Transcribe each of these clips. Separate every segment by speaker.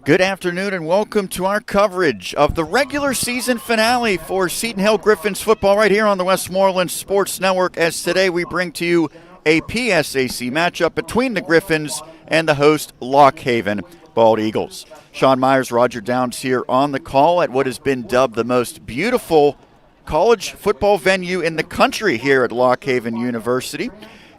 Speaker 1: Good afternoon and welcome to our coverage of the regular season finale for Seton Hill Griffins football right here on the Westmoreland Sports Network, as today we bring to you a PSAC matchup between the Griffins and the host Lock Haven Bald Eagles. Sean Myers, Roger Downs here on the call at what has been dubbed the most beautiful college football venue in the country here at Lock Haven University.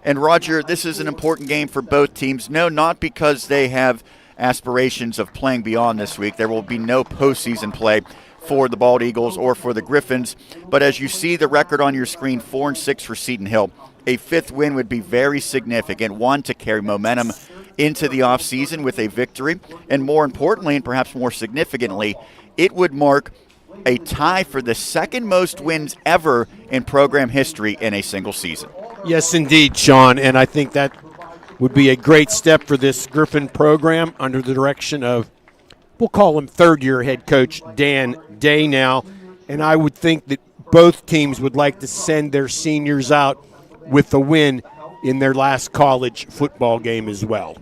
Speaker 1: And Roger, this is an important game for both teams. No, not because they have aspirations of playing beyond this week. There will be no postseason play for the Bald Eagles or for the Griffins. But as you see the record on your screen, 4-6 for Seton Hill. A fifth win would be very significant, one to carry momentum into the offseason with a victory. And more importantly, and perhaps more significantly, it would mark a tie for the second most wins ever in program history in a single season.
Speaker 2: Yes, indeed, Sean. And I think that would be a great step for this Griffin program under the direction of, we'll call him third-year head coach Dan Day now. And I would think that both teams would like to send their seniors out with a win in their last college football game as well.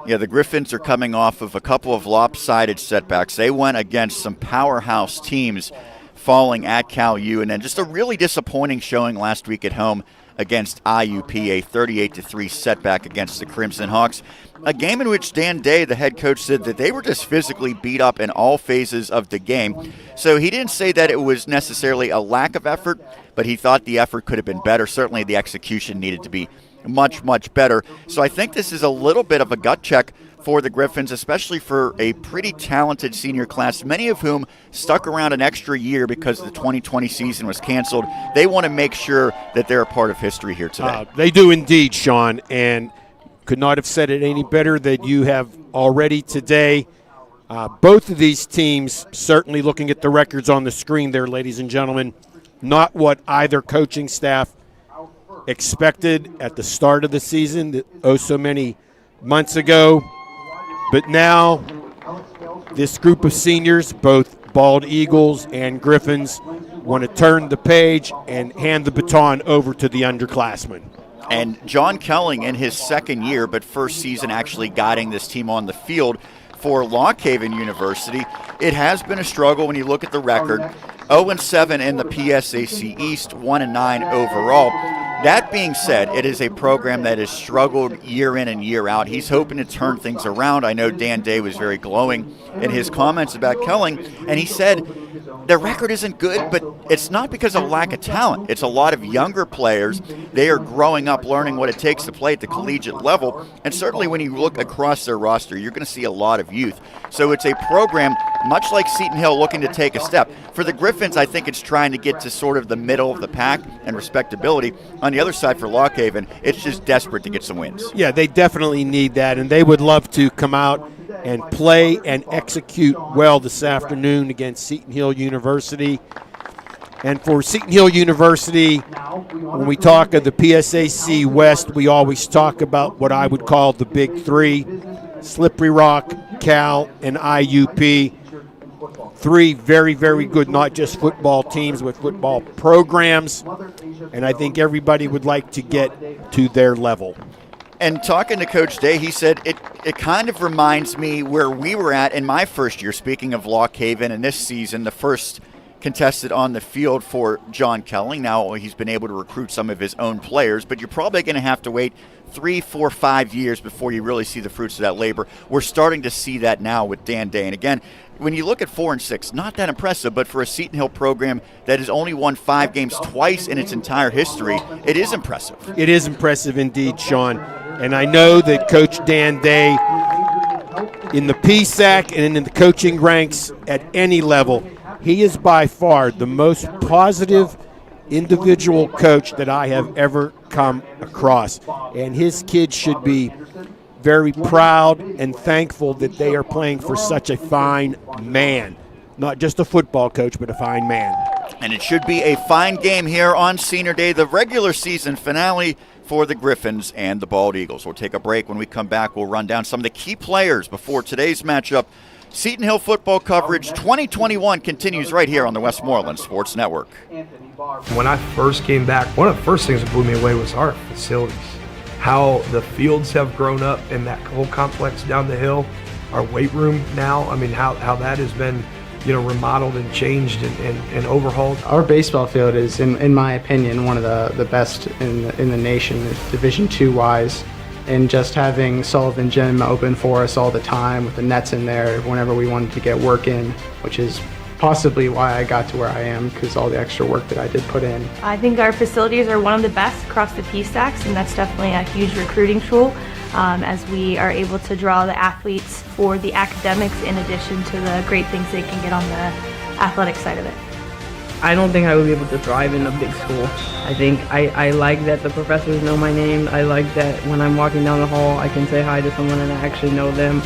Speaker 1: Yeah, the Griffins are coming off of a couple of lopsided setbacks. They went against some powerhouse teams, falling at Cal U, and then just a really disappointing showing last week at home against IUP, a 38-3 setback against the Crimson Hawks. A game in which Dan Day, the head coach, said that they were just physically beat up in all phases of the game. So he didn't say that it was necessarily a lack of effort, but he thought the effort could have been better. Certainly the execution needed to be much, much better. So I think this is a little bit of a gut check for the Griffins, especially for a pretty talented senior class, many of whom stuck around an extra year because the 2020 season was canceled. They want to make sure that they're a part of history here today.
Speaker 2: They do indeed, Sean, and could not have said it any better than you have already today. Both of these teams, certainly looking at the records on the screen there, ladies and gentlemen, not what either coaching staff expected at the start of the season, so many months ago. But now, this group of seniors, both Bald Eagles and Griffins, want to turn the page and hand the baton over to the underclassmen.
Speaker 1: And John Kelling in his second year, but first season actually guiding this team on the field for Lock Haven University. It has been a struggle when you look at the record. 0-7 in the PSAC East, 1-9 overall. That being said, it is a program that has struggled year in and year out. He's hoping to turn things around. I know Dan Day was very glowing in his comments about Kelling, and he said their record isn't good, but it's not because of lack of talent. It's a lot of younger players. They are growing up, learning what it takes to play at the collegiate level, and certainly when you look across their roster, you're going to see a lot of youth. So it's a program, much like Seton Hill, looking to take a step. For the Griffins, I think it's trying to get to sort of the middle of the pack and respectability. On the other side for Lock Haven, it's just desperate to get some wins.
Speaker 2: Yeah, they definitely need that, and they would love to come out and play and execute well this afternoon against Seton Hill University. And for Seton Hill University, when we talk of the PSAC West, we always talk about what I would call the big three: Slippery Rock, Cal, and IUP. Three very, very good, not just football teams, with football programs. And I think everybody would like to get to their level.
Speaker 1: And talking to Coach Day, he said it kind of reminds me where we were at in my first year, speaking of Lock Haven, and this season, the first contested on the field for John Kelling. Now he's been able to recruit some of his own players, but you're probably going to have to wait 3, 4, 5 years before you really see the fruits of that labor. We're starting to see that now with Dan Day. And again, when you look at 4-6, not that impressive, but for a Seton Hill program that has only won 5 games twice in its entire history, it is impressive.
Speaker 2: It is impressive indeed, Sean. And I know that Coach Dan Day, in the PSAC and in the coaching ranks at any level, he is by far the most positive individual coach that I have ever come across. And his kids should be very proud and thankful that they are playing for such a fine man. Not just a football coach, but a fine man.
Speaker 1: And it should be a fine game here on Senior Day, the regular season finale for the Griffins and the Bald Eagles. We'll take a break. When we come back, we'll run down some of the key players before today's matchup. Seton Hill football coverage 2021 continues right here on the Westmoreland Sports Network.
Speaker 3: When I first came back, one of the first things that blew me away was our facilities. how the fields have grown up in that whole complex down the hill, our weight room now, I mean, how that has been, remodeled and changed and overhauled.
Speaker 4: Our baseball field is, in my opinion, one of the best in the nation, Division II wise. And just having Sullivan Gym open for us all the time with the nets in there whenever we wanted to get work in, which is possibly why I got to where I am, because all the extra work that I did put in.
Speaker 5: I think our facilities are one of the best across the PSACs, and that's definitely a huge recruiting tool as we are able to draw the athletes for the academics in addition to the great things they can get on the athletic side of it.
Speaker 6: I don't think I would be able to thrive in a big school. I think I like that the professors know my name. I like that when I'm walking down the hall, I can say hi to someone and I actually know them.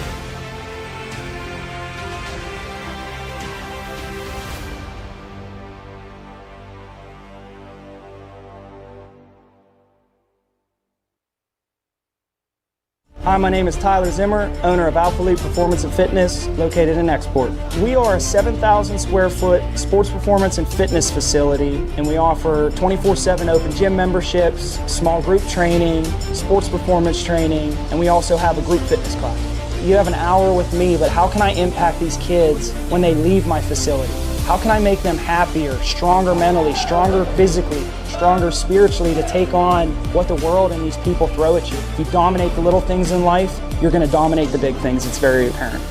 Speaker 7: Hi, my name is Tyler Zimmer, owner of Alpha League Performance and Fitness, located in Export. We are a 7,000 square foot sports performance and fitness facility, and we offer 24/7 open gym memberships, small group training, sports performance training, and we also have a group fitness class. You have an hour with me, but how can I impact these kids when they leave my facility? How can I make them happier, stronger mentally, stronger physically, stronger spiritually to take on what the world and these people throw at you? If you dominate the little things in life, you're going to dominate the big things. It's very apparent.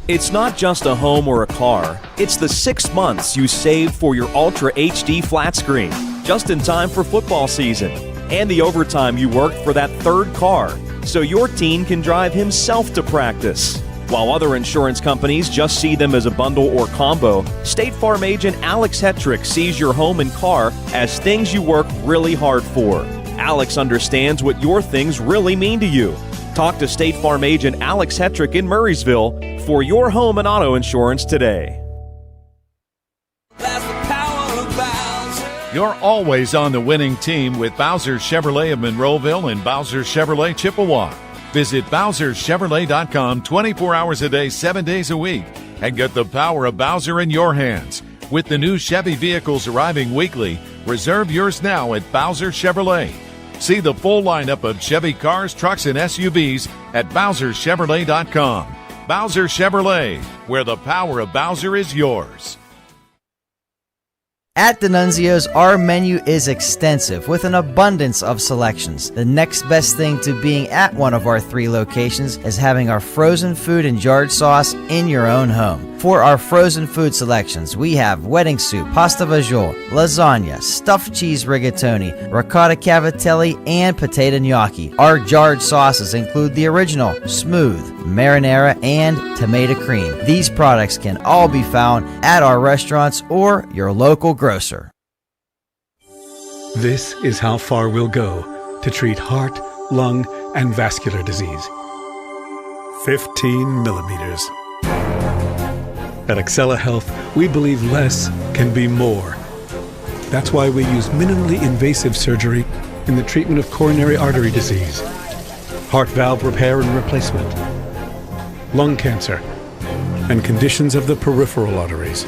Speaker 8: It's not just a home or a car. It's the 6 months you save for your Ultra HD flat screen, just in time for football season, and the overtime you worked for that third car, so your teen can drive himself to practice. While other insurance companies just see them as a bundle or combo, State Farm agent Alex Hetrick sees your home and car as things you work really hard for. Alex understands what your things really mean to you. Talk to State Farm agent Alex Hetrick in Murraysville for your home and auto insurance today.
Speaker 9: You're always on the winning team with Bowser Chevrolet of Monroeville and Bowser Chevrolet Chippewa. Visit BowserChevrolet.com 24 hours a day, 7 days a week, and get the power of Bowser in your hands. With the new Chevy vehicles arriving weekly, reserve yours now at Bowser Chevrolet. See the full lineup of Chevy cars, trucks, and SUVs at BowserChevrolet.com. Bowser Chevrolet, where the power of Bowser is yours.
Speaker 10: At D'Annunzio's, our menu is extensive with an abundance of selections. The next best thing to being at one of our 3 locations is having our frozen food and jarred sauce in your own home. For our frozen food selections, we have wedding soup, pasta fagioli, lasagna, stuffed cheese rigatoni, ricotta cavatelli, and potato gnocchi. Our jarred sauces include the original, smooth, marinara, and tomato cream. These products can all be found at our restaurants or your local grocer.
Speaker 11: This is how far we'll go to treat heart, lung, and vascular disease. 15 millimeters. At Excella Health, we believe less can be more. That's why we use minimally invasive surgery in the treatment of coronary artery disease, heart valve repair and replacement, lung cancer, and conditions of the peripheral arteries.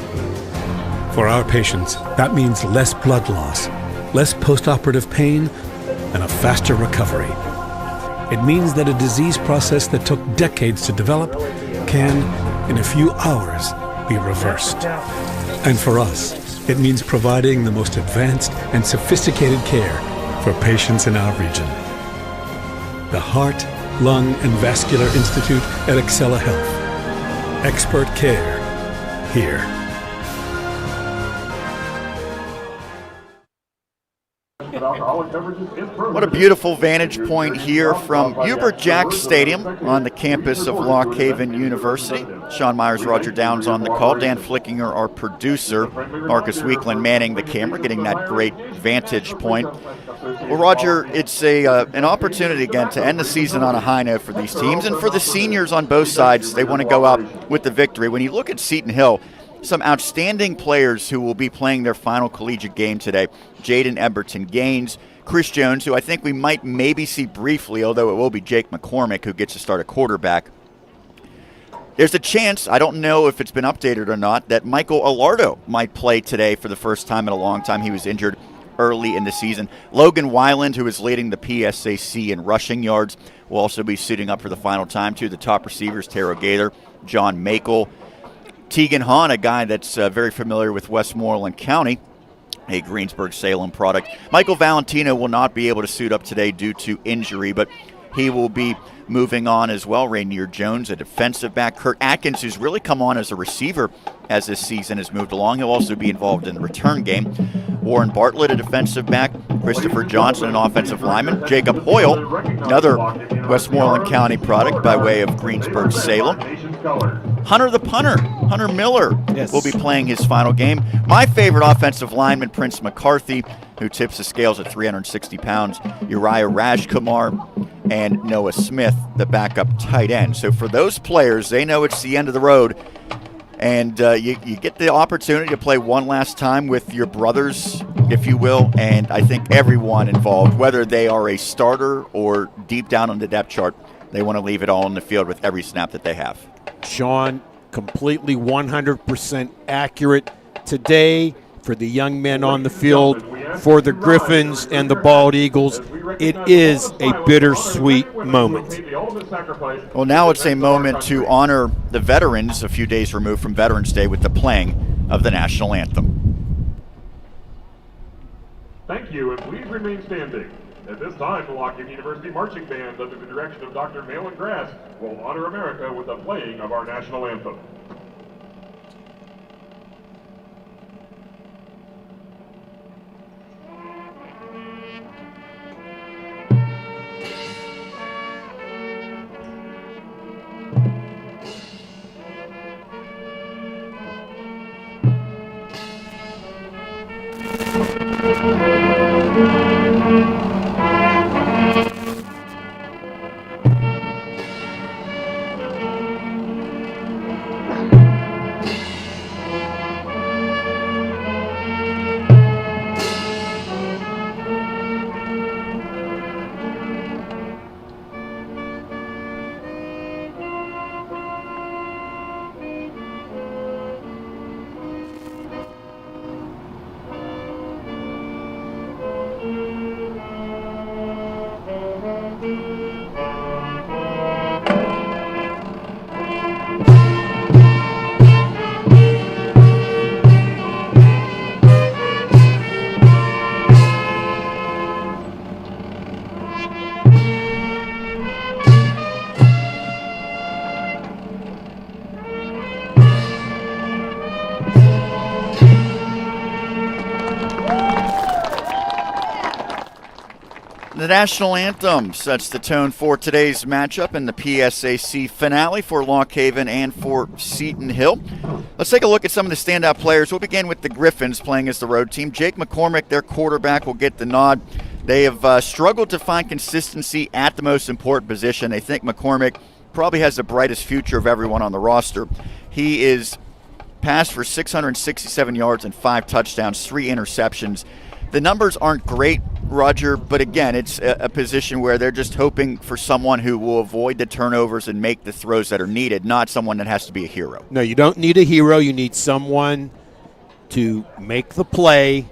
Speaker 11: For our patients, that means less blood loss, less post-operative pain, and a faster recovery. It means that a disease process that took decades to develop can, in a few hours, be reversed. And for us, it means providing the most advanced and sophisticated care for patients in our region. The Heart, Lung, and Vascular Institute at Excella Health. Expert care here.
Speaker 1: What a beautiful vantage point here from Hubert Jack Stadium on the campus of Lock Haven University. Sean Myers, Roger Downs on the call. Dan Flickinger, our producer. Marcus Weekland manning the camera, getting that great vantage point. Well, Roger, it's an opportunity again to end the season on a high note for these teams, and for the seniors on both sides, they want to go out with the victory. When you look at Seton Hill, some outstanding players who will be playing their final collegiate game today. Jaden Eberton Gaines, Chris Jones, who I think we might maybe see briefly, although it will be Jake McCormick who gets to start a quarterback. There's a chance, I don't know if it's been updated or not, that Michael Alardo might play today for the first time in a long time. He was injured early in the season. Logan Weiland, who is leading the PSAC in rushing yards, will also be suiting up for the final time, too. The top receivers, Taro Gaither, John Makel, Tegan Hahn, a guy that's very familiar with Westmoreland County, a Greensburg-Salem product. Michael Valentino will not be able to suit up today due to injury, but he will be moving on as well. Rainier Jones, a defensive back. Kurt Atkins, who's really come on as a receiver as this season has moved along. He'll also be involved in the return game. Warren Bartlett, a defensive back. Christopher Johnson, an offensive lineman. Jacob Hoyle, another Westmoreland County product by way of Greensburg-Salem. Hunter the punter, Hunter Miller, will be playing his final game. My favorite offensive lineman, Prince McCarthy, who tips the scales at 360 pounds. Uriah Rajkumar and Noah Smith, the backup tight end. So for those players, they know it's the end of the road. And you get the opportunity to play one last time with your brothers, if you will. And I think everyone involved, whether they are a starter or deep down on the depth chart, they want to leave it all on the field with every snap that they have.
Speaker 2: Sean, completely 100% accurate today for the young men on the field, for the Griffins and the Bald Eagles. It is a bittersweet moment.
Speaker 1: Well, now it's a moment to honor the veterans a few days removed from Veterans Day with the playing of the national anthem.
Speaker 12: Thank you, and please remain standing. At this time, the Lock Haven University Marching Band, under the direction of Dr. Malin Grass, will honor America with the playing of our national anthem.
Speaker 1: The national anthem sets the tone for today's matchup in the PSAC finale for Lock Haven and for Seton Hill. Let's take a look at some of the standout players. We'll begin with the Griffins playing as the road team. Jake McCormick, their quarterback, will get the nod. They have struggled to find consistency at the most important position. They think McCormick probably has the brightest future of everyone on the roster. He is passed for 667 yards and 5 touchdowns, 3 interceptions. The numbers aren't great, Roger, but again, it's a position where they're just hoping for someone who will avoid the turnovers and make the throws that are needed, not someone that has to be a hero.
Speaker 2: No, you don't need a hero. You need someone to make the play,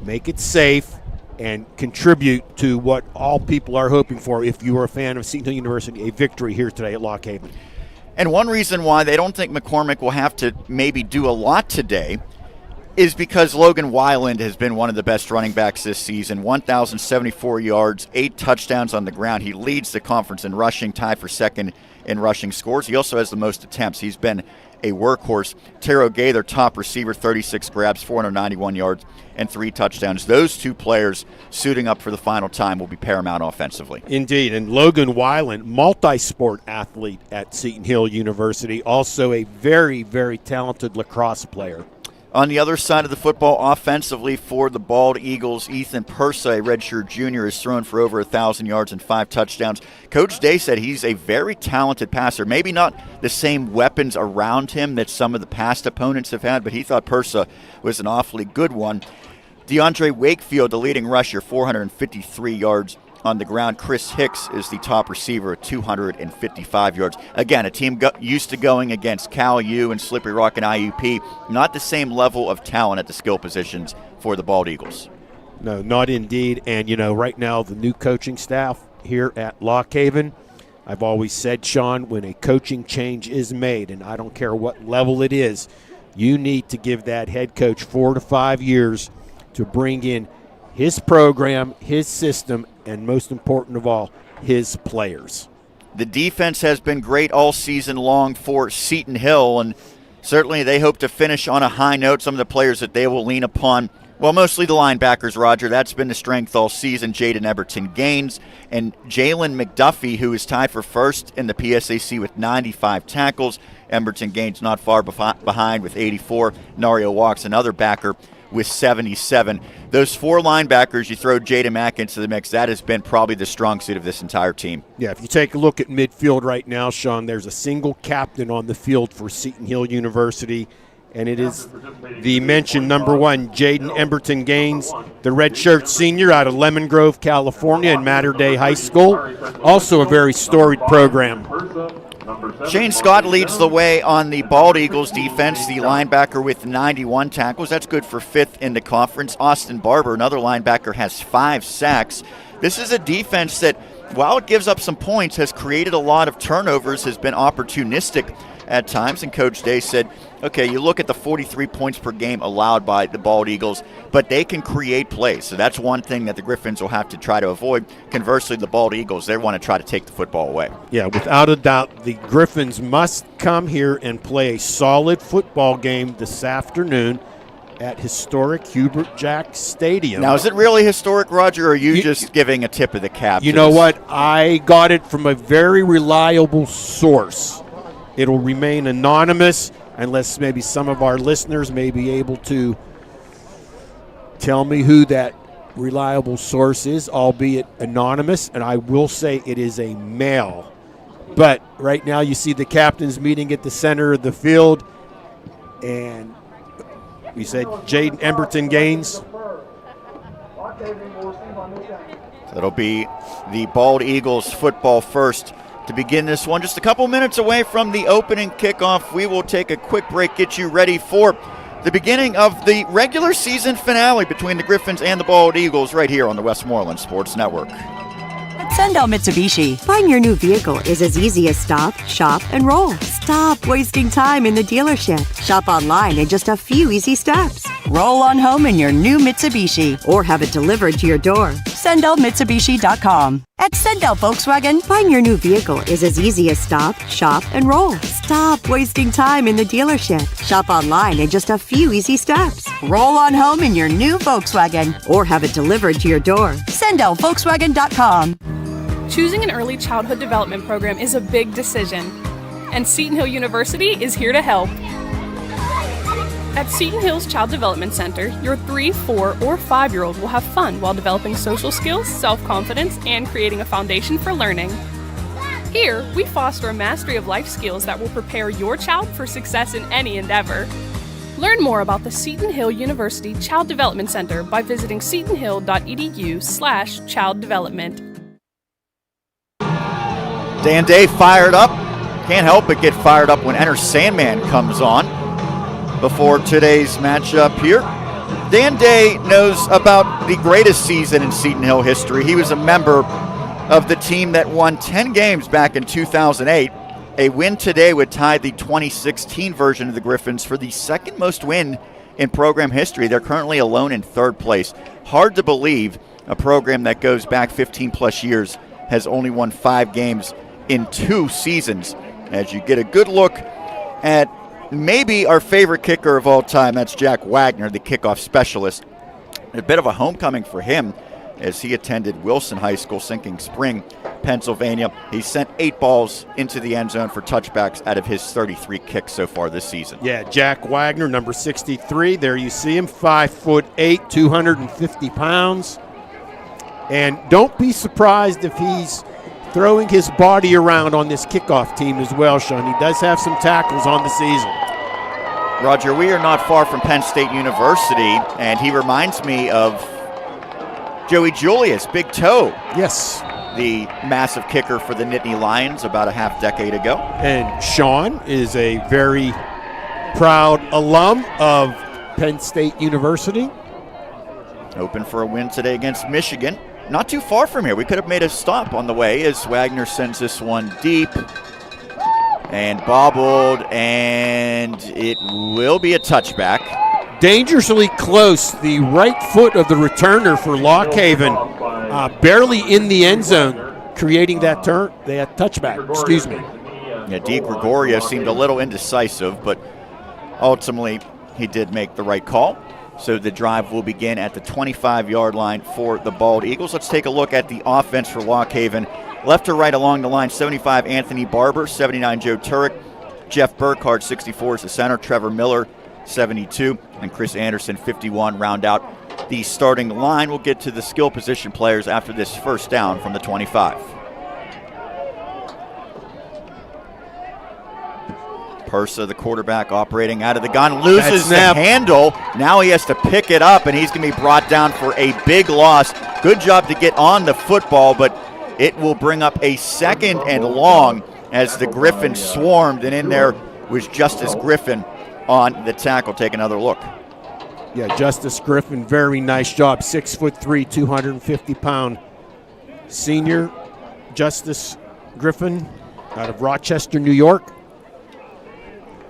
Speaker 2: make it safe, and contribute to what all people are hoping for if you are a fan of Seton Hill University, a victory here today at Lock Haven.
Speaker 1: And one reason why they don't think McCormick will have to maybe do a lot today is because Logan Weiland has been one of the best running backs this season. 1,074 yards, 8 touchdowns on the ground. He leads the conference in rushing, tied for second in rushing scores. He also has the most attempts. He's been a workhorse. Taro Gaither, top receiver, 36 grabs, 491 yards, and 3 touchdowns. Those two players suiting up for the final time will be paramount offensively.
Speaker 2: Indeed, and Logan Weiland, multi-sport athlete at Seton Hill University, also a very, very talented lacrosse player.
Speaker 1: On the other side of the football, offensively for the Bald Eagles, Ethan Persa, a redshirt junior, has thrown for over 1,000 yards and 5 touchdowns. Coach Day said he's a very talented passer. Maybe not the same weapons around him that some of the past opponents have had, but he thought Persa was an awfully good one. DeAndre Wakefield, the leading rusher, 453 yards on the ground. Chris Hicks is the top receiver at 255 yards. Again, a team used to going against Cal U and Slippery Rock and IUP. Not the same level of talent at the skill positions for the Bald Eagles.
Speaker 2: No, not indeed. And, right now the new coaching staff here at Lock Haven, I've always said, Sean, when a coaching change is made, and I don't care what level it is, you need to give that head coach 4 to 5 years to bring in his program, his system, and most important of all, his players.
Speaker 1: The defense has been great all season long for Seton Hill, and certainly they hope to finish on a high note. Some of the players that they will lean upon, well, mostly the linebackers, Roger. That's been the strength all season. Jaden Eberton Gaines and Jalen McDuffie, who is tied for first in the PSAC with 95 tackles. Eberton Gaines not far behind with 84. Nario Walks, another backer, with 77. Those 4 linebackers, you throw Jaden Mack into the mix, that has been probably the strong suit of this entire team.
Speaker 2: Yeah, if you take a look at midfield right now, Sean, there's a single captain on the field for Seton Hill University, and it is the mentioned number 1, Jaden Eberton Gaines, the redshirt senior out of Lemon Grove, California, and Mater Dei High School. Also a very storied program.
Speaker 1: Shane Scott leads the way on the Bald Eagles defense, the linebacker with 91 tackles. That's good for 5th in the conference. Austin Barber, another linebacker, has 5 sacks. This is a defense that, while it gives up some points, has created a lot of turnovers, has been opportunistic at times, and Coach Day said, okay, you look at the 43 points per game allowed by the Bald Eagles, but they can create plays. So that's one thing that the Griffins will have to try to avoid. Conversely, the Bald Eagles, they want to try to take the football away.
Speaker 2: Yeah, without a doubt, the Griffins must come here and play a solid football game this afternoon at historic Hubert Jack Stadium.
Speaker 1: Now, is it really historic, Roger, or are you just giving a tip of the cap?
Speaker 2: You know what? I got it from a very reliable source. It'll remain anonymous unless maybe some of our listeners may be able to tell me who that reliable source is, albeit anonymous, and I will say it is a male. But right now you see the captains meeting at the center of the field, and we said Jaden Eberton Gaines.
Speaker 1: It'll be the Bald Eagles football first to begin this one. Just a couple minutes away from the opening kickoff. We will take a quick break, get you ready for the beginning of the regular season finale between the Griffins and the Bald Eagles right here on the Westmoreland Sports Network.
Speaker 13: At Sendell Mitsubishi, buying your new vehicle is as easy as stop, shop, and roll. Stop wasting time in the dealership. Shop online in just a few easy steps. Roll on home in your new Mitsubishi or have it delivered to your door. SendellMitsubishi.com. At Sendell Volkswagen, buying your new vehicle is as easy as stop, shop, and roll. Stop wasting time in the dealership. Shop online in just a few easy steps. Roll on home in your new Volkswagen or have it delivered to your door. SendellVolkswagen.com.
Speaker 14: Choosing an early childhood development program is a big decision, and Seton Hill University is here to help. At Seton Hill's Child Development Center, your 3, 4, or 5-year-old will have fun while developing social skills, self-confidence, and creating a foundation for learning. Here, we foster a mastery of life skills that will prepare your child for success in any endeavor. Learn more about the Seton Hill University Child Development Center by visiting setonhill.edu/childdevelopment.
Speaker 1: Dan Day fired up. Can't help but get fired up when Enter Sandman comes on before today's matchup here. Dan Day knows about the greatest season in Seton Hill history. He was a member of the team that won 10 games back in 2008. A win today would tie the 2016 version of the Griffins for the second most win in program history. They're currently alone in 3rd place. Hard to believe a program that goes back 15 plus years has only won 5 games in 2 seasons. As you get a good look at maybe our favorite kicker of all time, that's Jack Wagner, the kickoff specialist. A bit of a homecoming for him as he attended Wilson High School, Sinking Spring, Pennsylvania. He sent 8 balls into the end zone for touchbacks out of his 33 kicks so far this season.
Speaker 2: Yeah, Jack Wagner, number 63. There you see him, 5'8", 250 pounds. And don't be surprised if he's throwing his body around on this kickoff team as well, Sean. He does have some tackles on the season.
Speaker 1: Roger, we are not far from Penn State University, and he reminds me of Joey Julius, Big Toe.
Speaker 2: Yes.
Speaker 1: The massive kicker for the Nittany Lions about a half decade ago.
Speaker 2: And Sean is a very proud alum of Penn State University.
Speaker 1: Hoping for a win today against Michigan. Not too far from here. We could have made a stop on the way as Wagner sends this one deep. And bobbled, and it will be a touchback.
Speaker 2: Dangerously close. The right foot of the returner for Lock Haven, barely in the end zone, creating that touchback. Excuse me.
Speaker 1: Yeah, Di Gregorio seemed a little indecisive, but ultimately he did make the right call. So the drive will begin at the 25-yard line for the Bald Eagles. Let's take a look at the offense for Lock Haven. Left to right along the line, 75 Anthony Barber, 79 Joe Turek, Jeff Burkhardt, 64 is the center, Trevor Miller, 72, and Chris Anderson, 51, round out the starting line. We'll get to the skill position players after this first down from the 25. Persa, the quarterback, operating out of the gun, loses the handle. Now he has to pick it up, and he's going to be brought down for a big loss. Good job to get on the football, but it will bring up a 2nd and long as the Griffins swarmed, and in there was Justice Griffin on the tackle. Take another look.
Speaker 2: Yeah, Justice Griffin, very nice job. 6'3", 250-pound senior Justice Griffin out of Rochester, New York.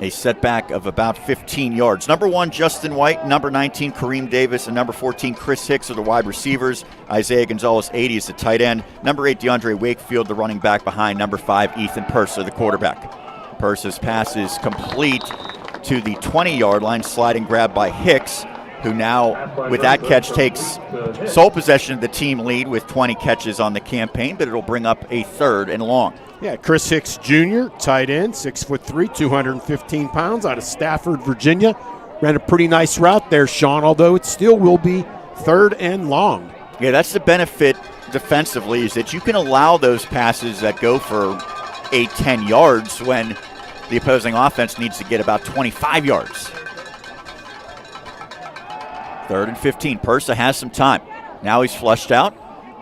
Speaker 1: A setback of about 15 yards. Number 1, Justin White. Number 19, Kareem Davis. And number 14, Chris Hicks are the wide receivers. Isaiah Gonzalez, 80, is the tight end. Number 8, DeAndre Wakefield, the running back behind. Number 5, Ethan Persa, the quarterback. Persa's pass is complete to the 20-yard line. Sliding grab by Hicks, who now, with that catch, takes sole possession of the team lead with 20 catches on the campaign, but it'll bring up a 3rd and long.
Speaker 2: Yeah, Chris Hicks Jr., tight end, 6'3", 215 pounds, out of Stafford, Virginia. Ran a pretty nice route there, Sean, although it still will be 3rd and long.
Speaker 1: Yeah, that's the benefit defensively, is that you can allow those passes that go for 8-10 yards when the opposing offense needs to get about 25 yards. 3rd and 15. Persa has some time. Now he's flushed out.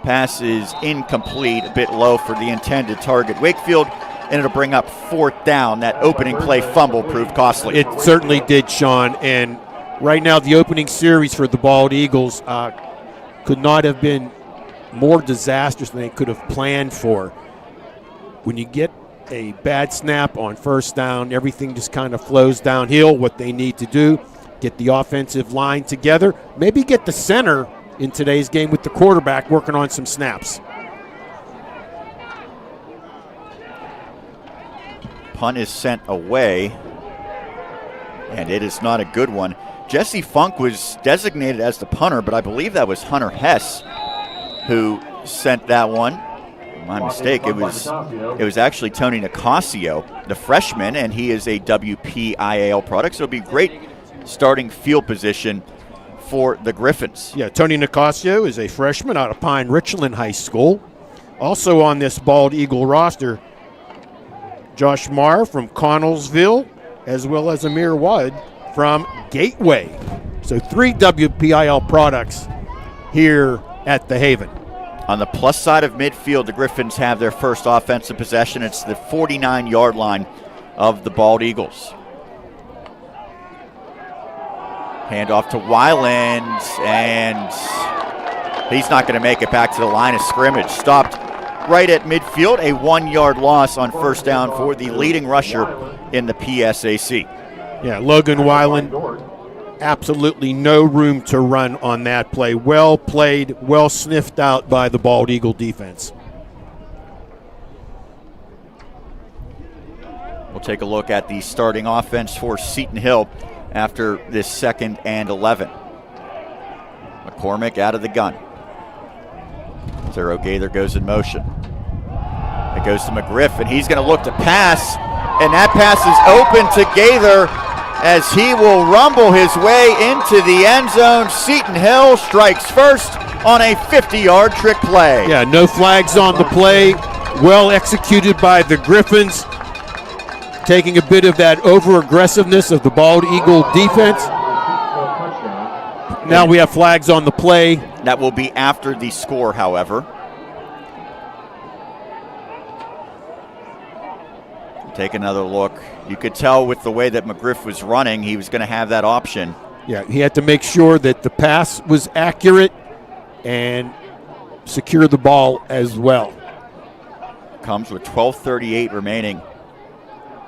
Speaker 1: Pass is incomplete, a bit low for the intended target, Wakefield, and it'll bring up 4th down. That opening play fumble proved costly.
Speaker 2: It certainly did, Sean, and right now the opening series for the Bald Eagles could not have been more disastrous than they could have planned for. When you get a bad snap on first down, everything just kind of flows downhill. What they need to do, get the offensive line together, maybe get the center in today's game with the quarterback working on some snaps.
Speaker 1: Punt is sent away, and it is not a good one. Jesse Funk was designated as the punter, but I believe that was Hunter Hess who sent that one. My mistake. It was actually Tony Nicasio, the freshman, and he is a WPIAL product, so it'll be great starting field position for the Griffins.
Speaker 2: Yeah, Tony Nicasio is a freshman out of Pine Richland High School. Also on this Bald Eagle roster, Josh Marr from Connellsville, as well as Amir Wood from Gateway. So 3 WPIL products here at the Haven.
Speaker 1: On the plus side of midfield, the Griffins have their first offensive possession. It's the 49-yard line of the Bald Eagles. Hand off to Weiland, and he's not going to make it back to the line of scrimmage. Stopped right at midfield, a 1-yard loss on first down for the leading rusher in the PSAC.
Speaker 2: Yeah, Logan Weiland, absolutely no room to run on that play. Well played, well sniffed out by the Bald Eagle defense.
Speaker 1: We'll take a look at the starting offense for Seton Hill after this 2nd and 11. McCormick out of the gun. Zero Gaither goes in motion. It goes to McGriff, and he's going to look to pass, and that pass is open to Gaither as he will rumble his way into the end zone. Seton Hill strikes first on a 50-yard trick play.
Speaker 2: Yeah, no flags on the play. Well executed by the Griffins, taking a bit of that over-aggressiveness of the Bald Eagle defense. Now we have flags on the play.
Speaker 1: That will be after the score, however. Take another look. You could tell with the way that McGriff was running, he was going to have that option
Speaker 2: Yeah, he had to make sure that the pass was accurate and secure the ball as well.
Speaker 1: Comes with 12:38 remaining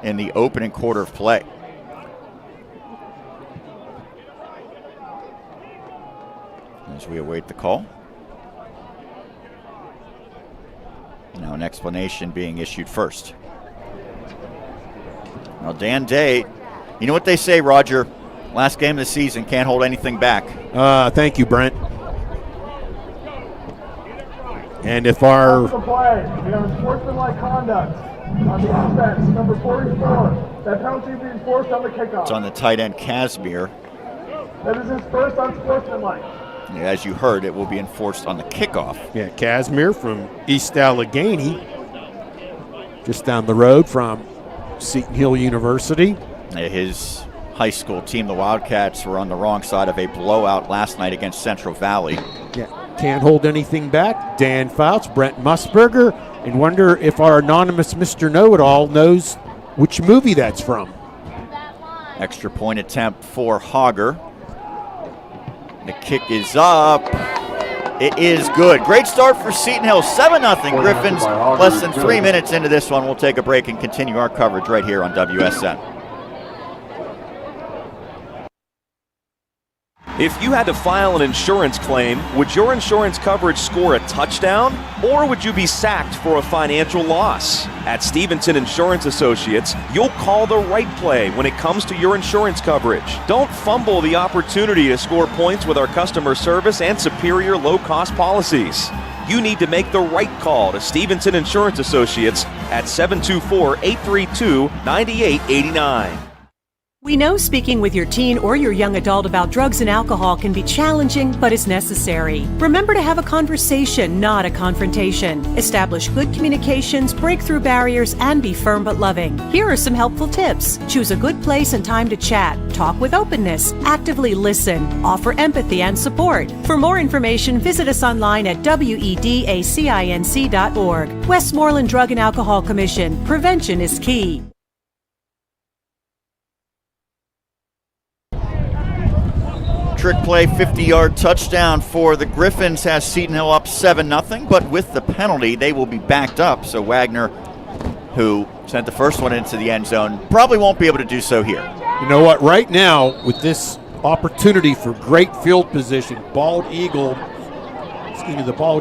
Speaker 1: in the opening quarter of play. As we await the call. Now an explanation being issued first. Now Dan Day, you know what they say, Roger? Last game of the season, can't hold anything back.
Speaker 2: Thank you, Brent. And if our...
Speaker 15: Off the play, we have sportsmanlike conduct on the offense, number 44. That penalty is being enforced on the kickoff.
Speaker 1: It's on the tight end, Casimir.
Speaker 15: That is his first unsportsmanlike.
Speaker 1: As you heard, it will be enforced on the kickoff.
Speaker 2: Yeah, Casimir from East Allegheny, just down the road from Seton Hill University.
Speaker 1: His high school team, the Wildcats, were on the wrong side of a blowout last night against Central Valley.
Speaker 2: Yeah, can't hold anything back. Dan Fouts, Brent Musburger, and wonder if our anonymous Mr. Know-It-All knows which movie that's from.
Speaker 1: Extra point attempt for Hogger. The kick is up. It is good. Great start for Seton Hill. 7-0 Griffins. Less than 3 minutes into this one. We'll take a break and continue our coverage right here on WSN.
Speaker 8: If you had to file an insurance claim, would your insurance coverage score a touchdown, or would you be sacked for a financial loss? At Stevenson Insurance Associates, you'll call the right play when it comes to your insurance coverage. Don't fumble the opportunity to score points with our customer service and superior low-cost policies. You need to make the right call to Stevenson Insurance Associates at 724-832-9889.
Speaker 16: We know speaking with your teen or your young adult about drugs and alcohol can be challenging, but is necessary. Remember to have a conversation, not a confrontation. Establish good communications, break through barriers, and be firm but loving. Here are some helpful tips. Choose a good place and time to chat. Talk with openness. Actively listen. Offer empathy and support. For more information, visit us online at wedacinc.org. Westmoreland Drug and Alcohol Commission. Prevention is key.
Speaker 1: Trick play, 50-yard touchdown for the Griffins has Seton Hill up 7-0, but with the penalty, they will be backed up. So Wagner, who sent the first one into the end zone, probably won't be able to do so here.
Speaker 2: You know what? Right now, with this opportunity for great field position, the Bald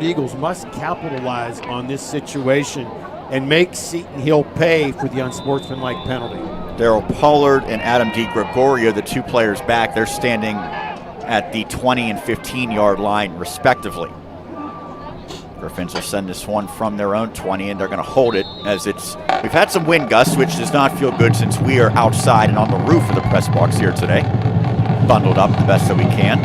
Speaker 2: Eagles must capitalize on this situation and make Seton Hill pay for the unsportsmanlike penalty.
Speaker 1: Daryl Pollard and Adam DiGregorio, the two players back, they're standing at the 20 and 15-yard line, respectively. Griffins will send this one from their own 20, and they're going to hold it as it's... We've had some wind gusts, which does not feel good since we are outside and on the roof of the press box here today. Bundled up the best that we can.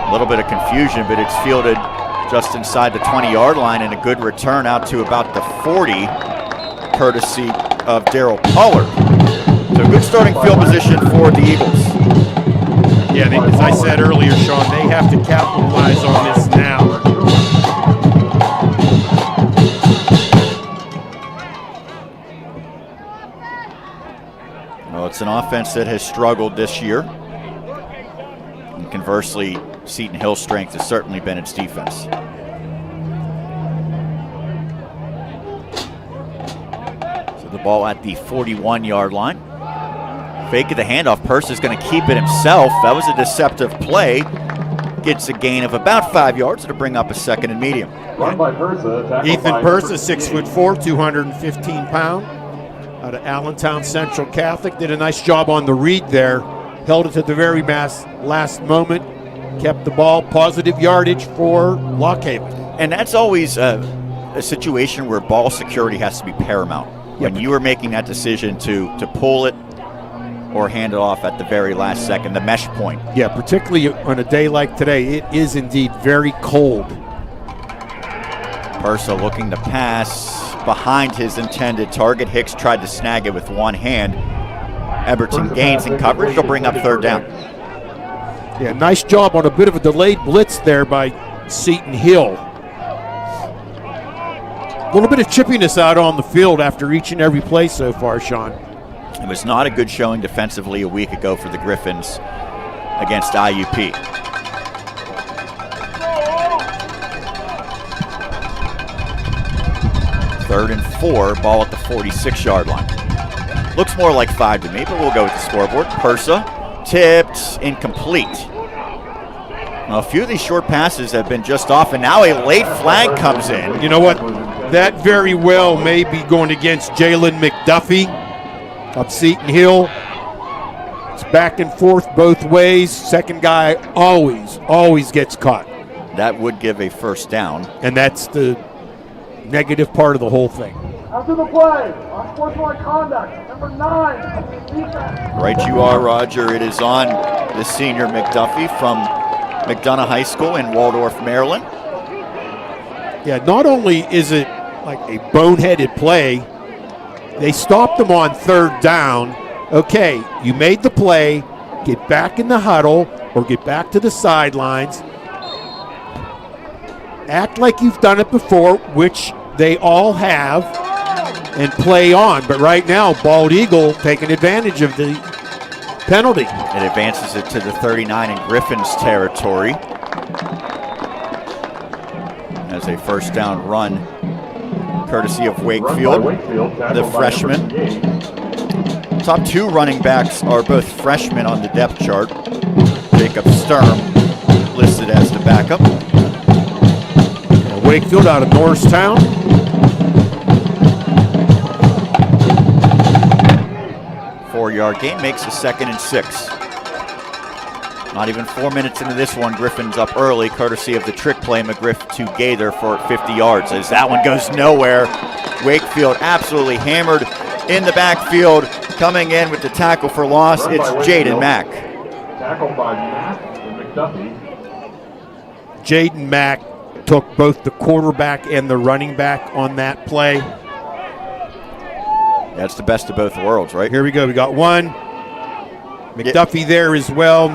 Speaker 1: A little bit of confusion, but it's fielded just inside the 20-yard line, and a good return out to about the 40, courtesy of Daryl Pollard. So good starting field position for the Eagles.
Speaker 2: Yeah, as I said earlier, Sean, they have to capitalize on this now.
Speaker 1: Well, it's an offense that has struggled this year. And conversely, Seton Hill's strength has certainly been its defense. The ball at the 41-yard line. Fake of the handoff. Purse is going to keep it himself. That was a deceptive play. Gets a gain of about 5 yards to bring up a second and medium.
Speaker 12: Run by Persa.
Speaker 2: Ethan Persa, 6'4", 215 pounds, out of Allentown Central Catholic. Did a nice job on the read there. Held it to the very last moment. Kept the ball, positive yardage for Lockhaven.
Speaker 1: And that's always a situation where ball security has to be paramount. When you are making that decision to pull it or hand it off at the very last second, the mesh point.
Speaker 2: Yeah, particularly on a day like today, it is indeed very cold.
Speaker 1: Persa looking to pass behind his intended target. Hicks tried to snag it with one hand. Eberton gains in coverage. He'll bring up third down.
Speaker 2: Yeah, nice job on a bit of a delayed blitz there by Seton Hill. little bit of chippiness out on the field after each and every play so far, Sean.
Speaker 1: It was not a good showing defensively a week ago for the Griffins against IUP. Third and 4, ball at the 46-yard line. Looks more like 5 to me, but we'll go with the scoreboard. Persa tipped, incomplete. Well, a few of these short passes have been just off, and now a late flag comes in.
Speaker 2: You know what? That very well may be going against Jalen McDuffie of Seton Hill. It's back and forth both ways. Second guy always gets caught.
Speaker 1: That would give a first down.
Speaker 2: And that's the negative part of the whole thing.
Speaker 15: After the play, unsportsmanlike conduct, number 9. Defense.
Speaker 1: Right you are, Roger. It is on the senior McDuffie from McDonough High School in Waldorf, Maryland.
Speaker 2: Yeah, not only is it like a boneheaded play, they stopped them on third down. Okay, you made the play, get back in the huddle or get back to the sidelines. Act like you've done it before, which they all have, and play on. But right now, Bald Eagle taking advantage of the penalty.
Speaker 1: It advances it to the 39 in Griffin's territory. As a first down run, courtesy of Wakefield, the freshman. Top 2 running backs are both freshmen on the depth chart. Jacob Sturm listed as the backup.
Speaker 2: Wakefield out of Norristown.
Speaker 1: Four-yard gain makes a 2nd and 6. Not even 4 minutes into this one, Griffin's up early, courtesy of the trick play McGriff to Gaither for 50 yards. As that one goes nowhere, Wakefield absolutely hammered in the backfield. Coming in with the tackle for loss, it's Jaden Mack.
Speaker 12: Tackled by Mack and McDuffie.
Speaker 2: Jaden Mack took both the quarterback and the running back on that play.
Speaker 1: That's the best of both worlds, right?
Speaker 2: Here we go. We got one. McDuffie there as well.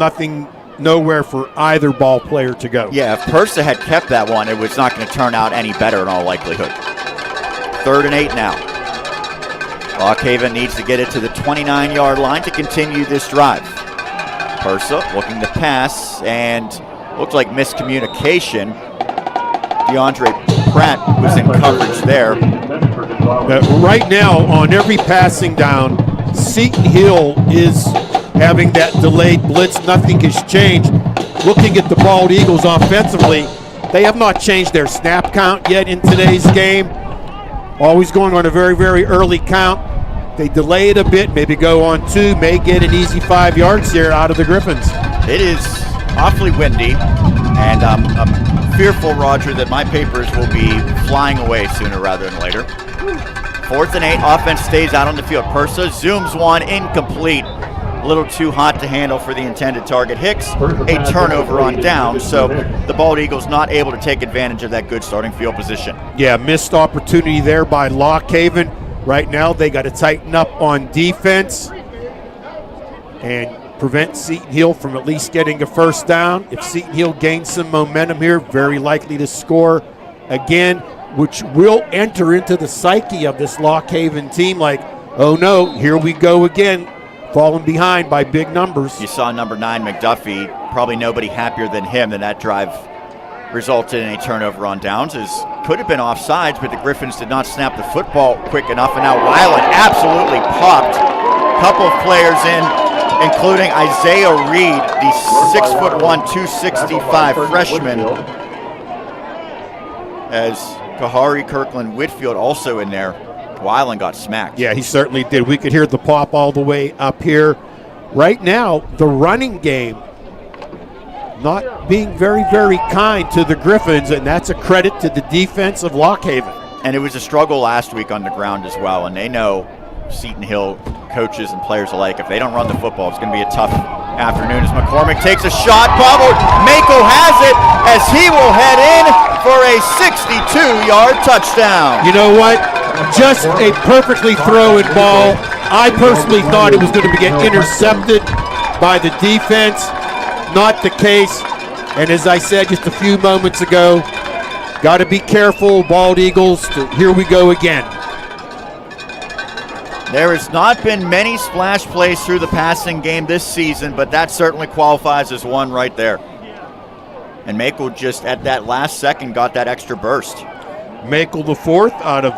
Speaker 2: Nowhere for either ball player to go.
Speaker 1: Yeah, if Persa had kept that one, it was not going to turn out any better in all likelihood. 3rd and 8 now. Lock Haven needs to get it to the 29-yard line to continue this drive. Persa looking to pass, and looks like miscommunication. DeAndre Pratt was in coverage there.
Speaker 2: Right now, on every passing down, Seton Hill is having that delayed blitz. Nothing has changed. Looking at the Bald Eagles offensively, they have not changed their snap count yet in today's game. Always going on a very, very early count. They delay it a bit, maybe go on 2, may get an easy 5 yards here out of the Griffins.
Speaker 1: It is awfully windy, and I'm fearful, Roger, that my papers will be flying away sooner rather than later. 4th and 8, offense stays out on the field. Persa zooms one, incomplete. A little too hot to handle for the intended target. Hicks, a turnover on down, so the Bald Eagles not able to take advantage of that good starting field position.
Speaker 2: Yeah, missed opportunity there by Lock Haven. Right now, they got to tighten up on defense and prevent Seton Hill from at least getting a first down. If Seton Hill gains some momentum here, very likely to score again, which will enter into the psyche of this Lock Haven team like, oh no, here we go again, falling behind by big numbers.
Speaker 1: You saw number 9, McDuffie, probably nobody happier than him that that drive resulted in a turnover on downs. Could have been offsides, but the Griffins did not snap the football quick enough, and now Weiland absolutely popped a couple of players in, including Isaiah Reed, the 6'1", 265 freshman, as Kahari Kirkland Whitfield also in there. Weiland got smacked.
Speaker 2: Yeah, he certainly did. We could hear the pop all the way up here. Right now, the running game not being very, very kind to the Griffins, and that's a credit to the defense of Lock Haven.
Speaker 1: And it was a struggle last week on the ground as well, and they know, Seton Hill coaches and players alike, if they don't run the football, it's going to be a tough afternoon as McCormick takes a shot. Bobbled. Mako has it as he will head in for a 62-yard touchdown.
Speaker 2: You know what? Just a perfectly thrown ball. I personally thought it was going to get intercepted by the defense. Not the case. And as I said just a few moments ago, Got to be careful, Bald Eagles. Here we go again.
Speaker 1: There has not been many splash plays through the passing game this season, but that certainly qualifies as one right there. And Makel just at that last second got that extra burst.
Speaker 2: Makel the fourth out of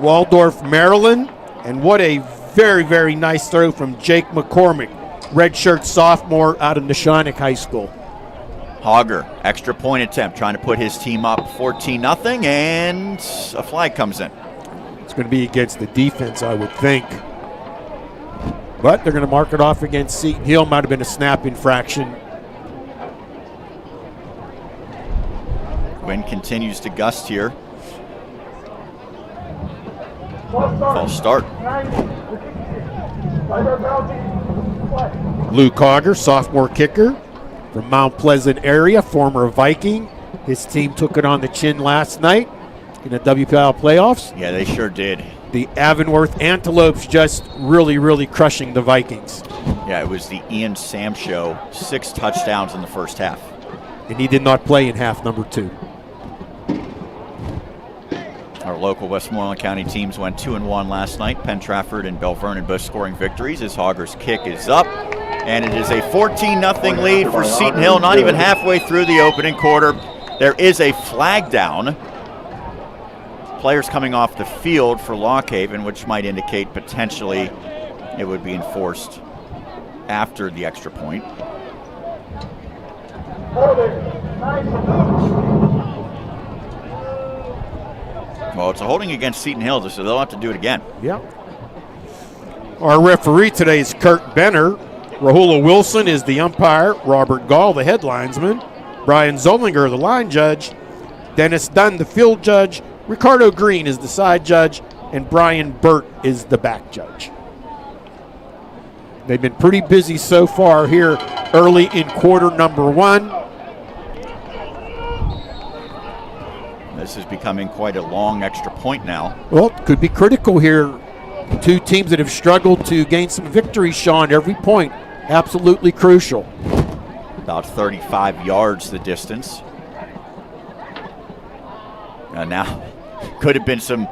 Speaker 2: Waldorf, Maryland. And what a very, very nice throw from Jake McCormick, redshirt sophomore out of Neshonoc High School.
Speaker 1: Hogger, extra point attempt, trying to put his team up 14-0, and a flag comes in.
Speaker 2: It's going to be against the defense, I would think. But they're going to mark it off against Seton Hill. Might have been a snap infraction.
Speaker 1: Wind continues to gust here. False start.
Speaker 2: Luke Hogger, sophomore kicker from Mount Pleasant area, former Viking. His team took it on the chin last night in the WPIAL playoffs.
Speaker 1: Yeah, they sure did.
Speaker 2: The Avonworth Antelopes just really, really crushing the Vikings.
Speaker 1: Yeah, it was the Ian Sam show. 6 touchdowns in the first half.
Speaker 2: And he did not play in half number 2.
Speaker 1: Our local Westmoreland County teams went 2-1 last night. Penn Trafford and Bell Vernon both scoring victories as Hogger's kick is up. And it is a 14-0 lead for Seton Hill, not even halfway through the opening quarter. There is a flag down. Players coming off the field for Lock Haven, which might indicate potentially it would be enforced after the extra point. Well, it's a holding against Seton Hill, so they'll have to do it again.
Speaker 2: Yeah. Our referee today is Kurt Benner. Rahula Wilson is the umpire. Robert Gall, the head linesman. Brian Zollinger, the line judge. Dennis Dunn, the field judge. Ricardo Green is the side judge. And Brian Burt is the back judge. They've been pretty busy so far here early in quarter number 1.
Speaker 1: This is becoming quite a long extra point now.
Speaker 2: Well, it could be critical here. 2 teams that have struggled to gain some victories, Sean. Every point, absolutely crucial.
Speaker 1: About 35 yards the distance. Now, could have been some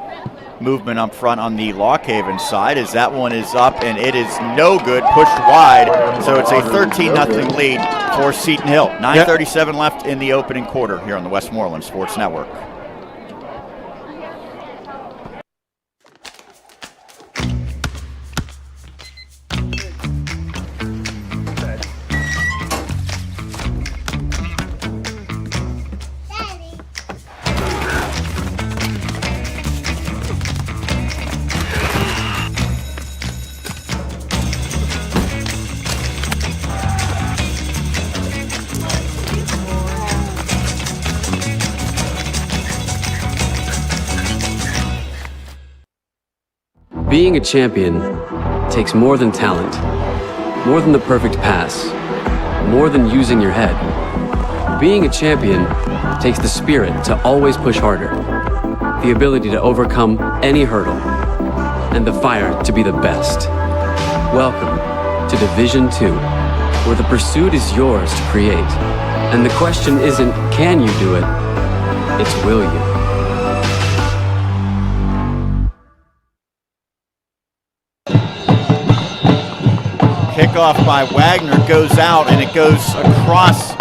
Speaker 1: movement up front on the Lock Haven side as that one is up and it is no good, pushed wide. So it's a 13-0 lead for Seton Hill. 9:37 left in the opening quarter here on the Westmoreland Sports Network.
Speaker 17: Being a champion takes more than talent, more than the perfect pass, more than using your head. Being a champion takes the spirit to always push harder, the ability to overcome any hurdle, and the fire to be the best. Welcome to Division II, where the pursuit is yours to create. And the question isn't, can you do it? It's, will you?
Speaker 1: Kickoff by Wagner goes out and it goes across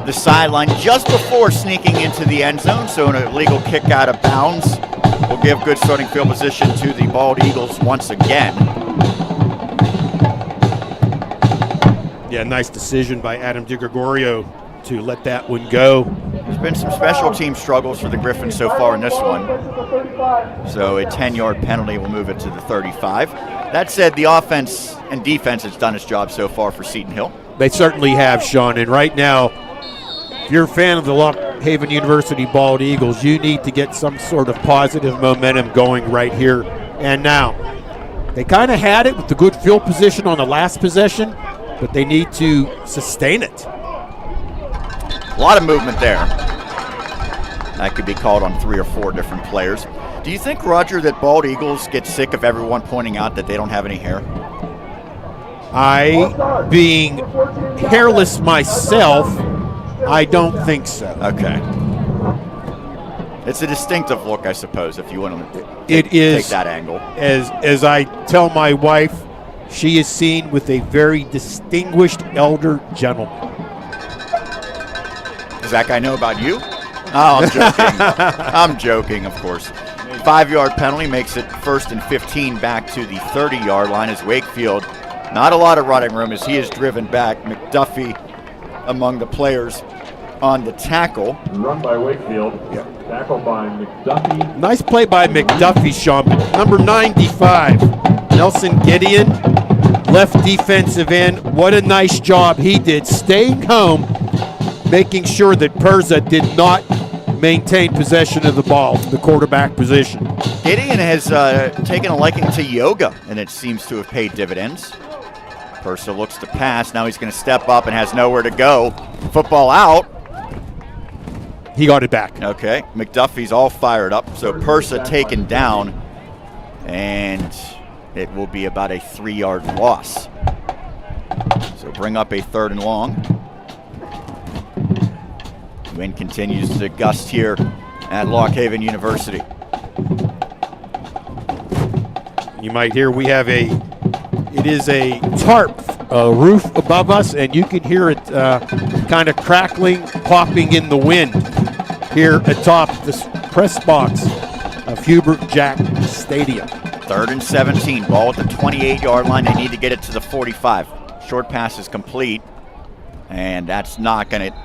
Speaker 1: the sideline just before sneaking into the end zone. So an illegal kick out of bounds will give good starting field position to the Bald Eagles once again.
Speaker 2: Yeah, nice decision by Adam DiGregorio to let that one go.
Speaker 1: There's been some special team struggles for the Griffins so far in this one. So a 10-yard penalty will move it to the 35. That said, the offense and defense has done its job so far for Seton Hill.
Speaker 2: They certainly have, Sean. And right now, if you're a fan of the Lock Haven University Bald Eagles, you need to get some sort of positive momentum going right here and now. They kind of had it with the good field position on the last possession, but they need to sustain it.
Speaker 1: A lot of movement there. That could be called on 3 or 4 different players. Do you think, Roger, that Bald Eagles get sick of everyone pointing out that they don't have any hair?
Speaker 2: Being hairless myself, I don't think so.
Speaker 1: Okay. It's a distinctive look, I suppose, if you want to
Speaker 2: It is.
Speaker 1: take that angle.
Speaker 2: As I tell my wife, she is seen with a very distinguished elder gentleman.
Speaker 1: Does that guy know about you? Oh, I'm joking. I'm joking, of course. 5-yard penalty makes it 1st and 15 back to the 30-yard line as Wakefield, not a lot of running room as he is driven back. McDuffie among the players on the tackle.
Speaker 12: Run by Wakefield.
Speaker 2: Yep.
Speaker 12: Tackle by McDuffie.
Speaker 2: Nice play by McDuffie, Sean. Number 95, Nelson Gideon, left defensive end. What a nice job he did staying home, making sure that Perza did not maintain possession of the ball to the quarterback position.
Speaker 1: Gideon has taken a liking to yoga, and it seems to have paid dividends. Persa looks to pass. Now he's going to step up and has nowhere to go. Football out.
Speaker 2: He got it back.
Speaker 1: Okay, McDuffie's all fired up. So Persa taken down, and it will be about a 3-yard loss. So bring up a 3rd and long. Wind continues to gust here at Lock Haven University.
Speaker 2: You might hear it is a tarp roof above us, and you can hear it kind of crackling, popping in the wind here atop this press box of Hubert Jack Stadium.
Speaker 1: 3rd and 17, ball at the 28-yard line. They need to get it to the 45. Short pass is complete, and that's not going to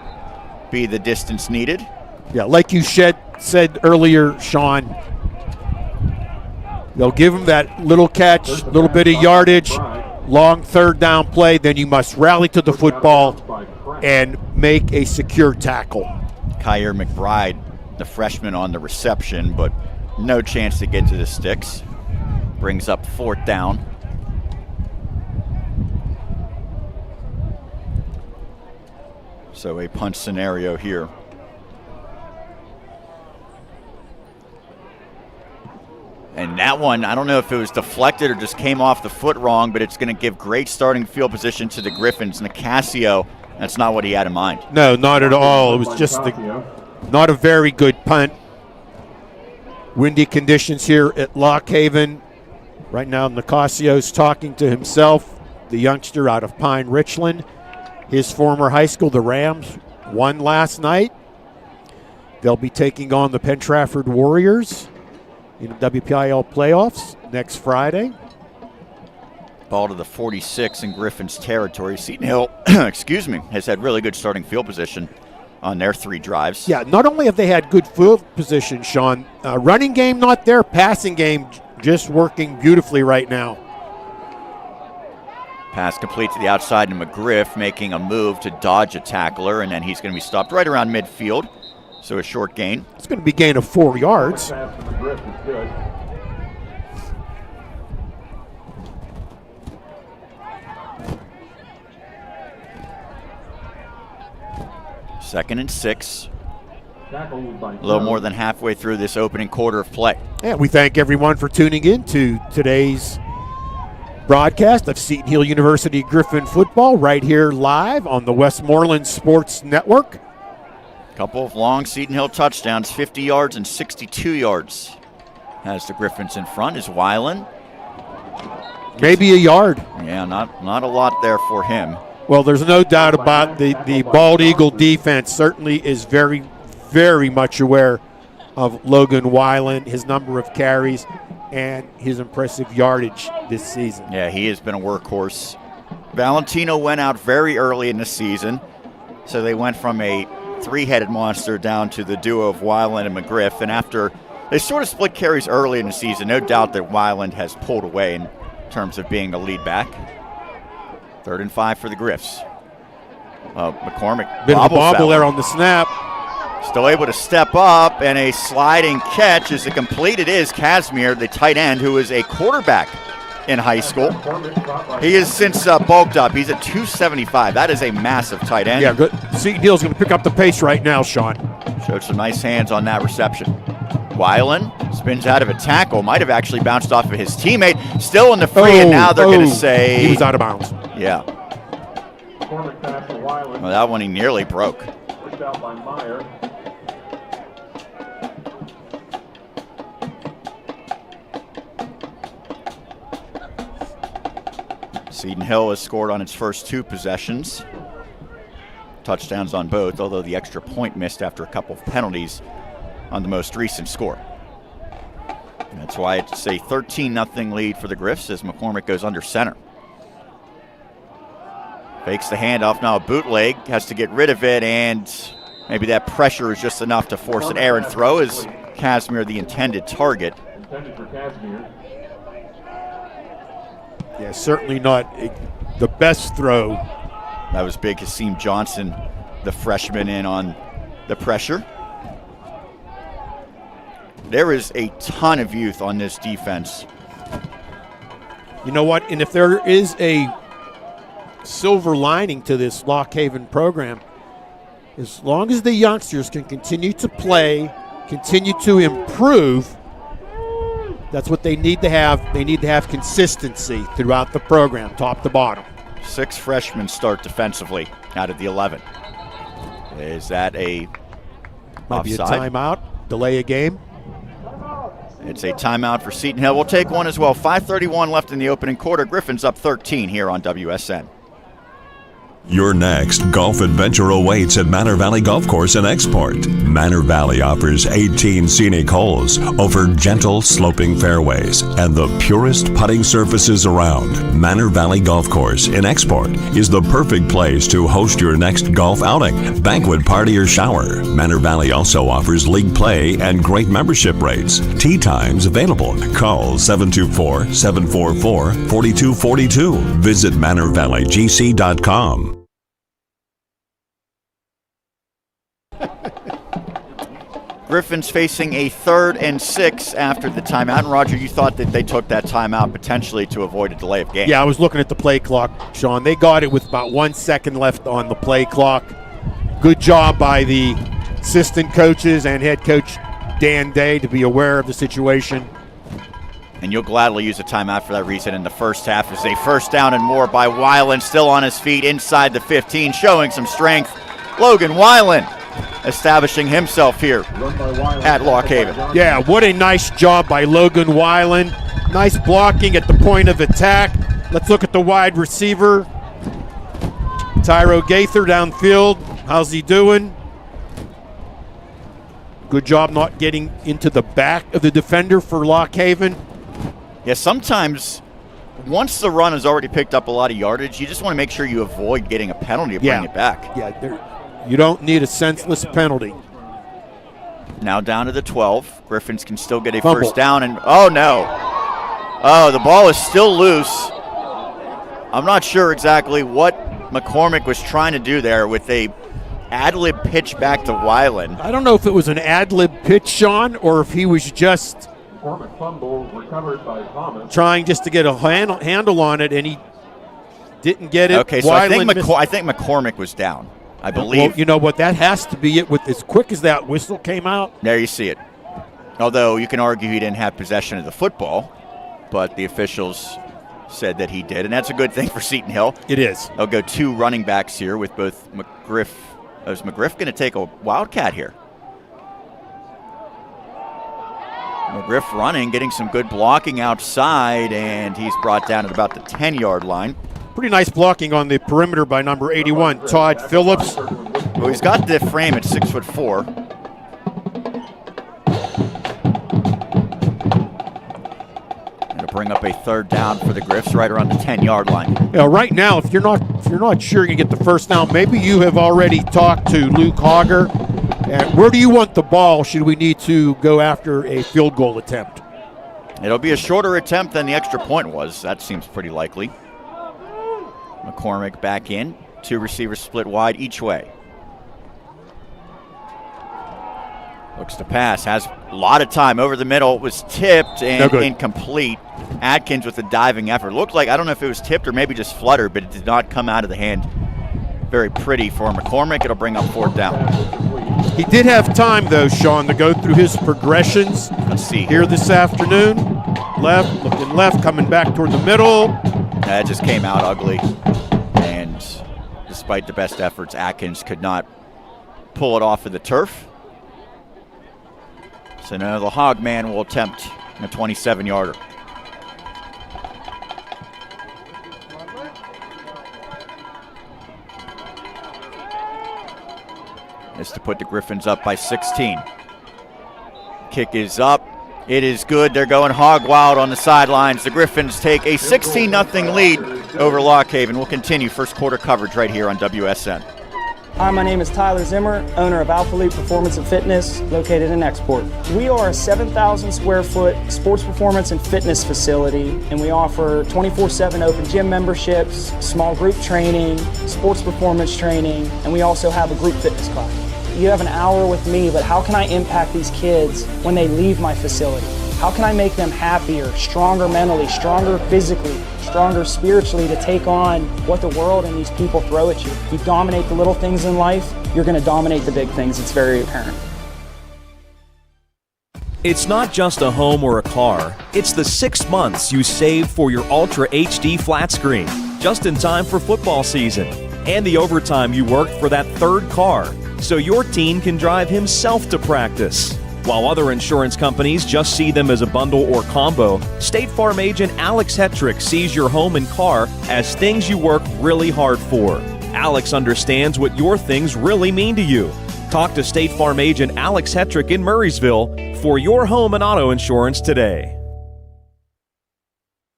Speaker 1: be the distance needed.
Speaker 2: Yeah, like you said earlier, Sean, they'll give him that little catch, little bit of yardage, long 3rd down play, then you must rally to the football and make a secure tackle.
Speaker 1: Kyer McBride, the freshman, on the reception, but no chance to get to the sticks. Brings up 4th down. So a punt scenario here. And that one, I don't know if it was deflected or just came off the foot wrong, but it's going to give great starting field position to the Griffins. Nicasio, that's not what he had in mind.
Speaker 2: No, not at all. It was just not a very good punt. Windy conditions here at Lock Haven. Right now, Nicasio's talking to himself, the youngster out of Pine Richland. His former high school, the Rams, won last night. They'll be taking on the Penn Trafford Warriors in the WPIL playoffs next Friday.
Speaker 1: Ball to the 46 in Griffin's territory. Seton Hill, has had really good starting field position on their 3 drives.
Speaker 2: Yeah, not only have they had good field position, Sean, running game not there, passing game just working beautifully right now.
Speaker 1: Pass complete to the outside to McGriff, making a move to dodge a tackler, and then he's going to be stopped right around midfield. So a short gain.
Speaker 2: It's going to be a gain of 4 yards.
Speaker 1: Second and 6. A little more than halfway through this opening quarter of play.
Speaker 2: And we thank everyone for tuning in to today's broadcast of Seton Hill University Griffin football right here live on the Westmoreland Sports Network.
Speaker 1: Couple of long Seton Hill touchdowns, 50 yards and 62 yards. Has the Griffins in front is Weiland.
Speaker 2: Maybe a yard.
Speaker 1: Yeah, not a lot there for him.
Speaker 2: Well, there's no doubt about the Bald Eagle defense certainly is very, very much aware of Logan Weiland, his number of carries, and his impressive yardage this season.
Speaker 1: Yeah, he has been a workhorse. Valentino went out very early in the season, so they went from a 3-headed monster down to the duo of Weiland and McGriff, and after they sort of split carries early in the season, no doubt that Weiland has pulled away in terms of being the lead back. 3rd and 5 for the Griffs. McCormick
Speaker 2: bit of a bobble there on the snap.
Speaker 1: Still able to step up, and a sliding catch is a complete. It is Casimir, the tight end, who is a quarterback in high school. He has since bulked up. He's at 275. That is a massive tight end.
Speaker 2: Yeah, good. Seton Hill's going to pick up the pace right now, Sean.
Speaker 1: Showed some nice hands on that reception. Weiland spins out of a tackle. Might have actually bounced off of his teammate. Still in the free, and now they're going to say...
Speaker 2: He was out of bounds.
Speaker 1: Yeah. Well, that one he nearly broke. Seton Hill has scored on its first 2 possessions. Touchdowns on both, although the extra point missed after a couple of penalties on the most recent score. And that's why it's a 13-0 lead for the Griffs as McCormick goes under center. Fakes the handoff, now a bootleg, has to get rid of it, and maybe that pressure is just enough to force an errant throw as Casimir the intended target.
Speaker 12: Intended for Casimir.
Speaker 2: Yeah, certainly not the best throw.
Speaker 1: That was big. Hakeem Johnson, the freshman, in on the pressure. There is a ton of youth on this defense.
Speaker 2: You know what? And if there is a silver lining to this Lock Haven program, as long as the youngsters can continue to play, continue to improve, that's what they need to have. They need to have consistency throughout the program, top to bottom.
Speaker 1: 6 freshmen start defensively out of the 11. Is that a
Speaker 2: Might be a
Speaker 1: offside?
Speaker 2: timeout, delay a game.
Speaker 1: It's a timeout for Seton Hill. We'll take one as well. 5:31 left in the opening quarter. Griffins up 13 here on WSN.
Speaker 18: Your next golf adventure awaits at Manor Valley Golf Course in Export. Manor Valley offers 18 scenic holes over gentle sloping fairways and the purest putting surfaces around. Manor Valley Golf Course in Export is the perfect place to host your next golf outing, banquet party, or shower. Manor Valley also offers league play and great membership rates. Tee times available. Call 724-744-4242. Visit ManorValleyGC.com.
Speaker 1: Griffins facing a 3rd and 6 after the timeout. And Roger, you thought that they took that timeout potentially to avoid a delay of game.
Speaker 2: Yeah, I was looking at the play clock, Sean. They got it with about 1 second left on the play clock. Good job by the assistant coaches and head coach Dan Day to be aware of the situation.
Speaker 1: And you'll gladly use a timeout for that reason. In the first half is a 1st down and more by Weiland, still on his feet inside the 15, showing some strength. Logan Weiland establishing himself here at Lock Haven.
Speaker 2: Yeah, what a nice job by Logan Weiland. Nice blocking at the point of attack. Let's look at the wide receiver. Tyro Gaither downfield. How's he doing? Good job not getting into the back of the defender for Lock Haven.
Speaker 1: Yeah, sometimes once the run has already picked up a lot of yardage, you just want to make sure you avoid getting a penalty to bring it back.
Speaker 2: Yeah, you don't need a senseless penalty.
Speaker 1: Now down to the 12. Griffins can still get a
Speaker 2: Fumble.
Speaker 1: 1st down, and oh no. Oh, the ball is still loose. I'm not sure exactly what McCormick was trying to do there with a ad-lib pitch back to Weiland.
Speaker 2: I don't know if it was an ad-lib pitch, Sean, or if he was just
Speaker 12: Fumble recovered by Thomas.
Speaker 2: trying just to get a handle on it, and he didn't get it.
Speaker 1: Okay, so I think
Speaker 2: Weiland
Speaker 1: McCormick was down. I believe.
Speaker 2: Well, you know what? That has to be it. With as quick as that whistle came out.
Speaker 1: There you see it. Although you can argue he didn't have possession of the football, but the officials said that he did, and that's a good thing for Seton Hill.
Speaker 2: It is.
Speaker 1: They'll go 2 running backs here with both McGriff. Is McGriff going to take a wildcat here? McGriff running, getting some good blocking outside, and he's brought down at about the 10-yard line.
Speaker 2: Pretty nice blocking on the perimeter by number 81, Todd Phillips.
Speaker 1: Well, he's got the frame at 6'4". It'll bring up a 3rd down for the Griffs right around the 10-yard line.
Speaker 2: Right now, if you're not sure you can get the 1st down, maybe you have already talked to Luke Hogger. Where do you want the ball? Should we need to go after a field goal attempt?
Speaker 1: It'll be a shorter attempt than the extra point was. That seems pretty likely. McCormick back in. 2 receivers split wide each way. Looks to pass. Has a lot of time over the middle. It was tipped and incomplete. Atkins with a diving effort. Looked like, I don't know if it was tipped or maybe just fluttered, but it did not come out of the hand very pretty for McCormick. It'll bring up 4th down.
Speaker 2: He did have time, though, Sean, to go through his progressions.
Speaker 1: Let's see.
Speaker 2: Here this afternoon. Left, looking left, coming back toward the middle.
Speaker 1: That just came out ugly. And despite the best efforts, Atkins could not pull it off of the turf. So now the Hog man will attempt a 27-yarder. is to put the Griffins up by 16. Kick is up. It is good. They're going hog wild on the sidelines. The Griffins take a 16-0 lead over Lock Haven. We'll continue first quarter coverage right here on WSN.
Speaker 7: Hi, my name is Tyler Zimmer, owner of Alpha League Performance and Fitness, located in Export. We are a 7,000 square foot sports performance and fitness facility, and we offer 24/7 open gym memberships, small group training, sports performance training, and we also have a group fitness class. You have an hour with me, but how can I impact these kids when they leave my facility? How can I make them happier, stronger mentally, stronger physically, stronger spiritually to take on what the world and these people throw at you? If you dominate the little things in life, you're going to dominate the big things. It's very apparent.
Speaker 8: It's not just a home or a car. It's the 6 months you save for your Ultra HD flat screen, just in time for football season, and the overtime you worked for that third car, so your teen can drive himself to practice. While other insurance companies just see them as a bundle or combo, State Farm agent Alex Hetrick sees your home and car as things you work really hard for. Alex understands what your things really mean to you. Talk to State Farm agent Alex Hetrick in Murraysville for your home and auto insurance today.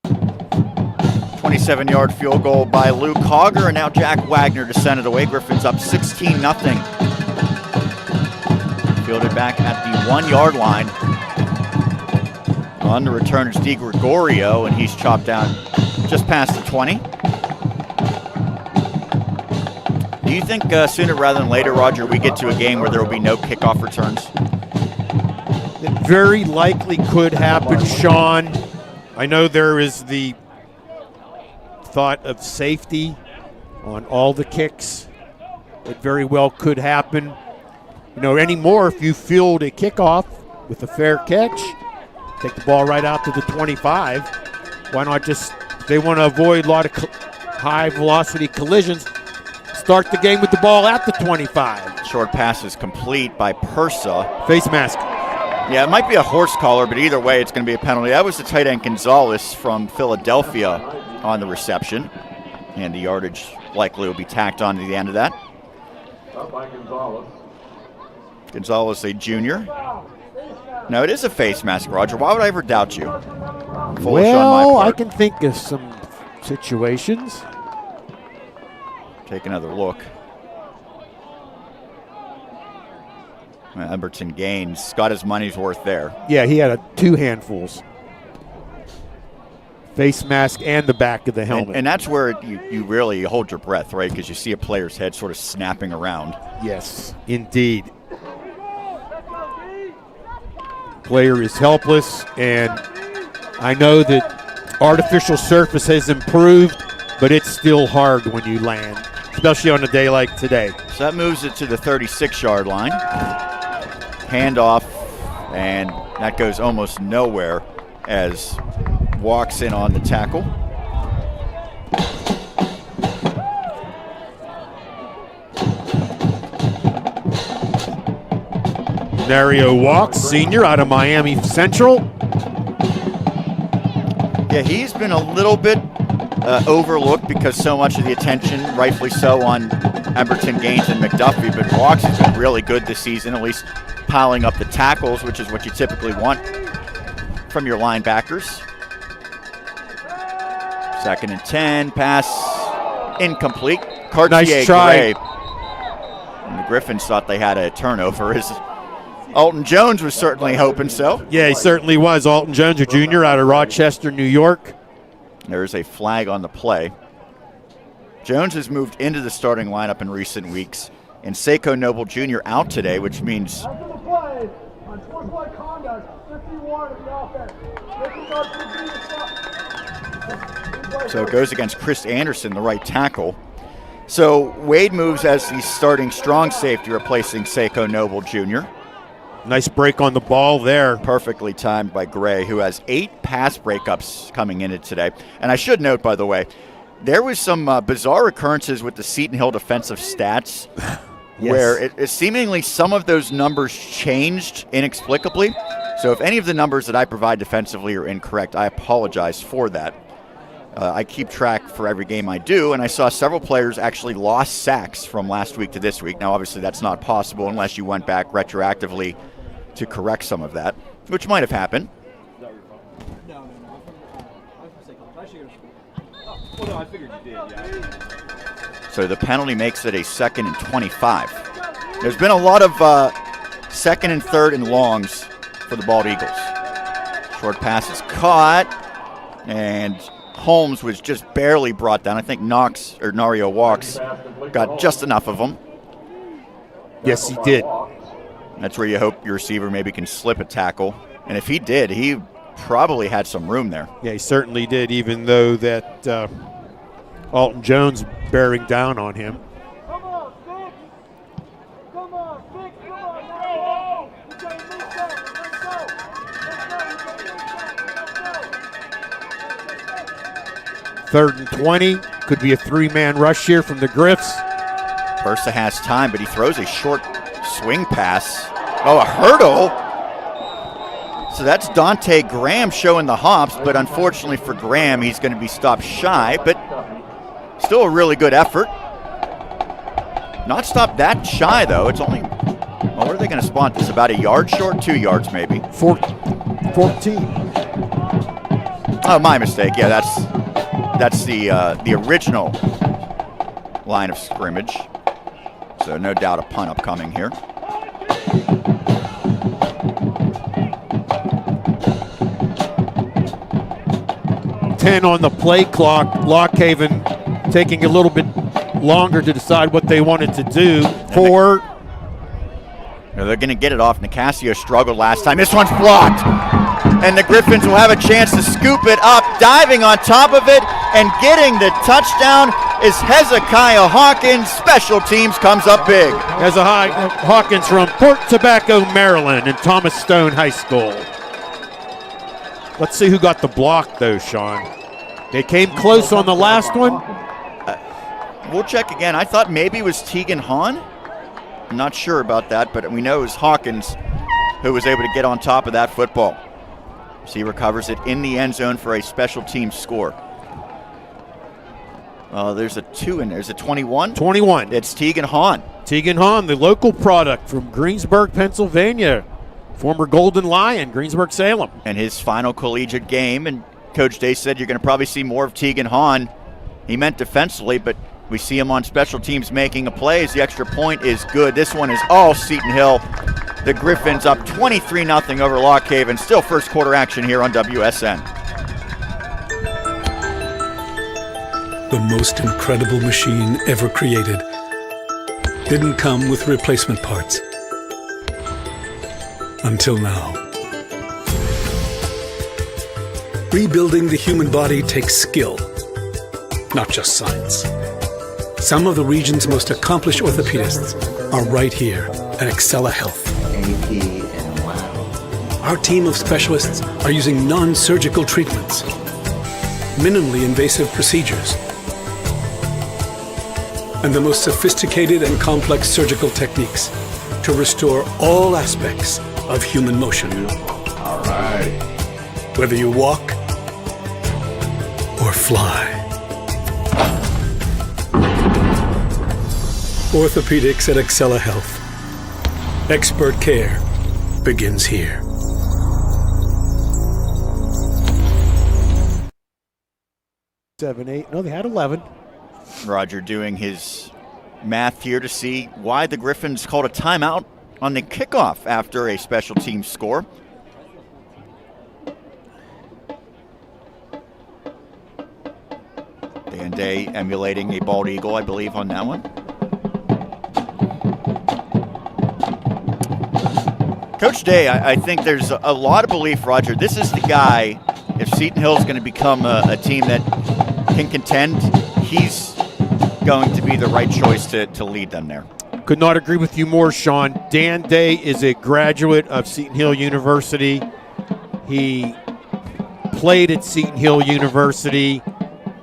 Speaker 1: 27-yard field goal by Luke Hogger, and now Jack Wagner to send it away. Griffins up 16-0. Fielded back at the 1-yard line. On the return is Di Gregorio, and he's chopped down just past the 20. Do you think sooner rather than later, Roger, we get to a game where there will be no kickoff returns?
Speaker 2: It very likely could happen, Sean. I know there is the thought of safety on all the kicks. It very well could happen. You know, anymore, if you field a kickoff with a fair catch, take the ball right out to the 25. Why not just, if they want to avoid a lot of high-velocity collisions, start the game with the ball at the 25.
Speaker 1: Short pass is complete by Persa.
Speaker 2: Face mask.
Speaker 1: Yeah, it might be a horse collar, but either way, it's going to be a penalty. That was the tight end Gonzalez from Philadelphia on the reception, and the yardage likely will be tacked on to the end of that.
Speaker 12: Up by Gonzalez.
Speaker 1: Gonzalez, a junior. No, it is a face mask, Roger. Why would I ever doubt you? Foolish on my
Speaker 2: Well,
Speaker 1: part.
Speaker 2: I can think of some situations.
Speaker 1: Take another look. Emberton Gaines got his money's worth there.
Speaker 2: Yeah, he had two handfuls. Face mask and the back of the helmet.
Speaker 1: And that's where you really hold your breath, right? Because you see a player's head sort of snapping around.
Speaker 2: Yes, indeed. Player is helpless, and I know that artificial surface has improved, but it's still hard when you land, especially on a day like today.
Speaker 1: So that moves it to the 36-yard line. Handoff, and that goes almost nowhere as walks in on the tackle.
Speaker 2: Dario Walks, senior out of Miami Central.
Speaker 1: Yeah, he's been a little bit overlooked because so much of the attention, rightfully so, on Emberton Gaines and McDuffie, but Walks has been really good this season, at least piling up the tackles, which is what you typically want from your linebackers. 2nd and 10, pass incomplete. Cartier
Speaker 2: Nice try.
Speaker 1: Gray. And the Griffins thought they had a turnover. Alton Jones was certainly hoping so.
Speaker 2: Yeah, he certainly was. Alton Jones, a junior out of Rochester, New York.
Speaker 1: There's a flag on the play. Jones has moved into the starting lineup in recent weeks, and Seiko Noble Jr. out today, which means
Speaker 15: After the play, on sportsmanlike conduct, 51 of the offense. 50 yards to the
Speaker 1: so it goes against Chris Anderson, the right tackle. So Wade moves as the starting strong safety, replacing Seiko Noble Jr.
Speaker 2: Nice break on the ball there.
Speaker 1: Perfectly timed by Gray, who has 8 pass breakups coming in it today. And I should note, by the way, there was some bizarre occurrences with the Seton Hill defensive stats
Speaker 2: Yes.
Speaker 1: where it seemingly some of those numbers changed inexplicably. So if any of the numbers that I provide defensively are incorrect, I apologize for that. I keep track for every game I do, and I saw several players actually lost sacks from last week to this week. Now, obviously, that's not possible unless you went back retroactively to correct some of that, which might have happened. So the penalty makes it a 2nd and 25. There's been a lot of 2nd and 3rd and longs for the Bald Eagles. Short pass is caught, and Holmes was just barely brought down. I think Nario Walks got just enough of him.
Speaker 2: Yes, he did.
Speaker 1: That's where you hope your receiver maybe can slip a tackle. And if he did, he probably had some room there.
Speaker 2: Yeah, he certainly did, even though that Alton Jones bearing down on him. Third and 20. Could be a 3-man rush here from the Griffs.
Speaker 1: Persa has time, but he throws a short swing pass. Oh, a hurdle. So that's Dante Graham showing the hops, but unfortunately for Graham, he's going to be stopped shy, but still a really good effort. Not stopped that shy, though. It's only, well, what are they going to spot this? About a yard short? 2 yards, maybe.
Speaker 2: 14.
Speaker 1: Oh, my mistake. Yeah, that's the original line of scrimmage. So no doubt a punt upcoming here.
Speaker 2: On the play clock. Lockhaven taking a little bit longer to decide what they wanted to do.
Speaker 1: They're going to get it off. Nicasio struggled last time. This one's blocked. And the Griffins will have a chance to scoop it up. Diving on top of it and getting the touchdown is Hezekiah Hawkins. Special teams comes up big.
Speaker 2: Hezekiah Hawkins from Port Tobacco, Maryland, and Thomas Stone High School. Let's see who got the block, though, Sean. They came close on the last one.
Speaker 1: We'll check again. I thought maybe it was Tegan Hahn. I'm not sure about that, but we know it was Hawkins who was able to get on top of that football. So he recovers it in the end zone for a special team score. There's a 2 in there. There's a 21.
Speaker 2: 21.
Speaker 1: It's Tegan Hahn.
Speaker 2: Tegan Hahn, the local product from Greensburg, Pennsylvania. Former Golden Lion, Greensburg-Salem.
Speaker 1: And his final collegiate game, and Coach Day said you're going to probably see more of Tegan Hahn. He meant defensively, but we see him on special teams making a play as the extra point is good. This one is all Seton Hill. The Griffins up 23-0 over Lockhaven. Still first quarter action here on WSN.
Speaker 11: The most incredible machine ever created didn't come with replacement parts. Until now. Rebuilding the human body takes skill, not just science. Some of the region's most accomplished orthopedists are right here at Excella Health. Our team of specialists are using non-surgical treatments, minimally invasive procedures, and the most sophisticated and complex surgical techniques to restore all aspects of human motion.
Speaker 15: All right.
Speaker 11: Whether you walk or fly. Orthopedics at Excella Health. Expert care begins here.
Speaker 2: Seven, 8. No, they had 11.
Speaker 1: Roger doing his math here to see why the Griffins called a timeout on the kickoff after a special team score. Dan Day emulating a bald eagle, I believe, on that one. Coach Day, I think there's a lot of belief, Roger. This is the guy, if Seton Hill is going to become a team that can contend, he's going to be the right choice to lead them there.
Speaker 2: Could not agree with you more, Sean. Dan Day is a graduate of Seton Hill University. He played at Seton Hill University,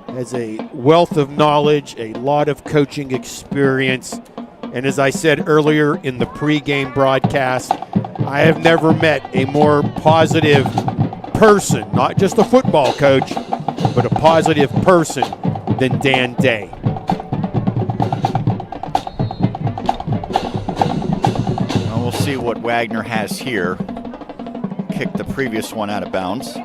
Speaker 2: has a wealth of knowledge, a lot of coaching experience, and as I said earlier in the pregame broadcast, I have never met a more positive person, not just a football coach, but a positive person than Dan Day.
Speaker 1: Well, we'll see what Wagner has here. Kicked the previous one out of bounds.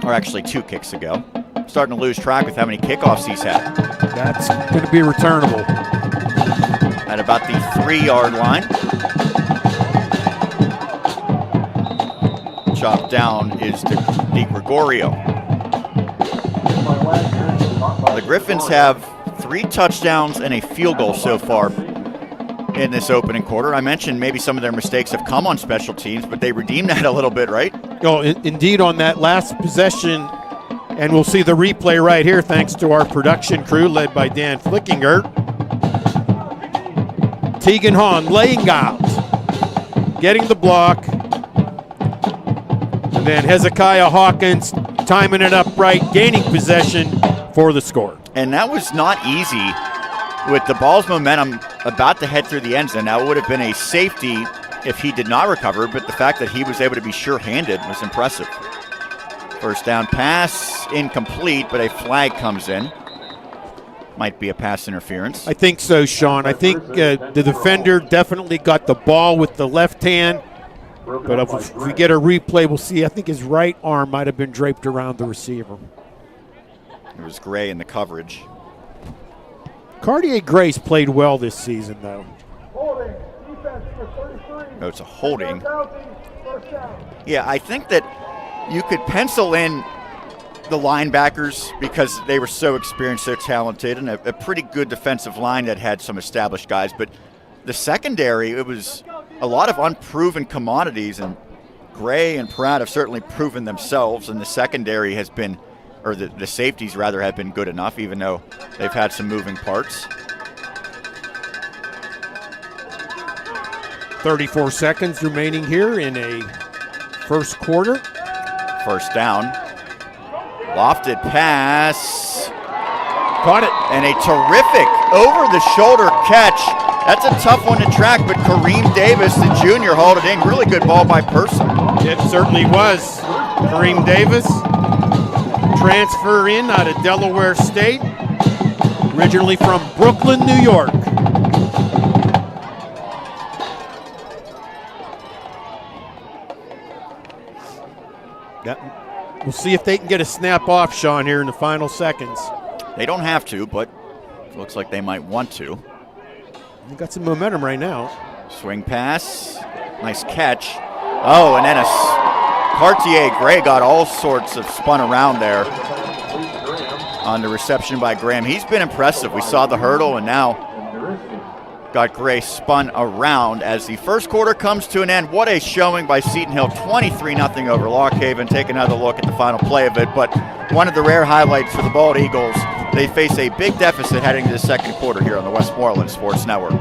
Speaker 1: Or actually 2 kicks ago. Starting to lose track with how many kickoffs he's had.
Speaker 2: That's going to be returnable.
Speaker 1: At about the 3-yard line. Chopped down is Di Gregorio. The Griffins have 3 touchdowns and a field goal so far in this opening quarter. I mentioned maybe some of their mistakes have come on special teams, but they redeemed that a little bit, right?
Speaker 2: Oh, indeed, on that last possession, and we'll see the replay right here thanks to our production crew led by Dan Flickinger. Tegan Hahn laying out, getting the block, and then Hezekiah Hawkins timing it up right, gaining possession for the score.
Speaker 1: And that was not easy with the ball's momentum about to head through the end zone. Now, it would have been a safety if he did not recover, but the fact that he was able to be sure-handed was impressive. First down pass, incomplete, but a flag comes in. Might be a pass interference.
Speaker 2: I think so, Sean. I think the defender definitely got the ball with the left hand, but if we get a replay, we'll see. I think his right arm might have been draped around the receiver.
Speaker 1: It was Gray in the coverage.
Speaker 2: Cartier-Grace played well this season, though.
Speaker 1: No, it's a holding. Yeah, I think that you could pencil in the linebackers because they were so experienced, so talented, and a pretty good defensive line that had some established guys. But the secondary, it was a lot of unproven commodities, and Gray and Pratt have certainly proven themselves, and the secondary has been, or the safeties rather, have been good enough, even though they've had some moving parts.
Speaker 2: 34 seconds remaining here in a first quarter.
Speaker 1: First down. Lofted pass.
Speaker 2: Caught it.
Speaker 1: And a terrific over-the-shoulder catch. That's a tough one to track, but Kareem Davis, the junior, hauled it in. Really good ball by Person.
Speaker 2: It certainly was. Kareem Davis, transfer in out of Delaware State, originally from Brooklyn, New York. We'll see if they can get a snap off, Sean, here in the final seconds.
Speaker 1: They don't have to, but it looks like they might want to.
Speaker 2: They've got some momentum right now.
Speaker 1: Swing pass. Nice catch. Oh, and then Cartier-Gray got all sorts of spun around there on the reception by Graham. He's been impressive. We saw the hurdle, and now got Gray spun around as the first quarter comes to an end. What a showing by Seton Hill, 23-0 over Lock Haven. Take another look at the final play of it, but one of the rare highlights for the Bald Eagles. They face a big deficit heading to the second quarter here on the Westmoreland Sports Network.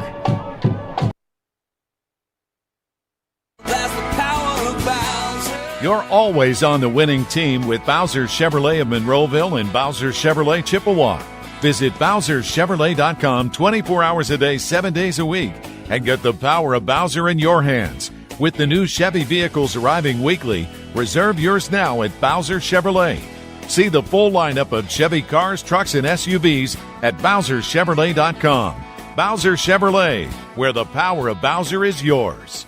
Speaker 9: You're always on the winning team with Bowser Chevrolet of Monroeville and Bowser Chevrolet Chippewa. Visit BowserChevrolet.com 24 hours a day, 7 days a week, and get the power of Bowser in your hands. With the new Chevy vehicles arriving weekly, reserve yours now at Bowser Chevrolet. See the full lineup of Chevy cars, trucks, and SUVs at BowserChevrolet.com. Bowser Chevrolet, where the power of Bowser is yours.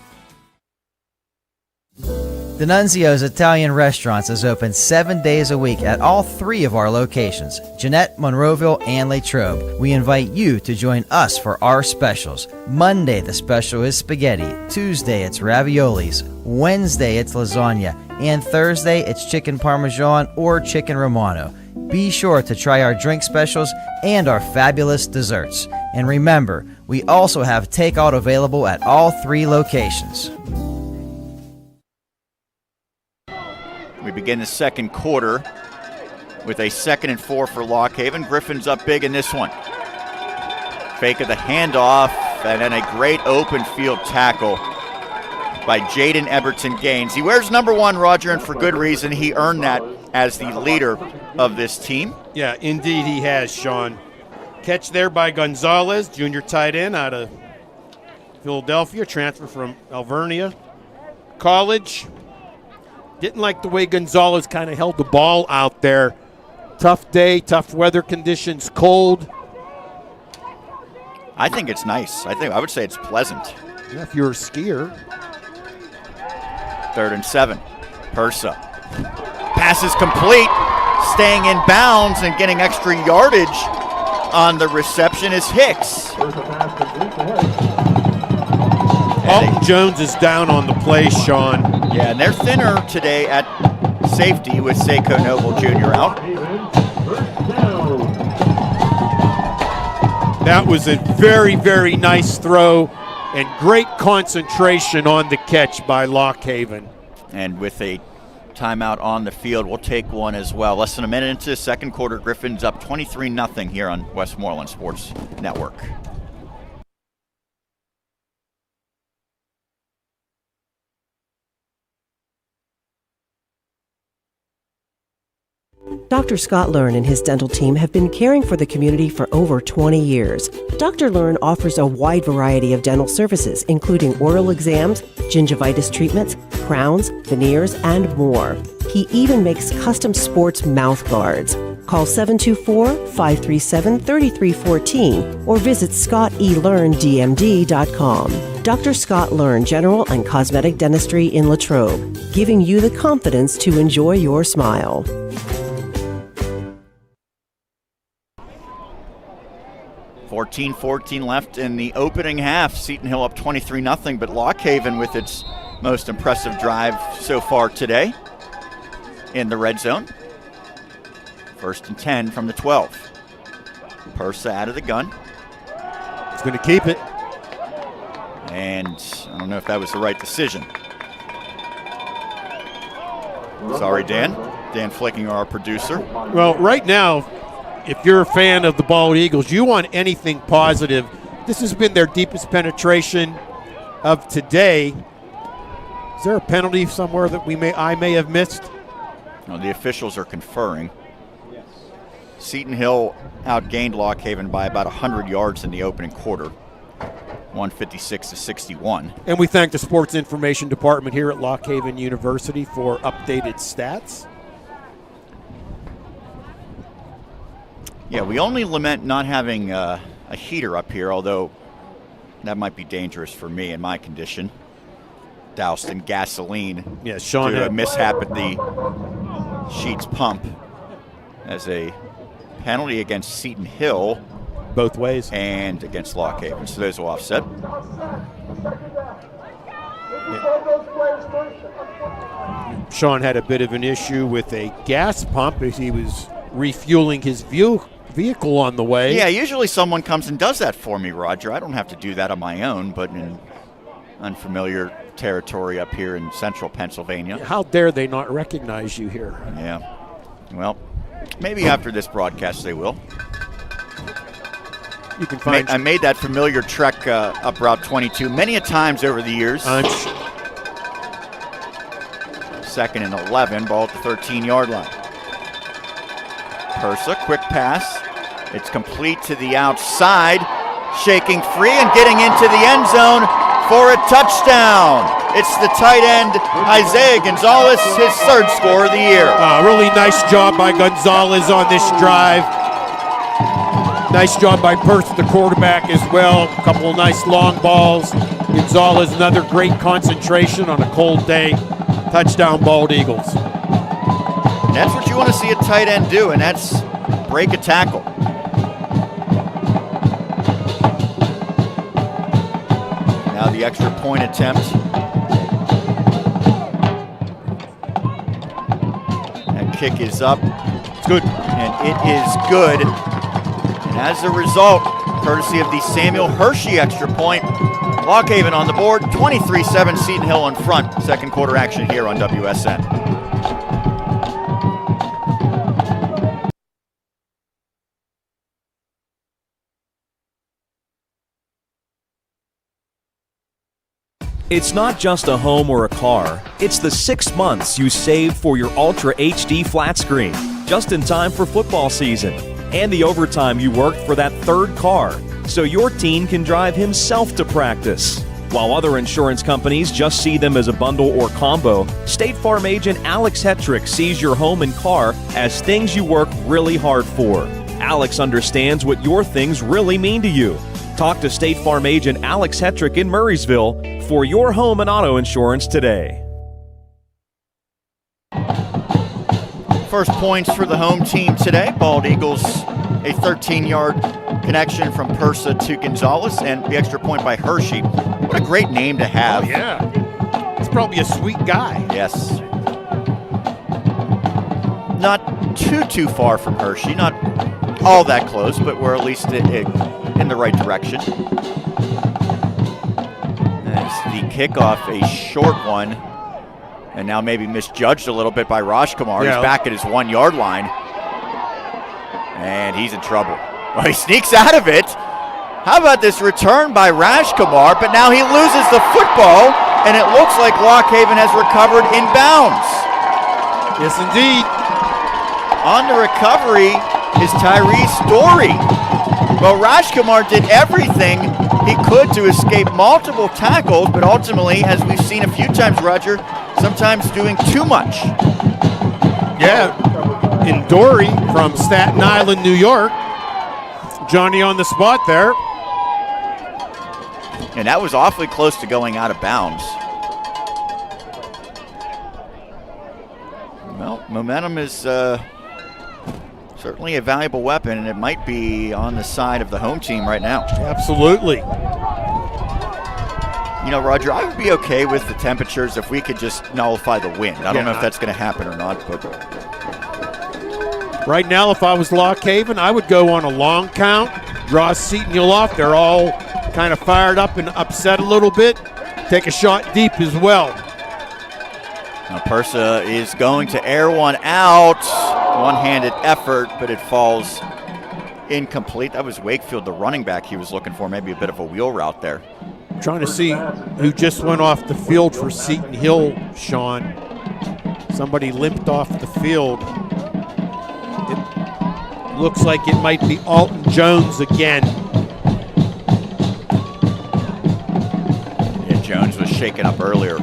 Speaker 10: D'Annunzio's Italian Restaurants is open 7 days a week at all 3 of our locations, Jeanette, Monroeville, and Latrobe. We invite you to join us for our specials. Monday, the special is spaghetti. Tuesday, it's raviolis. Wednesday, it's lasagna. And Thursday, it's chicken parmesan or chicken romano. Be sure to try our drink specials and our fabulous desserts. And remember, we also have takeout available at all 3 locations.
Speaker 1: We begin the second quarter with a 2nd and 4 for Lock Haven. Griffin's up big in this one. Fake of the handoff, and then a great open field tackle by Jaden Eberton Gaines. He wears number 1, Roger, and for good reason. He earned that as the leader of this team.
Speaker 2: Yeah, indeed he has, Sean. Catch there by Gonzalez, junior tight end out of Philadelphia, transfer from Alvernia College. Didn't like the way Gonzalez kind of held the ball out there. Tough day, tough weather conditions, cold.
Speaker 1: I think it's nice. I would say it's pleasant.
Speaker 2: Yeah, if you're a skier.
Speaker 1: 3rd and 7. Persa. Pass is complete. Staying in bounds and getting extra yardage on the reception is Hicks.
Speaker 2: Alton Jones is down on the play, Sean.
Speaker 1: Yeah, and they're thinner today at safety with Seiko Noble Jr. out.
Speaker 2: That was a very, very nice throw and great concentration on the catch by Lockhaven.
Speaker 1: And with a timeout on the field, we'll take one as well. Less than a minute into the second quarter, Griffins up 23-0 here on Westmoreland Sports Network.
Speaker 19: Dr. Scott Learn and his dental team have been caring for the community for over 20 years. Dr. Learn offers a wide variety of dental services, including oral exams, gingivitis treatments, crowns, veneers, and more. He even makes custom sports mouth guards. Call 724-537-3314 or visit scottelern.dmd.com. Dr. Scott Learn General and Cosmetic Dentistry in Latrobe, giving you the confidence to enjoy your smile.
Speaker 1: 14-14 left in the opening half. Seton Hill up 23-0, but Lockhaven with its most impressive drive so far today in the red zone. 1st and 10 from the 12. Persa out of the gun.
Speaker 2: He's going to keep it.
Speaker 1: And I don't know if that was the right decision. Sorry, Dan. Dan Flickinger, our producer.
Speaker 2: Well, right now, if you're a fan of the Bald Eagles, you want anything positive. This has been their deepest penetration of today. Is there a penalty somewhere that I may have missed?
Speaker 1: No, the officials are conferring. Yes. Seton Hill outgained Lockhaven by about 100 yards in the opening quarter, 156-61.
Speaker 2: And we thank the Sports Information Department here at Lockhaven University for updated stats.
Speaker 1: Yeah, we only lament not having a heater up here, although that might be dangerous for me in my condition. Doused in gasoline.
Speaker 2: Yeah, Sean
Speaker 1: due to
Speaker 2: had
Speaker 1: a mishap at the Sheets pump as a penalty against Seton Hill.
Speaker 2: Both ways.
Speaker 1: And against Lockhaven. So those will offset.
Speaker 2: Sean had a bit of an issue with a gas pump as he was refueling his vehicle on the way.
Speaker 1: Yeah, usually someone comes and does that for me, Roger. I don't have to do that on my own, but in unfamiliar territory up here in central Pennsylvania.
Speaker 2: How dare they not recognize you here?
Speaker 1: Yeah. Well, maybe after this broadcast they will.
Speaker 2: You can find.
Speaker 1: I made that familiar trek up Route 22 many a times over the years. 2nd and 11, ball at the 13-yard line. Persa, quick pass. It's complete to the outside, shaking free and getting into the end zone for a touchdown. It's the tight end, Isaiah Gonzalez, his 3rd score of the year.
Speaker 2: Really nice job by Gonzalez on this drive. Nice job by Persa, the quarterback, as well. A couple of nice long balls. Gonzalez, another great concentration on a cold day. Touchdown, Bald Eagles.
Speaker 1: And that's what you want to see a tight end do, and that's break a tackle. Now the extra point attempt. That kick is up.
Speaker 2: It's good.
Speaker 1: And it is good. And as a result, courtesy of the Samuel Hershey extra point, Lockhaven on the board, 23-7, Seton Hill in front. Second quarter action here on WSN.
Speaker 8: It's not just a home or a car. It's the 6 months you save for your Ultra HD flat screen, just in time for football season. And the overtime you worked for that 3rd car, so your teen can drive himself to practice. While other insurance companies just see them as a bundle or combo, State Farm agent Alex Hetrick sees your home and car as things you work really hard for. Alex understands what your things really mean to you. Talk to State Farm agent Alex Hetrick in Murraysville for your home and auto insurance today.
Speaker 1: First points for the home team today. Bald Eagles, a 13-yard connection from Persa to Gonzalez, and the extra point by Hershey. What a great name to have.
Speaker 2: Oh, yeah. He's probably a sweet guy.
Speaker 1: Yes. Not too far from Hershey. Not all that close, but we're at least in the right direction. As the kickoff, a short one, and now maybe misjudged a little bit by Rajkumar.
Speaker 2: Yeah.
Speaker 1: He's back at his 1 yard line, and he's in trouble. Well, he sneaks out of it. How about this return by Rajkumar, but now he loses the football, and it looks like Lockhaven has recovered in bounds.
Speaker 2: Yes, indeed.
Speaker 1: On the recovery is Tyrese Story. Well, Rajkumar did everything he could to escape multiple tackles, but ultimately, as we've seen a few times, Roger, sometimes doing too much.
Speaker 2: Yeah, and Dory from Staten Island, New York. Johnny on the spot there.
Speaker 1: And that was awfully close to going out of bounds. Well, momentum is certainly a valuable weapon, and it might be on the side of the home team right now.
Speaker 2: Absolutely.
Speaker 1: You know, Roger, I would be okay with the temperatures if we could just nullify the wind. I don't know if that's going to happen or not, but
Speaker 2: right now, if I was Lockhaven, I would go on a long count, draw Seton Hill off. They're all kind of fired up and upset a little bit. Take a shot deep as well.
Speaker 1: Now Persa is going to air one out. One-handed effort, but it falls incomplete. That was Wakefield, the running back he was looking for. Maybe a bit of a wheel route there.
Speaker 2: Trying to see who just went off the field for Seton Hill, Sean. Somebody limped off the field. It looks like it might be Alton Jones again.
Speaker 1: Yeah, Jones was shaken up earlier.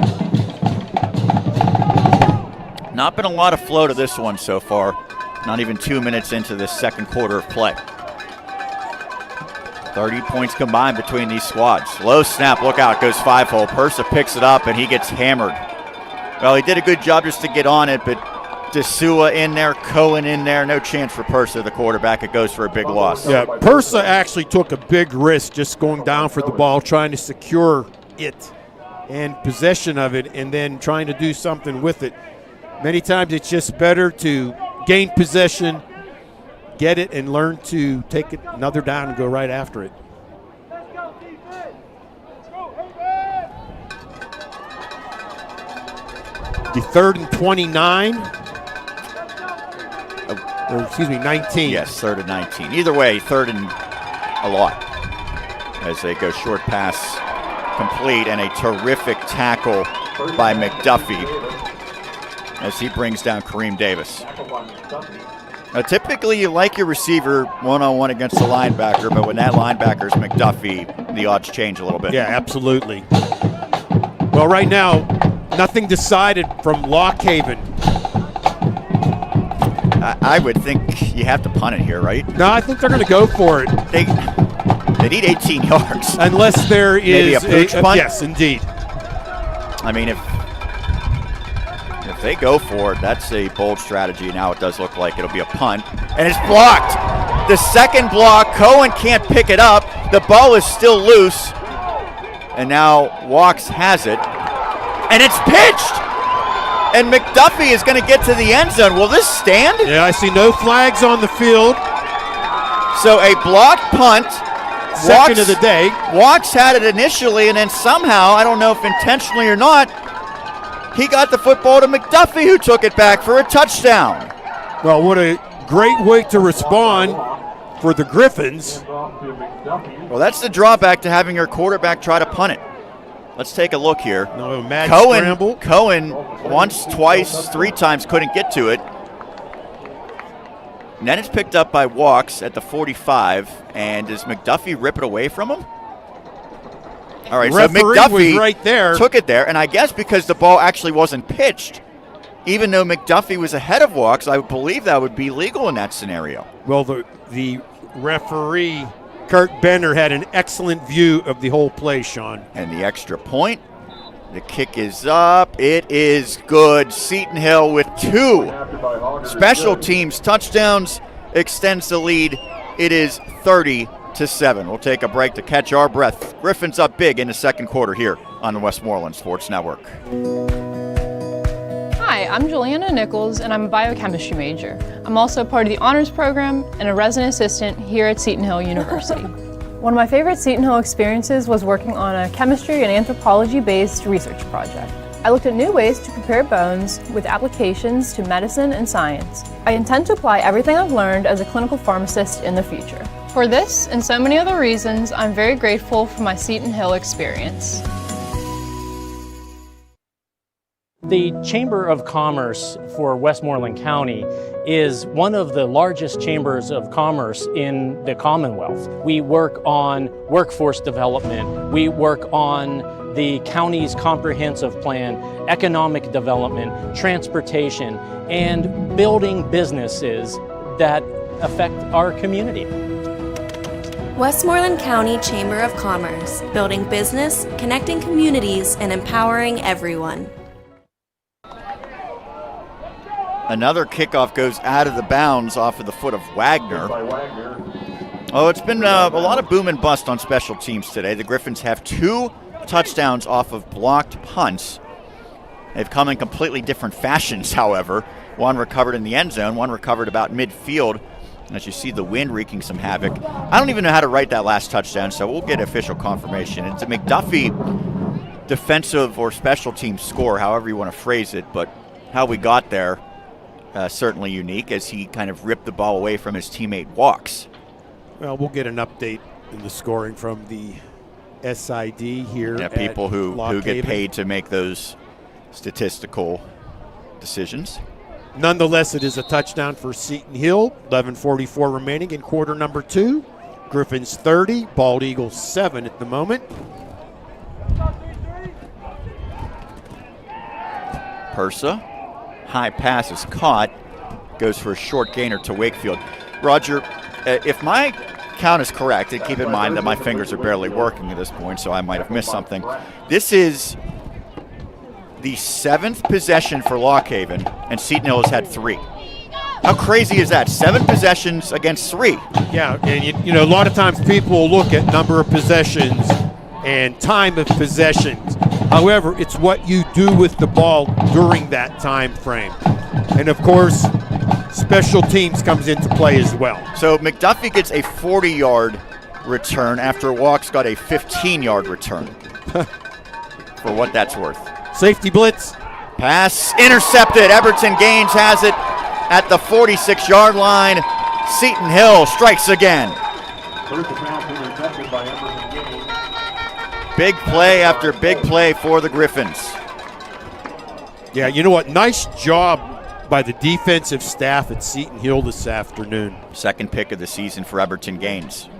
Speaker 1: Not been a lot of flow to this one so far. Not even 2 minutes into this second quarter of play. 30 points combined between these squads. Low snap, look out, goes 5-hole. Persa picks it up and he gets hammered. Well, he did a good job just to get on it, but Desua in there, Cohen in there, no chance for Persa, the quarterback. It goes for a big loss.
Speaker 2: Yeah, Persa actually took a big risk just going down for the ball, trying to secure it and possession of it, and then trying to do something with it. Many times it's just better to gain possession, get it, and learn to take it another down and go right after it. The 3rd and 29. Or excuse me, 19.
Speaker 1: Yes, 3rd and 19. Either way, 3rd and a lot. As they go short pass complete, and a terrific tackle by McDuffie as he brings down Kareem Davis. Now, typically you like your receiver one-on-one against the linebacker, but when that linebacker's McDuffie, the odds change a little bit.
Speaker 2: Yeah, absolutely. Well, right now, nothing decided from Lockhaven.
Speaker 1: I would think you have to punt it here, right?
Speaker 2: No, I think they're going to go for it.
Speaker 1: They need 18 yards.
Speaker 2: Unless there is
Speaker 1: maybe a pooch punt?
Speaker 2: Yes, indeed.
Speaker 1: I mean, if they go for it, that's a bold strategy. Now it does look like it'll be a punt. And it's blocked. The second block, Cohen can't pick it up. The ball is still loose. And now Walks has it. And it's pitched. And McDuffie is going to get to the end zone. Will this stand?
Speaker 2: Yeah, I see no flags on the field.
Speaker 1: So a blocked punt.
Speaker 2: Second of the day.
Speaker 1: Walks had it initially, and then somehow, I don't know if intentionally or not, he got the football to McDuffie, who took it back for a touchdown.
Speaker 2: Well, what a great way to respond for the Griffins.
Speaker 1: Well, that's the drawback to having your quarterback try to punt it. Let's take a look here.
Speaker 2: No, mad scramble.
Speaker 1: Cohen once, twice, 3 times couldn't get to it. And then it's picked up by Walks at the 45. And does McDuffie rip it away from him? All right,
Speaker 2: The
Speaker 1: so
Speaker 2: referee
Speaker 1: McDuffie
Speaker 2: was right there.
Speaker 1: took it there, and I guess because the ball actually wasn't pitched, even though McDuffie was ahead of Walks, I would believe that would be legal in that scenario.
Speaker 2: Well, the referee, Kurt Bender, had an excellent view of the whole play, Sean.
Speaker 1: And the extra point. The kick is up. It is good. Seton Hill with 2 special teams touchdowns extends the lead. It is 30-7. We'll take a break to catch our breath. Griffins up big in the second quarter here on the Westmoreland Sports Network.
Speaker 20: Hi, I'm Juliana Nichols, and I'm a biochemistry major. I'm also part of the honors program and a resident assistant here at Seton Hill University. One of my favorite Seton Hill experiences was working on a chemistry and anthropology-based research project. I looked at new ways to prepare bones with applications to medicine and science. I intend to apply everything I've learned as a clinical pharmacist in the future. For this and so many other reasons, I'm very grateful for my Seton Hill experience.
Speaker 21: The Chamber of Commerce for Westmoreland County is one of the largest chambers of commerce in the Commonwealth. We work on workforce development. We work on the county's comprehensive plan, economic development, transportation, and building businesses that affect our community.
Speaker 22: Westmoreland County Chamber of Commerce, building business, connecting communities, and empowering everyone.
Speaker 1: Another kickoff goes out of the bounds off of the foot of Wagner. Oh, it's been a lot of boom and bust on special teams today. The Griffins have 2 touchdowns off of blocked punts. They've come in completely different fashions, however. One recovered in the end zone, one recovered about midfield. As you see the wind wreaking some havoc. I don't even know how to write that last touchdown, so we'll get official confirmation. It's a McDuffie defensive or special team score, however you want to phrase it, but how we got there, certainly unique as he kind of ripped the ball away from his teammate Walks.
Speaker 2: Well, we'll get an update in the scoring from the SID here.
Speaker 1: Yeah, people who get paid to make those statistical decisions.
Speaker 2: Nonetheless, it is a touchdown for Seton Hill. 11:44 remaining in quarter number 2. Griffins 30, Bald Eagles 7 at the moment.
Speaker 1: Persa, high pass is caught, goes for a short gainer to Wakefield. Roger, if my count is correct, and keep in mind that my fingers are barely working at this point, so I might have missed something. This is the 7th possession for Lock Haven, and Seton Hill has had 3. How crazy is that? 7 possessions against 3.
Speaker 2: Yeah, and you know, a lot of times people will look at number of possessions and time of possessions. However, it's what you do with the ball during that time frame. And of course, special teams comes into play as well.
Speaker 1: So McDuffie gets a 40-yard return after Walks got a 15-yard return. For what that's worth.
Speaker 2: Safety blitz.
Speaker 1: Pass intercepted. Everton Gaines has it at the 46-yard line. Seton Hill strikes again. Big play after big play for the Griffins.
Speaker 2: Yeah, you know what? Nice job by the defensive staff at Seton Hill this afternoon.
Speaker 1: Second pick of the season for Everton Gaines.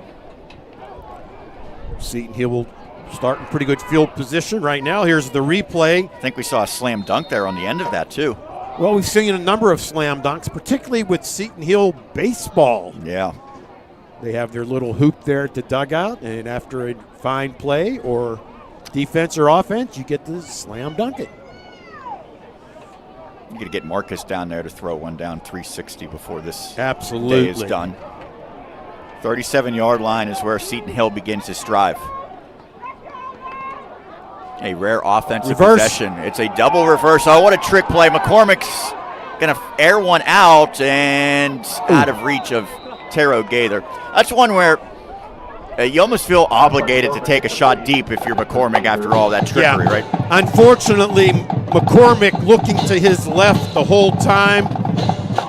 Speaker 2: Seton Hill will start in pretty good field position right now. Here's the replay.
Speaker 1: I think we saw a slam dunk there on the end of that too.
Speaker 2: Well, we've seen a number of slam dunks, particularly with Seton Hill baseball.
Speaker 1: Yeah.
Speaker 2: They have their little hoop there at the dugout, and after a fine play or defense or offense, you get to slam dunk it.
Speaker 1: You got to get Marcus down there to throw one down 360 before this
Speaker 2: day
Speaker 1: is done. 37-yard line is where Seton Hill begins his drive. A rare offensive possession. It's a double reverse. Oh, what a trick play. McCormick's going to air one out and out of reach of Taro Gaither. That's one where you almost feel obligated to take a shot deep if you're McCormick after all that trickery, right?
Speaker 2: Unfortunately, McCormick looking to his left the whole time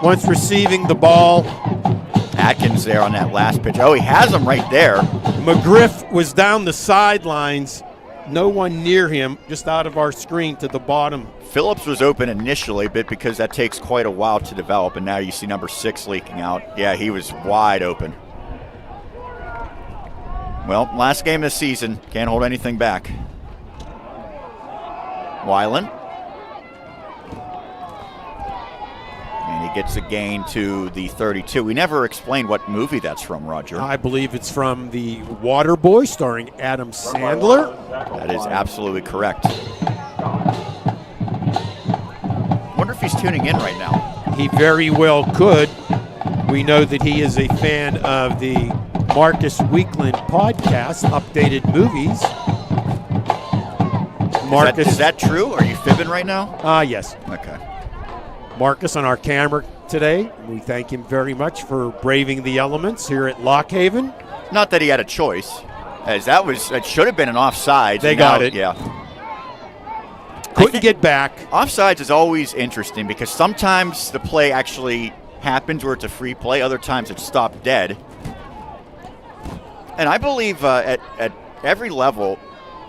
Speaker 2: once receiving the ball.
Speaker 1: Atkins there on that last pitch. Oh, he has him right there.
Speaker 2: McGriff was down the sidelines. No one near him, just out of our screen to the bottom.
Speaker 1: Phillips was open initially, but because that takes quite a while to develop, and now you see number 6 leaking out. Yeah, he was wide open. Well, last game of the season. Can't hold anything back. Weiland. And he gets a gain to the 32. We never explained what movie that's from, Roger.
Speaker 2: I believe it's from The Waterboy, starring Adam Sandler.
Speaker 1: That is absolutely correct. Wonder if he's tuning in right now.
Speaker 2: He very well could. We know that he is a fan of the Marcus Weekland podcast, Updated Movies. Marcus,
Speaker 1: is that true? Are you fibbing right now?
Speaker 2: Yes.
Speaker 1: Okay.
Speaker 2: Marcus on our camera today. We thank him very much for braving the elements here at Lock Haven.
Speaker 1: Not that he had a choice, as it should have been an offside.
Speaker 2: They got it.
Speaker 1: Yeah.
Speaker 2: Couldn't get back.
Speaker 1: Offsides is always interesting because sometimes the play actually happens where it's a free play. Other times it's stopped dead. And I believe at every level,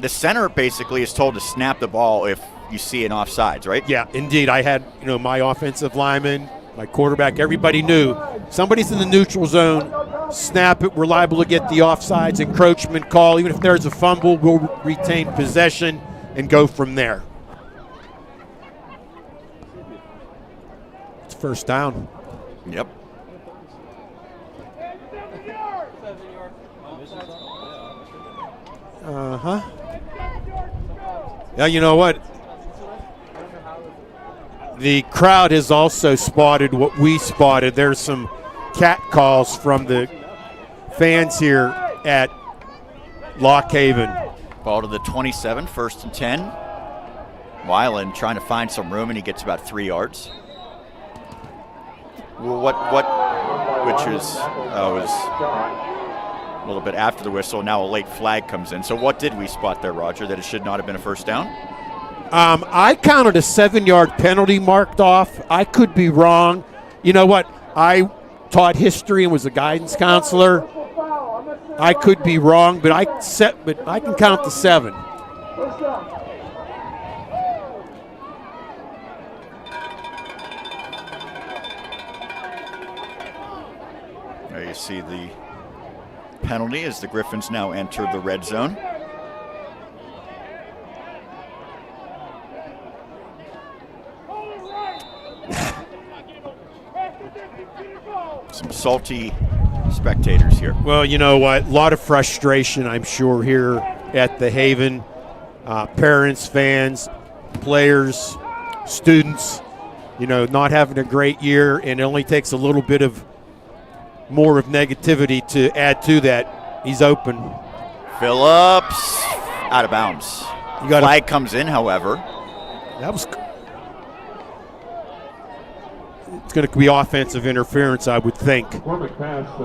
Speaker 1: the center basically is told to snap the ball if you see an offsides, right?
Speaker 2: Yeah, indeed. I had, my offensive lineman, my quarterback, everybody knew somebody's in the neutral zone, snap it, we're liable to get the offsides, encroachment call. Even if there's a fumble, we'll retain possession and go from there. It's first down.
Speaker 1: Yep.
Speaker 2: Yeah, you know what? The crowd has also spotted what we spotted. There's some cat calls from the fans here at Lock Haven.
Speaker 1: Ball to the 27, 1st and 10. Weiland trying to find some room, and he gets about 3 yards. Well, which was a little bit after the whistle. Now a late flag comes in. So what did we spot there, Roger, that it should not have been a first down?
Speaker 2: I counted a 7-yard penalty marked off. I could be wrong. You know what? I taught history and was a guidance counselor. I could be wrong, but I can count to 7.
Speaker 1: There you see the penalty as the Griffins now enter the red zone. Some salty spectators here.
Speaker 2: Well, you know what? A lot of frustration, I'm sure, here at the Haven. Parents, fans, players, students, not having a great year, and it only takes a little bit of more of negativity to add to that. He's open.
Speaker 1: Phillips out of bounds. Flag comes in, however.
Speaker 2: It's going to be offensive interference, I would think.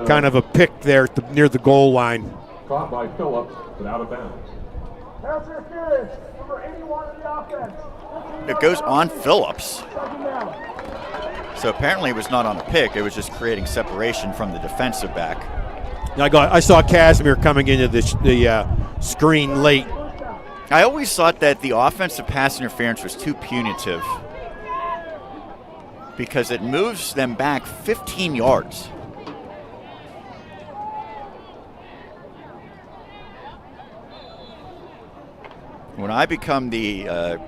Speaker 2: Kind of a pick there near the goal line.
Speaker 12: Caught by Phillips, but out of bounds.
Speaker 15: Pass interference, number 81 in the offense.
Speaker 1: It goes on Phillips. So apparently it was not on a pick. It was just creating separation from the defensive back.
Speaker 2: I saw Casimir coming into the screen late.
Speaker 1: I always thought that the offensive pass interference was too punitive because it moves them back 15 yards. When I become the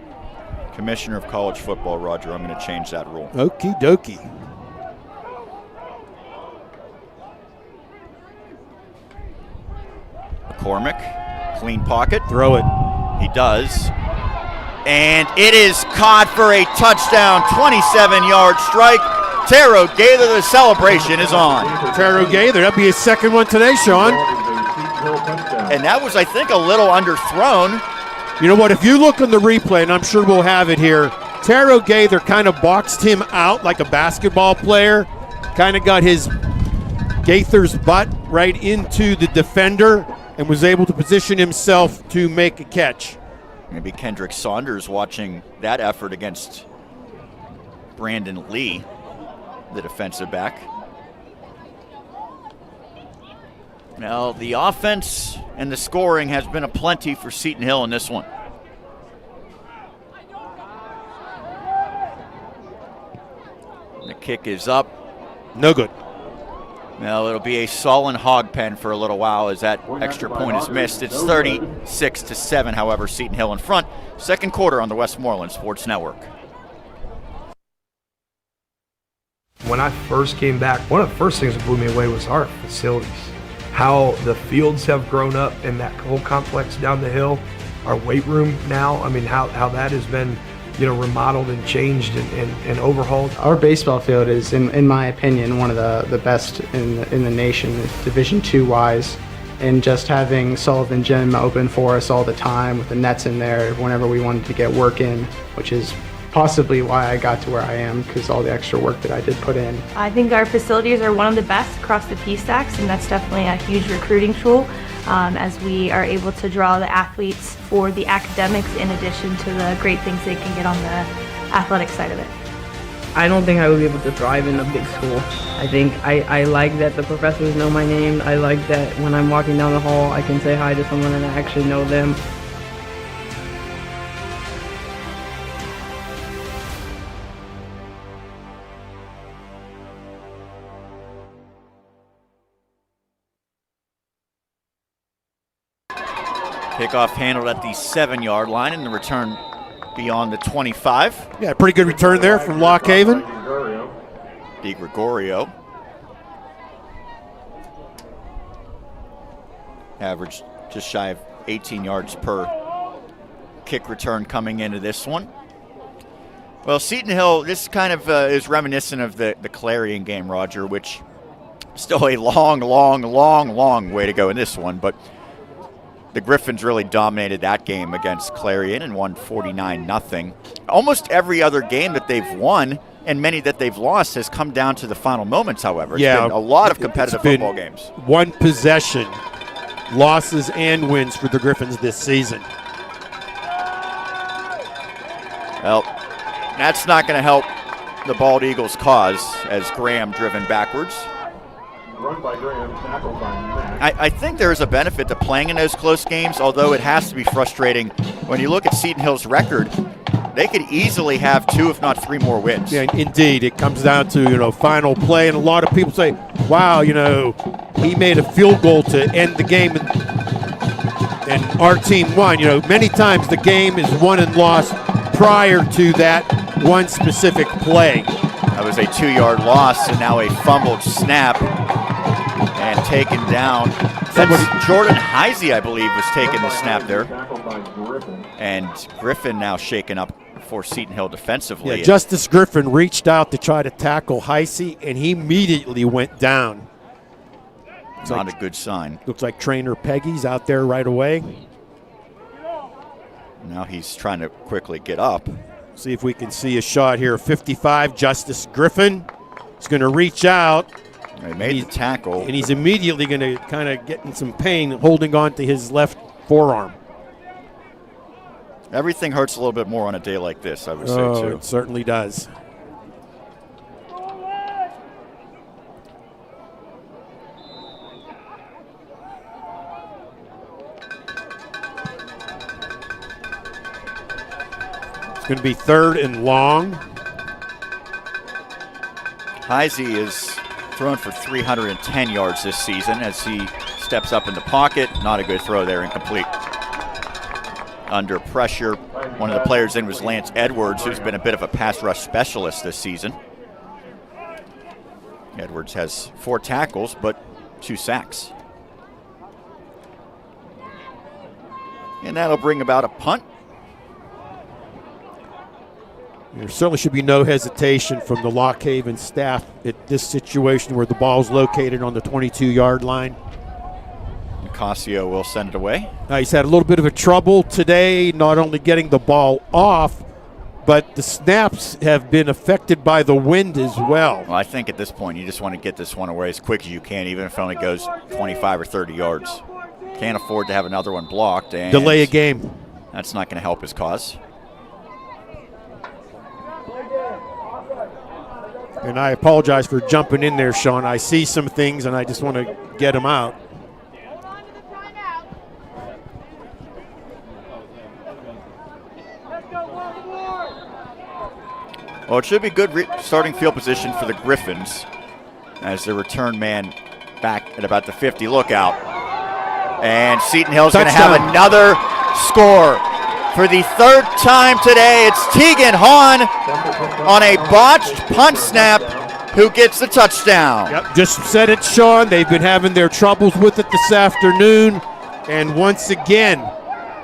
Speaker 1: commissioner of college football, Roger, I'm going to change that rule.
Speaker 2: Okie dokie.
Speaker 1: McCormick, clean pocket.
Speaker 2: Throw it.
Speaker 1: He does. And it is caught for a touchdown, 27-yard strike. Taro Gaither, the celebration is on.
Speaker 2: Taro Gaither, that'll be his second one today, Sean.
Speaker 1: And that was, I think, a little underthrown.
Speaker 2: You know what, if you look on the replay, and I'm sure we'll have it here, Taro Gaither kind of boxed him out like a basketball player, kind of got his Gaither's butt right into the defender and was able to position himself to make a catch.
Speaker 1: Maybe Kendrick Saunders watching that effort against Brandon Lee, the defensive back. Now, the offense and the scoring has been aplenty for Seton Hill in this one. The kick is up.
Speaker 2: No good.
Speaker 1: Well, it'll be a sullen hog pen for a little while as that extra point is missed. It's 36-7, however, Seton Hill in front. Second quarter on the Westmoreland Sports Network.
Speaker 3: When I first came back, one of the first things that blew me away was our facilities. How the fields have grown up in that whole complex down the hill. Our weight room now, I mean, how that has been, remodeled and changed and overhauled.
Speaker 4: Our baseball field is, in my opinion, one of the best in the nation, Division II wise. And just having Sullivan Gym open for us all the time with the nets in there whenever we wanted to get work in, which is possibly why I got to where I am, because all the extra work that I did put in.
Speaker 5: I think our facilities are one of the best across the PSACs, and that's definitely a huge recruiting tool as we are able to draw the athletes for the academics in addition to the great things they can get on the athletic side of it.
Speaker 6: I don't think I would be able to thrive in a big school. I think I like that the professors know my name. I like that when I'm walking down the hall, I can say hi to someone and I actually know them.
Speaker 1: Kickoff handled at the 7-yard line, and the return beyond the 25.
Speaker 2: Yeah, pretty good return there from Lock Haven.
Speaker 1: DeGregorio. Average just shy of 18 yards per kick return coming into this one. Well, Seton Hill, this kind of is reminiscent of the Clarion game, Roger, which still a long way to go in this one, but the Griffins really dominated that game against Clarion and won 49-0. Almost every other game that they've won and many that they've lost has come down to the final moments, however. It's been a lot of competitive football games.
Speaker 2: One possession, losses and wins for the Griffins this season.
Speaker 1: Well, that's not going to help the Bald Eagles' cause as Graham driven backwards.
Speaker 12: Run by Graham, tackle by Mack.
Speaker 1: I think there is a benefit to playing in those close games, although it has to be frustrating. When you look at Seton Hill's record, they could easily have 2, if not 3 more wins.
Speaker 2: Yeah, indeed. It comes down to, final play, and a lot of people say, wow, he made a field goal to end the game, and our team won. Many times the game is won and lost prior to that one specific play.
Speaker 1: That was a 2-yard loss, and now a fumbled snap and taken down. That's Jordan Heisey, I believe, was taking the snap there. And Griffin now shaken up for Seton Hill defensively.
Speaker 2: Yeah, Justice Griffin reached out to try to tackle Heisey, and he immediately went down.
Speaker 1: Not a good sign.
Speaker 2: Looks like trainer Peggy's out there right away.
Speaker 1: Now he's trying to quickly get up.
Speaker 2: See if we can see a shot here. 55, Justice Griffin is going to reach out.
Speaker 1: He made the tackle.
Speaker 2: And he's immediately going to kind of get in some pain holding on to his left forearm.
Speaker 1: Everything hurts a little bit more on a day like this, I would say, too.
Speaker 2: It certainly does. It's going to be 3rd and long.
Speaker 1: Heisey is thrown for 310 yards this season as he steps up in the pocket. Not a good throw there, incomplete. Under pressure, one of the players in was Lance Edwards, who's been a bit of a pass rush specialist this season. Edwards has 4 tackles, but 2 sacks. And that'll bring about a punt.
Speaker 2: There certainly should be no hesitation from the Lock Haven staff at this situation where the ball's located on the 22-yard line.
Speaker 1: Nicasio will send it away.
Speaker 2: He's had a little bit of a trouble today, not only getting the ball off, but the snaps have been affected by the wind as well.
Speaker 1: Well, I think at this point you just want to get this one away as quick as you can, even if it only goes 25 or 30 yards. Can't afford to have another one blocked. And
Speaker 2: delay a game.
Speaker 1: That's not going to help his cause.
Speaker 2: And I apologize for jumping in there, Sean. I see some things, and I just want to get them out.
Speaker 1: Well, it should be good starting field position for the Griffins as the return man back at about the 50. Look out. And Seton Hill's going to have another score. For the third time today, it's Tegan Hahn on a botched punt snap who gets the touchdown.
Speaker 2: Yep, just said it, Sean. They've been having their troubles with it this afternoon. And once again,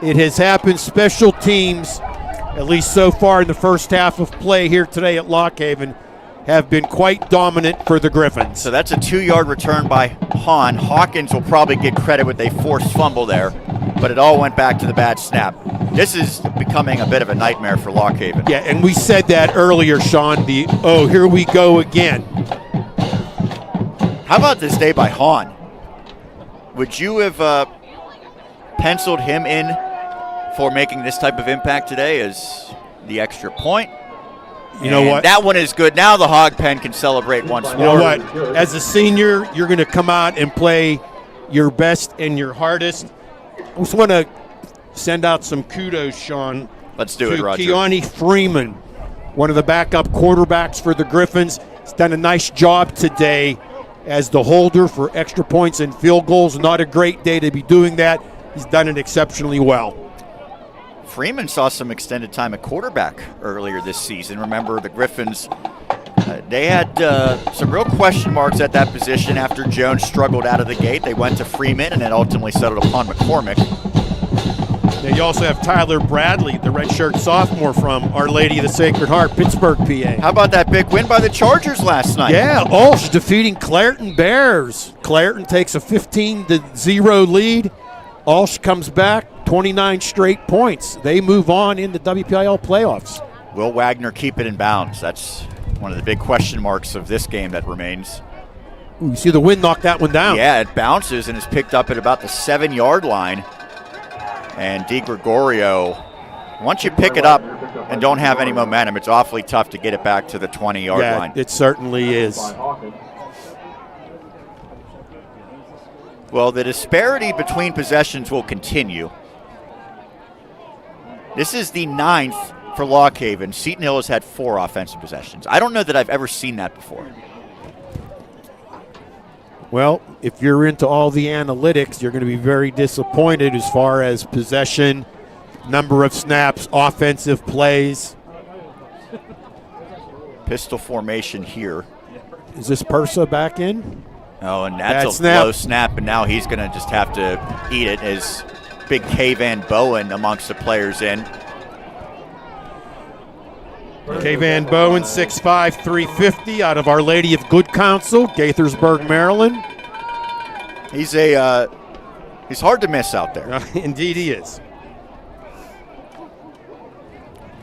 Speaker 2: it has happened. Special teams, at least so far in the first half of play here today at Lock Haven, have been quite dominant for the Griffins.
Speaker 1: So that's a 2-yard return by Hahn. Hawkins will probably get credit with a forced fumble there, but it all went back to the bad snap. This is becoming a bit of a nightmare for Lock Haven.
Speaker 2: Yeah, and we said that earlier, Sean, here we go again.
Speaker 1: How about this day by Hahn? Would you have penciled him in for making this type of impact today as the extra point?
Speaker 2: You know what?
Speaker 1: That one is good. Now the Hog Pen can celebrate once more.
Speaker 2: You know what? As a senior, you're going to come out and play your best and your hardest. I just want to send out some kudos, Sean.
Speaker 1: Let's do it, Roger.
Speaker 2: Keone Freeman, one of the backup quarterbacks for the Griffins. He's done a nice job today as the holder for extra points and field goals. Not a great day to be doing that. He's done it exceptionally well.
Speaker 1: Freeman saw some extended time at quarterback earlier this season. Remember, the Griffins, they had some real question marks at that position after Jones struggled out of the gate. They went to Freeman and then ultimately settled upon McCormick.
Speaker 2: Now you also have Tyler Bradley, the redshirt sophomore from Our Lady of the Sacred Heart, Pittsburgh, PA.
Speaker 1: How about that big win by the Chargers last night?
Speaker 2: Yeah, Ulsh defeating Clairton Bears. Clairton takes a 15-0 lead. Ulsh comes back, 29 straight points. They move on in the WPIL playoffs.
Speaker 1: Will Wagner keep it in bounds? That's one of the big question marks of this game that remains.
Speaker 2: Ooh, you see the wind knock that one down.
Speaker 1: Yeah, it bounces and is picked up at about the 7-yard line. And DiGregorio, once you pick it up and don't have any momentum, it's awfully tough to get it back to the 20-yard line.
Speaker 2: It certainly is.
Speaker 1: Well, the disparity between possessions will continue. This is the 9th for Lock Haven. Seton Hill has had 4 offensive possessions. I don't know that I've ever seen that before.
Speaker 2: Well, if you're into all the analytics, you're going to be very disappointed as far as possession, number of snaps, offensive plays.
Speaker 1: Pistol formation here.
Speaker 2: Is this Persa back in?
Speaker 1: Oh, and that's a low snap, and now he's going to just have to eat it as big K-Van Bowen amongst the players in.
Speaker 2: K-Van Bowen, 6'5", 350, out of Our Lady of Good Counsel, Gaithersburg, Maryland.
Speaker 1: He's hard to miss out there.
Speaker 2: Indeed he is.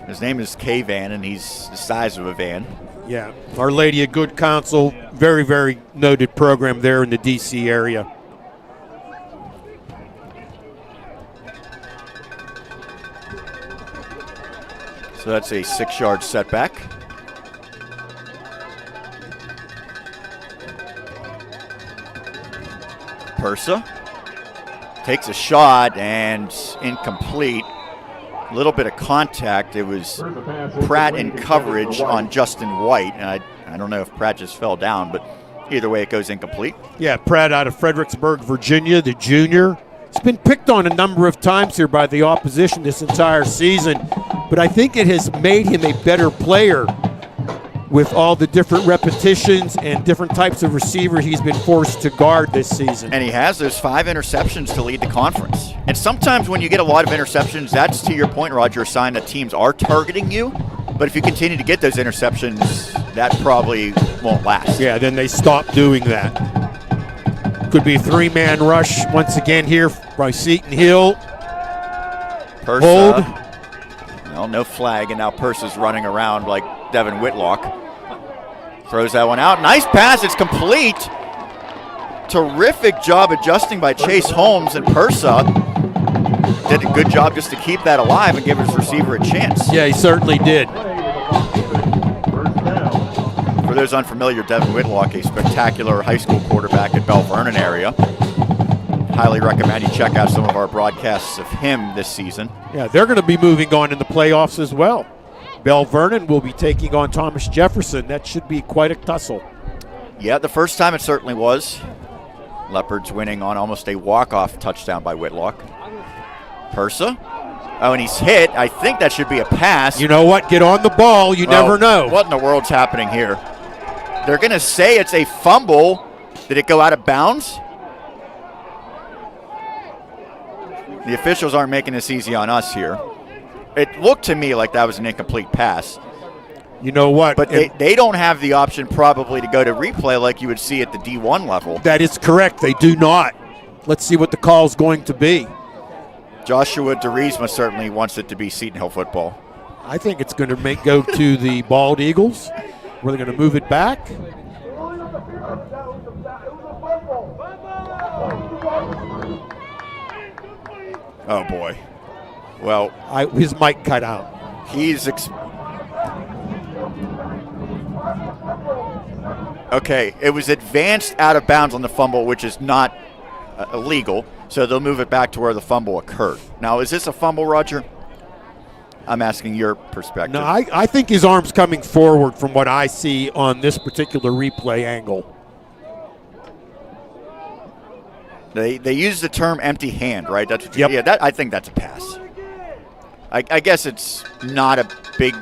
Speaker 1: His name is K-Van, and he's the size of a van.
Speaker 2: Yeah, Our Lady of Good Counsel, very, very noted program there in the D.C. area.
Speaker 1: So that's a 6-yard setback. Persa takes a shot and incomplete. A little bit of contact. It was Pratt in coverage on Justin White. And I don't know if Pratt just fell down, but either way it goes incomplete.
Speaker 2: Yeah, Pratt out of Fredericksburg, Virginia, the junior. It's been picked on a number of times here by the opposition this entire season, but I think it has made him a better player with all the different repetitions and different types of receivers he's been forced to guard this season.
Speaker 1: And he has those 5 interceptions to lead the conference. And sometimes when you get a lot of interceptions, that's, to your point, Roger, a sign that teams are targeting you. But if you continue to get those interceptions, that probably won't last.
Speaker 2: Yeah, then they stop doing that. Could be a 3-man rush once again here by Seton Hill.
Speaker 1: Persa.
Speaker 2: Hold.
Speaker 1: Well, no flag, and now Persa's running around like Devin Whitlock. Throws that one out. Nice pass. It's complete. Terrific job adjusting by Chase Holmes, and Persa did a good job just to keep that alive and give his receiver a chance.
Speaker 2: Yeah, he certainly did.
Speaker 1: For those unfamiliar, Devin Whitlock, a spectacular high school quarterback at Bell Vernon area. Highly recommend you check out some of our broadcasts of him this season.
Speaker 2: Yeah, they're going to be moving on in the playoffs as well. Bell Vernon will be taking on Thomas Jefferson. That should be quite a tussle.
Speaker 1: Yeah, the first time it certainly was. Leopards winning on almost a walk-off touchdown by Whitlock. Persa. Oh, and he's hit. I think that should be a pass.
Speaker 2: You know what? Get on the ball. You never know.
Speaker 1: What in the world's happening here? They're going to say it's a fumble. Did it go out of bounds? The officials aren't making this easy on us here. It looked to me like that was an incomplete pass.
Speaker 2: You know what?
Speaker 1: But they don't have the option probably to go to replay like you would see at the D1 level.
Speaker 2: That is correct. They do not. Let's see what the call is going to be.
Speaker 1: Joshua DeRiesma certainly wants it to be Seton Hill football.
Speaker 2: I think it's going to go to the Bald Eagles. Where they're going to move it back.
Speaker 1: Oh, boy. Well,
Speaker 2: his mic cut out.
Speaker 1: He's okay, it was advanced out of bounds on the fumble, which is not illegal, so they'll move it back to where the fumble occurred. Now, is this a fumble, Roger? I'm asking your perspective.
Speaker 2: No, I think his arm's coming forward from what I see on this particular replay angle.
Speaker 1: They use the term empty hand, right? That's what yeah. I think that's a pass. I guess it's not a big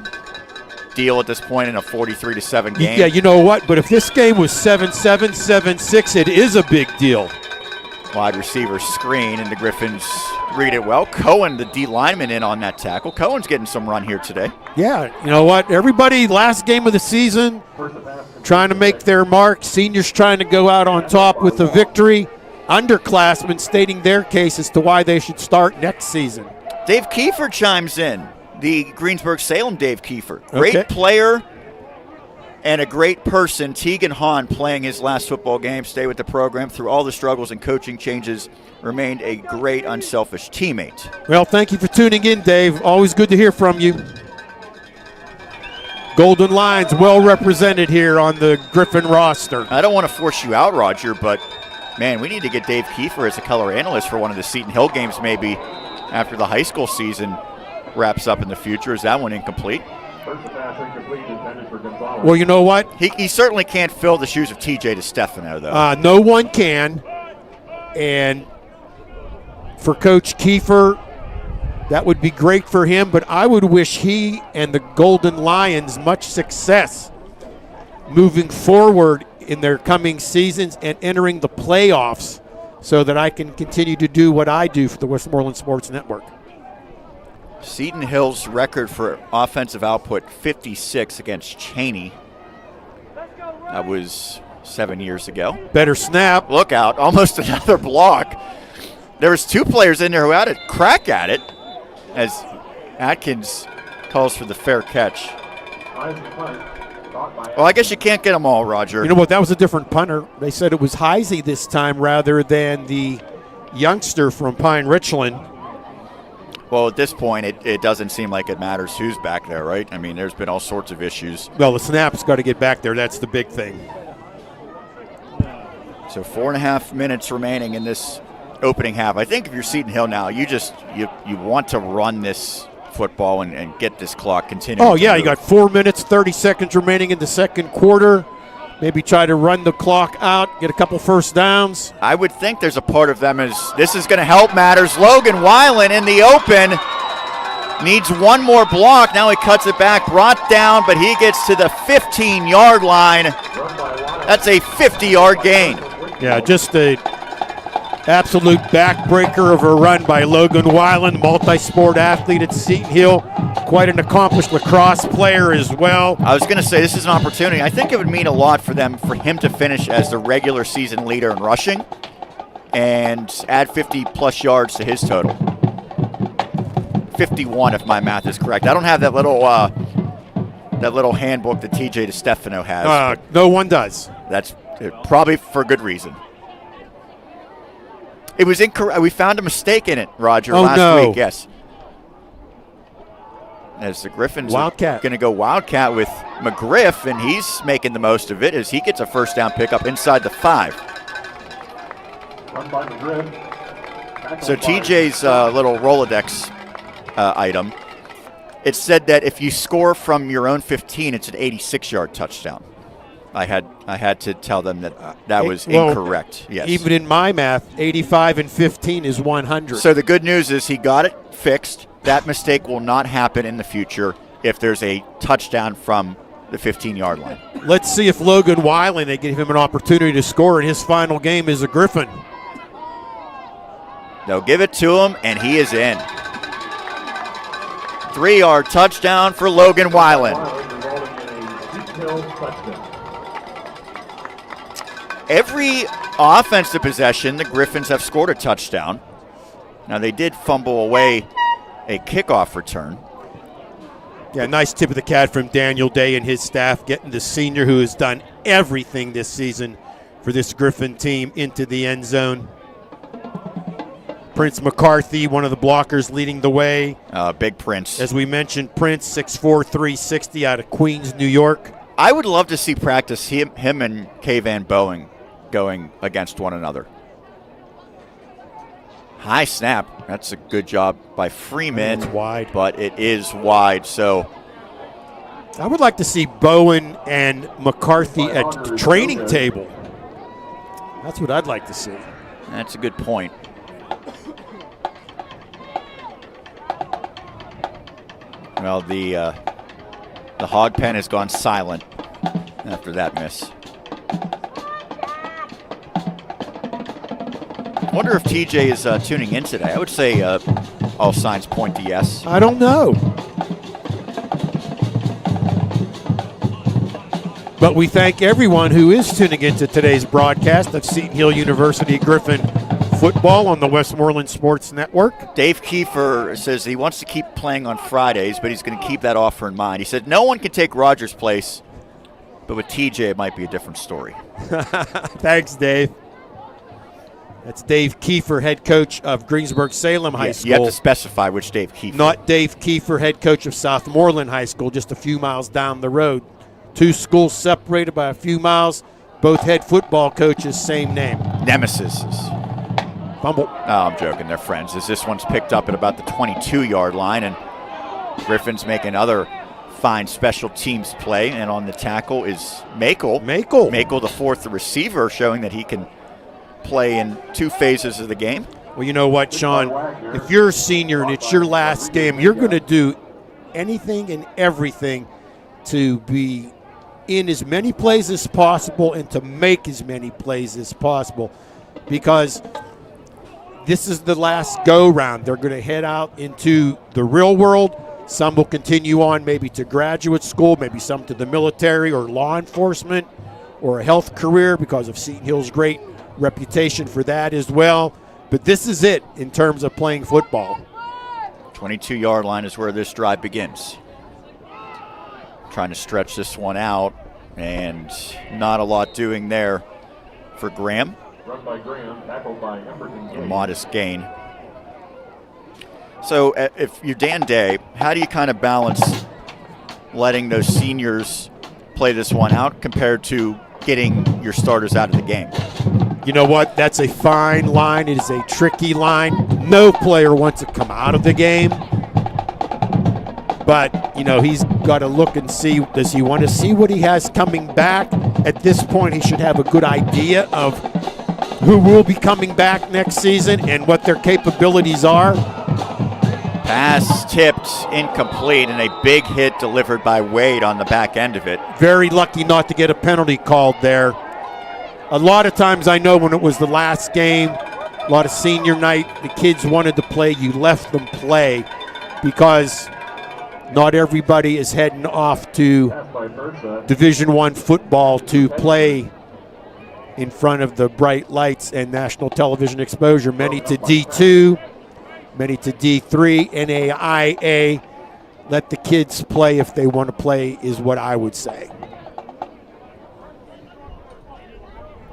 Speaker 1: deal at this point in a 43-7 game.
Speaker 2: Yeah, you know what? But if this game was 7-7, 7-6, it is a big deal.
Speaker 1: Wide receiver screen, and the Griffins read it well. Cohen, the D lineman, in on that tackle. Cohen's getting some run here today.
Speaker 2: Yeah, you know what? Everybody, last game of the season, trying to make their mark. Seniors trying to go out on top with a victory. Underclassmen stating their case as to why they should start next season.
Speaker 1: Dave Kiefer chimes in. The Greensburg-Salem Dave Kiefer. Great player and a great person. Tegan Hahn playing his last football game, stay with the program through all the struggles and coaching changes, remained a great, unselfish teammate.
Speaker 2: Well, thank you for tuning in, Dave. Always good to hear from you. Golden Lions well represented here on the Griffin roster.
Speaker 1: I don't want to force you out, Roger, but, man, we need to get Dave Kiefer as a color analyst for one of the Seton Hill games maybe after the high school season wraps up in the future. Is that one incomplete?
Speaker 2: Well, you know what?
Speaker 1: He certainly can't fill the shoes of TJ DeStefano, though.
Speaker 2: No one can. And for Coach Kiefer, that would be great for him, but I would wish he and the Golden Lions much success moving forward in their coming seasons and entering the playoffs so that I can continue to do what I do for the Westmoreland Sports Network.
Speaker 1: Seton Hill's record for offensive output, 56 against Cheney. That was 7 years ago.
Speaker 2: Better snap.
Speaker 1: Look out, almost another block. There was two players in there who had a crack at it as Atkins calls for the fair catch. Well, I guess you can't get them all, Roger.
Speaker 2: You know what? That was a different punter. They said it was Heisey this time rather than the youngster from Pine Richland.
Speaker 1: Well, at this point, it doesn't seem like it matters who's back there, right? I mean, there's been all sorts of issues.
Speaker 2: Well, the snap's got to get back there. That's the big thing.
Speaker 1: So 4.5 minutes remaining in this opening half. I think if you're Seton Hill now, you want to run this football and get this clock continuing.
Speaker 2: Oh, yeah, you got 4 minutes, 30 seconds remaining in the second quarter. Maybe try to run the clock out, get a couple first downs.
Speaker 1: I would think there's a part of them is this is going to help matters. Logan Weiland in the open needs one more block. Now he cuts it back, brought down, but he gets to the 15-yard line. That's a 50-yard gain.
Speaker 2: Yeah, just a absolute backbreaker of a run by Logan Weiland, multi-sport athlete at Seton Hill. Quite an accomplished lacrosse player as well.
Speaker 1: I was going to say, this is an opportunity. I think it would mean a lot for him to finish as the regular season leader in rushing and add 50-plus yards to his total. 51, if my math is correct. I don't have that little handbook that TJ DeStefano has.
Speaker 2: No one does.
Speaker 1: That's probably for good reason. It was incorrect. We found a mistake in it, Roger, last week. Yes. As the Griffins are going to go Wildcat with McGriff, and he's making the most of it as he gets a first down pickup inside the 5. So TJ's little Rolodex item, it said that if you score from your own 15, it's an 86-yard touchdown. I had to tell them that was incorrect. Yes.
Speaker 2: Even in my math, 85 and 15 is 100.
Speaker 1: So the good news is he got it fixed. That mistake will not happen in the future if there's a touchdown from the 15-yard line.
Speaker 2: Let's see if Logan Weiland, they give him an opportunity to score in his final game as a Griffin.
Speaker 1: They'll give it to him, and he is in. 3-yard touchdown for Logan Weiland. Every offensive possession, the Griffins have scored a touchdown. Now, they did fumble away a kickoff return.
Speaker 2: Yeah, nice tip of the cat from Daniel Day and his staff, getting the senior who has done everything this season for this Griffin team into the end zone. Prince McCarthy, one of the blockers, leading the way.
Speaker 1: Big Prince.
Speaker 2: As we mentioned, Prince, 6'4", 360 out of Queens, New York.
Speaker 1: I would love to see practice him and Kay Van Boeing going against one another. High snap. That's a good job by Freeman.
Speaker 2: It's wide.
Speaker 1: But it is wide, so.
Speaker 2: I would like to see Bowen and McCarthy at the training table. That's what I'd like to see.
Speaker 1: That's a good point. Well, the hog pen has gone silent after that miss. I wonder if TJ is tuning in today. I would say all signs point to yes.
Speaker 2: I don't know. But we thank everyone who is tuning into today's broadcast of Seton Hill University Griffin football on the Westmoreland Sports Network.
Speaker 1: Dave Kiefer says he wants to keep playing on Fridays, but he's going to keep that offer in mind. He said no one can take Rogers' place, but with TJ it might be a different story.
Speaker 2: Thanks, Dave. That's Dave Kiefer, head coach of Greensburg-Salem High School.
Speaker 1: You have to specify which Dave Kiefer.
Speaker 2: Not Dave Kiefer, head coach of Southmoreland High School, just a few miles down the road. Two schools separated by a few miles. Both head football coaches, same name.
Speaker 1: Nemesis.
Speaker 2: Fumble.
Speaker 1: No, I'm joking. They're friends. As this one's picked up at about the 22-yard line, and Griffins make another fine special teams play, and on the tackle is Makel. Makel, the fourth receiver, showing that he can play in two phases of the game.
Speaker 2: Well, you know what, Sean? If you're a senior and it's your last game, you're going to do anything and everything to be in as many plays as possible and to make as many plays as possible, because this is the last go-round. They're going to head out into the real world. Some will continue on maybe to graduate school, maybe some to the military or law enforcement or a health career because of Seton Hill's great reputation for that as well. But this is it in terms of playing football.
Speaker 1: 22-yard line is where this drive begins. Trying to stretch this one out, and not a lot doing there for Graham.
Speaker 12: Run by Graham, tackled by Emberton.
Speaker 1: A modest gain. So if you're Dan Day, how do you kind of balance letting those seniors play this one out compared to getting your starters out of the game?
Speaker 2: You know what? That's a fine line. It is a tricky line. No player wants to come out of the game. But, you know, he's got to look and see, does he want to see what he has coming back? At this point, he should have a good idea of who will be coming back next season and what their capabilities are.
Speaker 1: Pass tipped, incomplete, and a big hit delivered by Wade on the back end of it.
Speaker 2: Very lucky not to get a penalty called there. A lot of times I know when it was the last game, a lot of senior night, the kids wanted to play, you left them play because not everybody is heading off to Division I football to play in front of the bright lights and national television exposure. Many to D2, many to D3, NAIA. Let the kids play if they want to play is what I would say.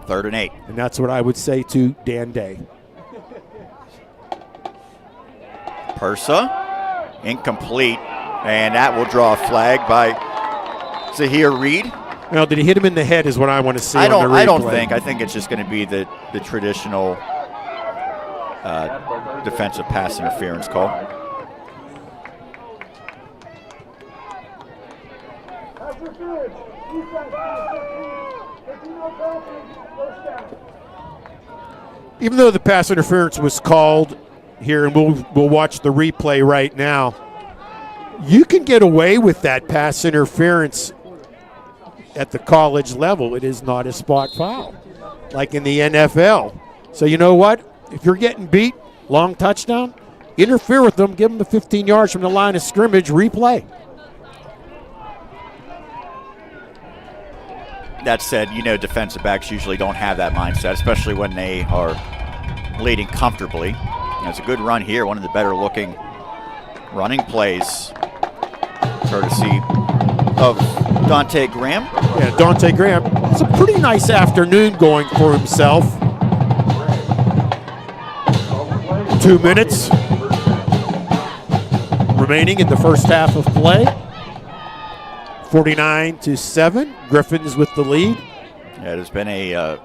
Speaker 1: 3rd and 8.
Speaker 2: And that's what I would say to Dan Day.
Speaker 1: Persa, incomplete, and that will draw a flag by Zahir Reed.
Speaker 2: Now, did he hit him in the head is what I want to see.
Speaker 1: I don't think. I think it's just going to be the traditional defensive pass interference call.
Speaker 2: Even though the pass interference was called here, and we'll watch the replay right now, you can get away with that pass interference at the college level. It is not a spot foul like in the NFL. So you know what? If you're getting beat, long touchdown, interfere with them, give them the 15 yards from the line of scrimmage, replay.
Speaker 1: That said, defensive backs usually don't have that mindset, especially when they are leading comfortably. It's a good run here, one of the better looking running plays, courtesy of Dante Graham.
Speaker 2: Yeah, Dante Graham has a pretty nice afternoon going for himself. 2 minutes remaining in the first half of play. 49-7, Griffins with the lead.
Speaker 1: Yeah, it has been a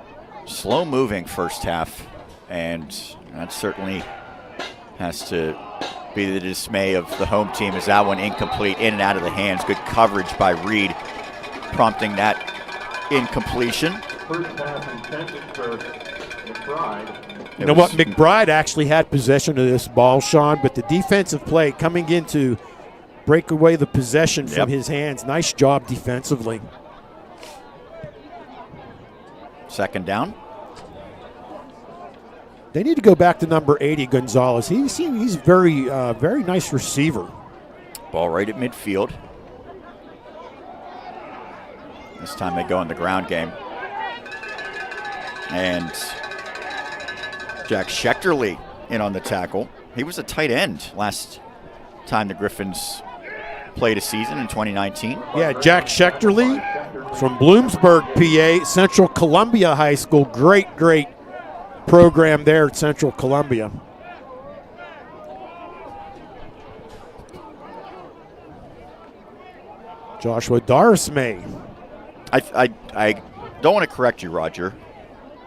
Speaker 1: slow-moving first half, and that certainly has to be the dismay of the home team as that one incomplete, in and out of the hands. Good coverage by Reed, prompting that incompletion.
Speaker 12: First pass intended for McBride.
Speaker 2: You know what? McBride actually had possession of this ball, Sean, but the defensive play coming in to break away the possession from his hands. Nice job defensively.
Speaker 1: Second down.
Speaker 2: They need to go back to number 80, Gonzalez. He's very nice receiver.
Speaker 1: Ball right at midfield. This time they go in the ground game. And Jack Schechterly in on the tackle. He was a tight end last time the Griffins played a season in 2019.
Speaker 2: Yeah, Jack Schechterly from Bloomsburg, PA, Central Columbia High School. Great program there at Central Columbia. Joshua Darsmay.
Speaker 1: I don't want to correct you, Roger,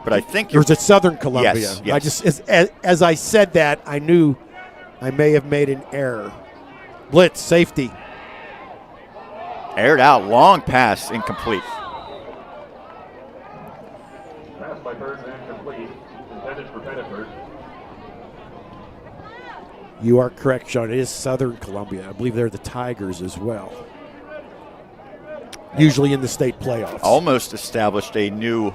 Speaker 1: but I think
Speaker 2: it was at Southern Columbia.
Speaker 1: Yes.
Speaker 2: I just as I said that, I knew I may have made an error. Blitz, safety.
Speaker 1: Aired out, long pass, incomplete.
Speaker 12: Pass by Burns incomplete, intended for Beneford.
Speaker 2: You are correct, Sean. It is Southern Columbia. I believe they're the Tigers as well. Usually in the state playoffs.
Speaker 1: Almost established a new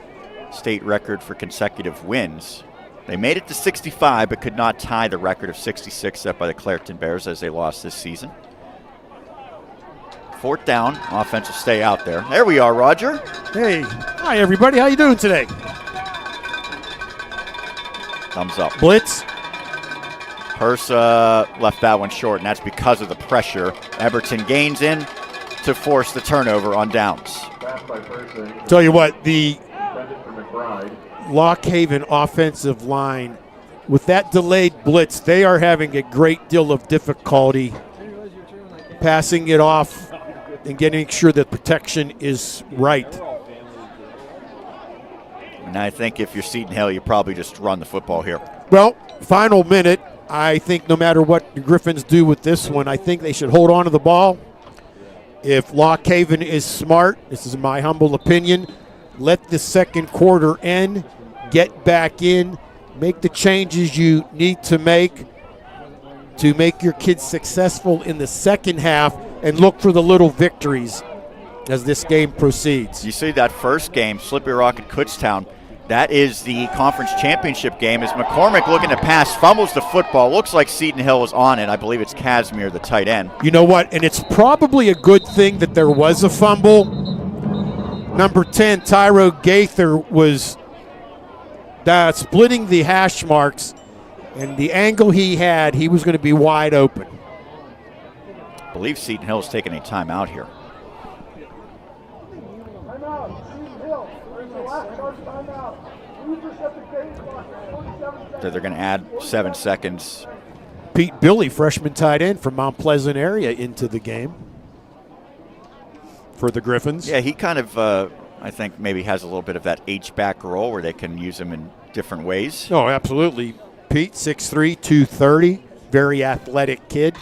Speaker 1: state record for consecutive wins. They made it to 65, but could not tie the record of 66 set by the Clairton Bears as they lost this season. Fourth down, offense will stay out there. There we are, Roger.
Speaker 2: Hey, hi everybody. How you doing today?
Speaker 1: Thumbs up.
Speaker 2: Blitz.
Speaker 1: Purse left that one short, and that's because of the pressure. Eberton gains in to force the turnover on downs.
Speaker 2: Tell you what, the Lock Haven offensive line, with that delayed blitz, they are having a great deal of difficulty passing it off and getting sure that protection is right.
Speaker 1: And I think if you're Seton Hill, you probably just run the football here.
Speaker 2: Well, final minute. I think no matter what the Griffins do with this one, I think they should hold on to the ball. If Lock Haven is smart, this is my humble opinion, let the second quarter end, get back in, make the changes you need to make your kids successful in the second half, and look for the little victories as this game proceeds.
Speaker 1: You see that first game, Slippery Rock at Kutztown. That is the conference championship game. As McCormick looking to pass, fumbles the football. Looks like Seton Hill is on it. I believe it's Casimir, the tight end.
Speaker 2: You know what? And it's probably a good thing that there was a fumble. Number 10, Tyro Gaither, was splitting the hash marks, and the angle he had, he was going to be wide open.
Speaker 1: I believe Seton Hill is taking a timeout here. So they're going to add 7 seconds.
Speaker 2: Pete Billy, freshman tight end from Mount Pleasant area, into the game for the Griffins.
Speaker 1: Yeah, he kind of, I think, maybe has a little bit of that H-back role where they can use him in different ways.
Speaker 2: Oh, absolutely. Pete, 6'3", 230, very athletic kid,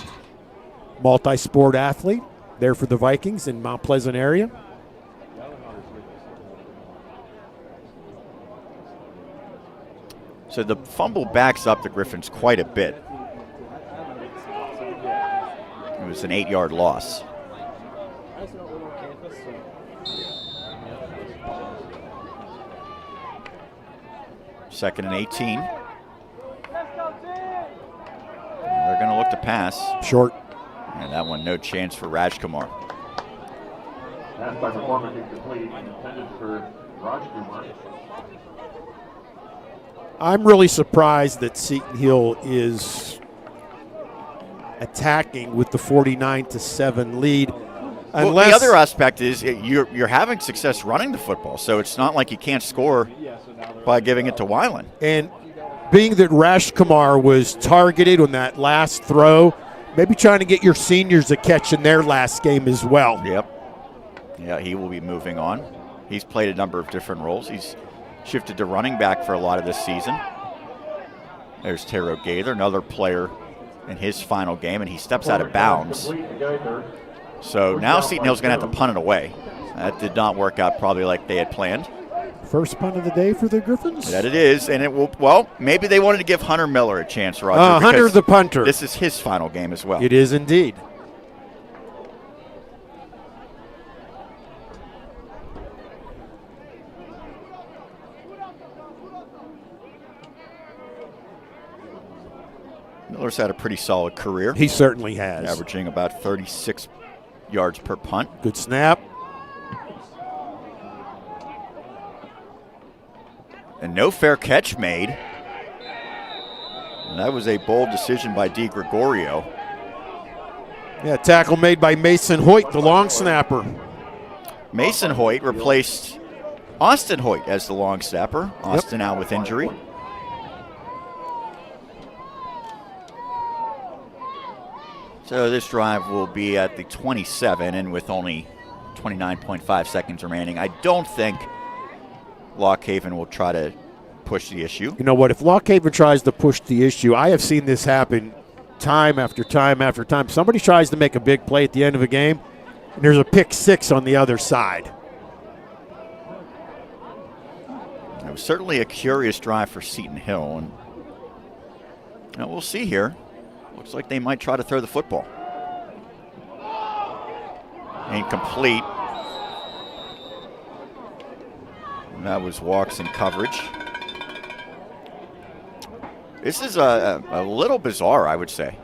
Speaker 2: multi-sport athlete, there for the Vikings in Mount Pleasant area.
Speaker 1: So the fumble backs up the Griffins quite a bit. It was an 8-yard loss. Second and 18. They're going to look to pass.
Speaker 2: Short.
Speaker 1: And that one, no chance for Rajkumar.
Speaker 12: Pass by performance incomplete, intended for Rajkumar.
Speaker 2: I'm really surprised that Seton Hill is attacking with the 49-7 lead.
Speaker 1: Well, the other aspect is you're having success running the football, so it's not like you can't score by giving it to Weiland.
Speaker 2: And being that Rajkumar was targeted on that last throw, maybe trying to get your seniors a catch in their last game as well.
Speaker 1: Yep. Yeah, he will be moving on. He's played a number of different roles. He's shifted to running back for a lot of this season. There's Taro Gaither, another player in his final game, and he steps out of bounds. So now Seton Hill's going to have to punt it away. That did not work out probably like they had planned.
Speaker 2: First punt of the day for the Griffins?
Speaker 1: That it is, and it will, well, maybe they wanted to give Hunter Miller a chance, Roger.
Speaker 2: Hunter the punter.
Speaker 1: This is his final game as well.
Speaker 2: It is indeed.
Speaker 1: Miller's had a pretty solid career.
Speaker 2: He certainly has.
Speaker 1: Averaging about 36 yards per punt.
Speaker 2: Good snap.
Speaker 1: And no fair catch made. And that was a bold decision by Di Gregorio.
Speaker 2: Yeah, tackle made by Mason Hoyt, the long snapper.
Speaker 1: Mason Hoyt replaced Austin Hoyt as the long snapper. Austin out with injury. So this drive will be at the 27, and with only 29.5 seconds remaining, I don't think Lockhaven will try to push the issue.
Speaker 2: You know what? If Lockhaven tries to push the issue, I have seen this happen time after time after time. Somebody tries to make a big play at the end of a game, and there's a pick six on the other side.
Speaker 1: It was certainly a curious drive for Seton Hill, and you know, we'll see here. Looks like they might try to throw the football. Incomplete. And that was walks in coverage. This is a little bizarre, I would say.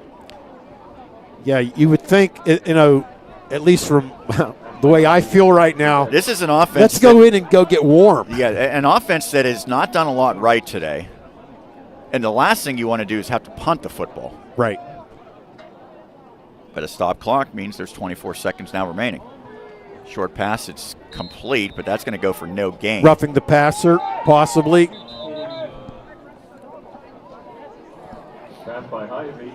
Speaker 2: Yeah, you would think, you know, at least from the way I feel right now.
Speaker 1: This is an offense.
Speaker 2: Let's go in and go get warm.
Speaker 1: Yeah, an offense that has not done a lot right today. And the last thing you want to do is have to punt the football.
Speaker 2: Right.
Speaker 1: But a stop clock means there's 24 seconds now remaining. Short pass, it's complete, but that's going to go for no gain.
Speaker 2: Roughing the passer, possibly.
Speaker 12: Pass by Ivy,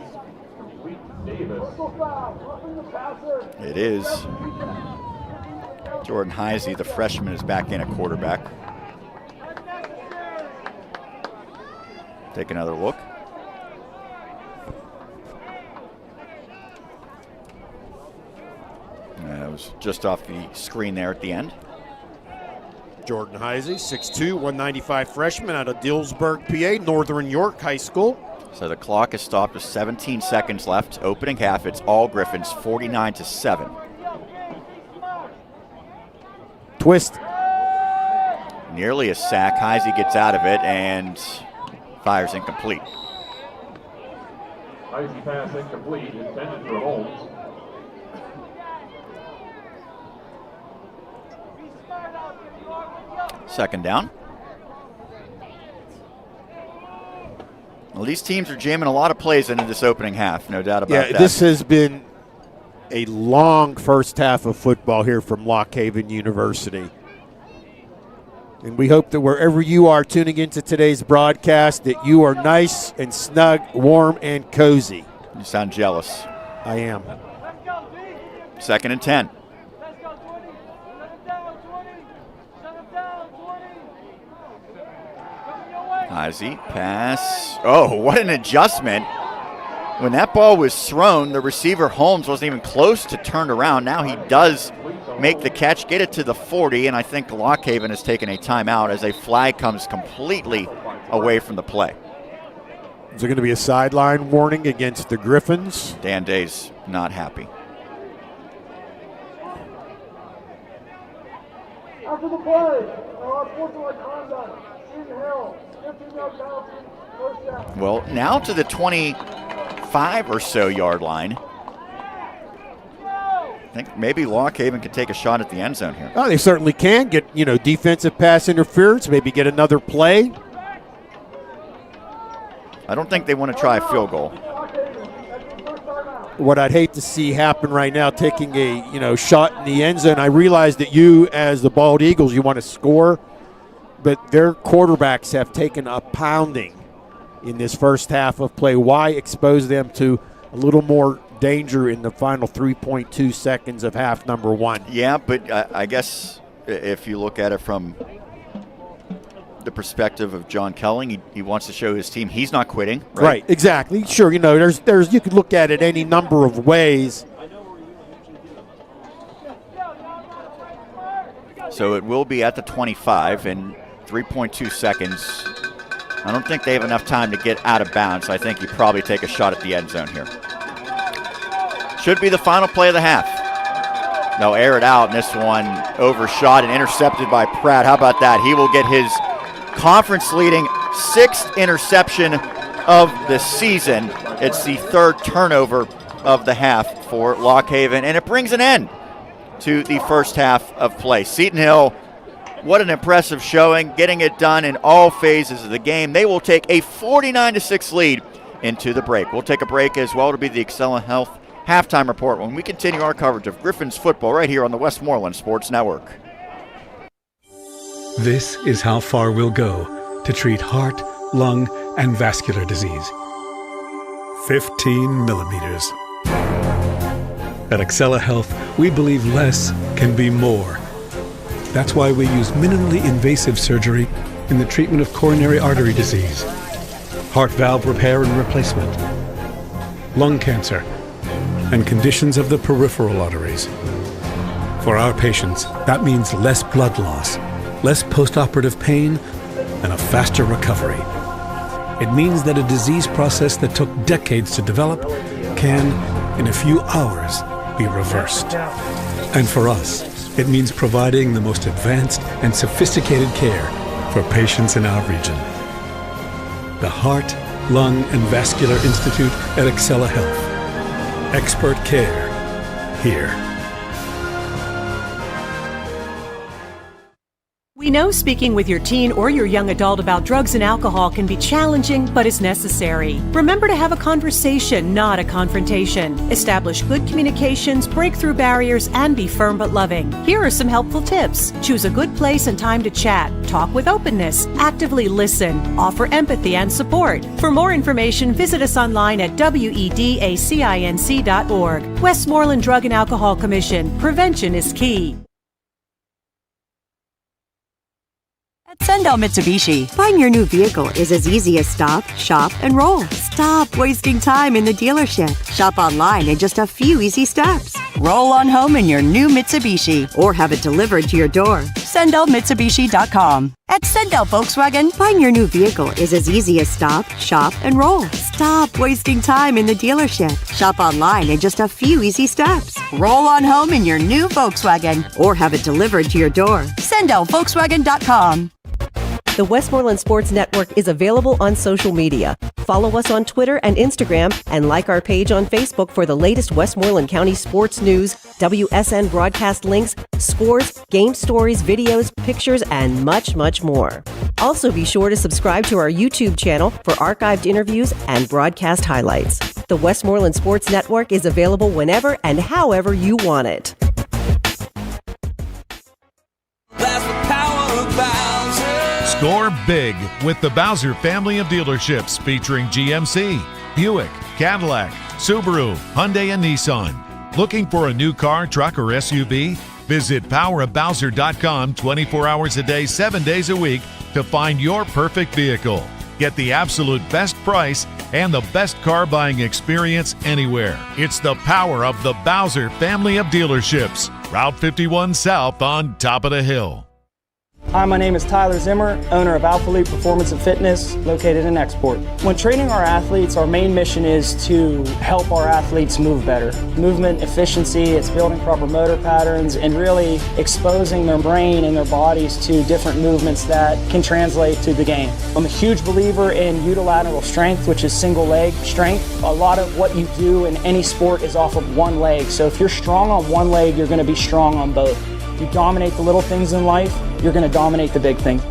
Speaker 12: complete Davis.
Speaker 1: It is. Jordan Heisey, the freshman, is back in at quarterback. Take another look. That was just off the screen there at the end.
Speaker 2: Jordan Heisey, 6'2", 195 freshman out of Dillsburg, PA, Northern York High School.
Speaker 1: So the clock is stopped with 17 seconds left. Opening half, it's all Griffins, 49-7.
Speaker 2: Twist.
Speaker 1: Nearly a sack. Heisey gets out of it and fires incomplete.
Speaker 12: Heisey pass incomplete, intended for Holmes.
Speaker 1: Second down. Well, these teams are jamming a lot of plays into this opening half, no doubt about that.
Speaker 2: Yeah, this has been a long first half of football here from Lockhaven University. And we hope that wherever you are tuning into today's broadcast, that you are nice and snug, warm and cozy.
Speaker 1: You sound jealous.
Speaker 2: I am.
Speaker 1: Second and 10. Heisey, pass. Oh, what an adjustment. When that ball was thrown, the receiver, Holmes, wasn't even close to turned around. Now he does make the catch, get it to the 40, and I think Lockhaven has taken a timeout as a flag comes completely away from the play.
Speaker 2: Is there going to be a sideline warning against the Griffins?
Speaker 1: Dan Day's not happy.
Speaker 15: After the play, unsportsmanlike conduct, Seton Hill, 15-yard penalty, first down.
Speaker 1: Well, now to the 25 or so yard line. I think maybe Lockhaven could take a shot at the end zone here.
Speaker 2: Oh, they certainly can get, defensive pass interference, maybe get another play.
Speaker 1: I don't think they want to try a field goal.
Speaker 2: What I'd hate to see happen right now, taking a shot in the end zone. I realize that you, as the Bald Eagles, you want to score, but their quarterbacks have taken a pounding in this first half of play. Why expose them to a little more danger in the final 3.2 seconds of half number one?
Speaker 1: Yeah, but I guess if you look at it from the perspective of John Kelling, he wants to show his team he's not quitting.
Speaker 2: Right, exactly. Sure, there's you could look at it any number of ways.
Speaker 1: So it will be at the 25 in 3.2 seconds. I don't think they have enough time to get out of bounds. I think you probably take a shot at the end zone here. Should be the final play of the half. They'll air it out, and this one overshot and intercepted by Pratt. How about that? He will get his conference-leading 6th interception of the season. It's the 3rd turnover of the half for Lockhaven, and it brings an end to the first half of play. Seton Hill, what an impressive showing, getting it done in all phases of the game. They will take a 49-6 lead into the break. We'll take a break as well to be the Excella Health halftime report when we continue our coverage of Griffins football right here on the Westmoreland Sports Network.
Speaker 11: This is how far we'll go to treat heart, lung, and vascular disease. 15 millimeters. At Excella Health, we believe less can be more. That's why we use minimally invasive surgery in the treatment of coronary artery disease, heart valve repair and replacement, lung cancer, and conditions of the peripheral arteries. For our patients, that means less blood loss, less post-operative pain, and a faster recovery. It means that a disease process that took decades to develop can, in a few hours, be reversed. And for us, it means providing the most advanced and sophisticated care for patients in our region. The Heart, Lung, and Vascular Institute at Excella Health. Expert care here.
Speaker 16: We know speaking with your teen or your young adult about drugs and alcohol can be challenging, but is necessary. Remember to have a conversation, not a confrontation. Establish good communications, break through barriers, and be firm but loving. Here are some helpful tips. Choose a good place and time to chat. Talk with openness. Actively listen. Offer empathy and support. For more information, visit us online at wedacinc.org. Westmoreland Drug and Alcohol Commission. Prevention is key.
Speaker 13: Sendell Mitsubishi. Buying your new vehicle is as easy as stop, shop, and roll. Stop wasting time in the dealership. Shop online in just a few easy steps. Roll on home in your new Mitsubishi or have it delivered to your door. SendellMitsubishi.com. At Sendell Volkswagen, buying your new vehicle is as easy as stop, shop, and roll. Stop wasting time in the dealership. Shop online in just a few easy steps. Roll on home in your new Volkswagen or have it delivered to your door. SendellVolkswagen.com.
Speaker 19: The Westmoreland Sports Network is available on social media. Follow us on Twitter and Instagram, and like our page on Facebook for the latest Westmoreland County sports news, WSN broadcast links, scores, game stories, videos, pictures, and much, much more. Also be sure to subscribe to our YouTube channel for archived interviews and broadcast highlights. The Westmoreland Sports Network is available whenever and however you want it.
Speaker 9: Score big with the Bowser family of dealerships featuring GMC, Buick, Cadillac, Subaru, Hyundai, and Nissan. Looking for a new car, truck, or SUV? Visit powerofbowser.com 24 hours a day, 7 days a week to find your perfect vehicle. Get the absolute best price and the best car buying experience anywhere. It's the power of the Bowser family of dealerships. Route 51 South on top of the hill.
Speaker 7: Hi, my name is Tyler Zimmer, owner of Alpha League Performance and Fitness, located in Export. When training our athletes, our main mission is to help our athletes move better. Movement efficiency, it's building proper motor patterns and really exposing their brain and their bodies to different movements that can translate to the game. I'm a huge believer in unilateral strength, which is single leg strength. A lot of what you do in any sport is off of one leg. So if you're strong on one leg, you're going to be strong on both. You dominate the little things in life, you're going to dominate the big things.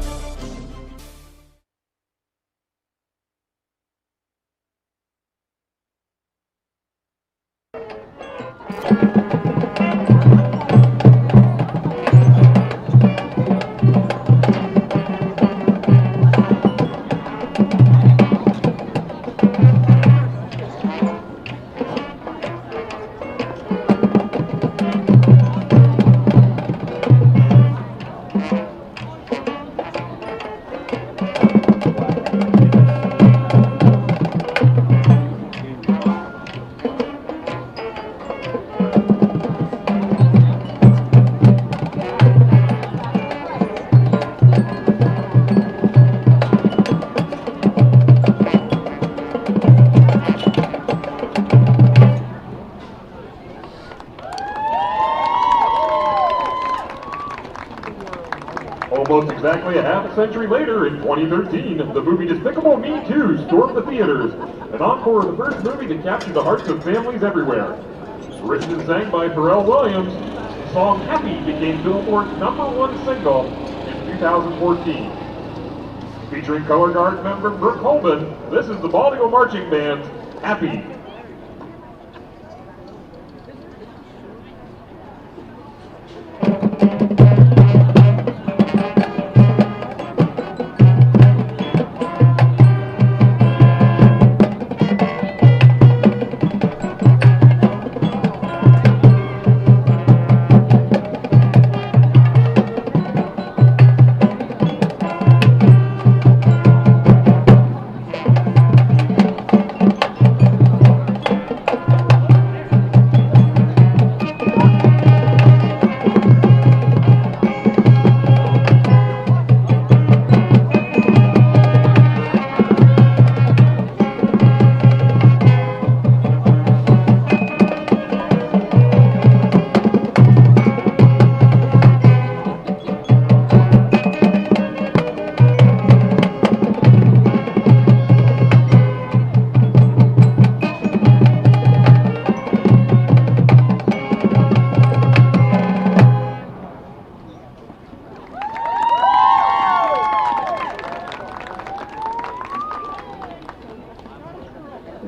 Speaker 12: Almost exactly a half a century later, in 2013, the movie Despicable Me 2 stormed the theaters, an encore of the first movie to capture the hearts of families everywhere. Written and sang by Pharrell Williams, the song Happy became Billboard's #1 single in 2014. Featuring color guard member Brooke Holman, this is the Bald Eagle Marching Band's Happy.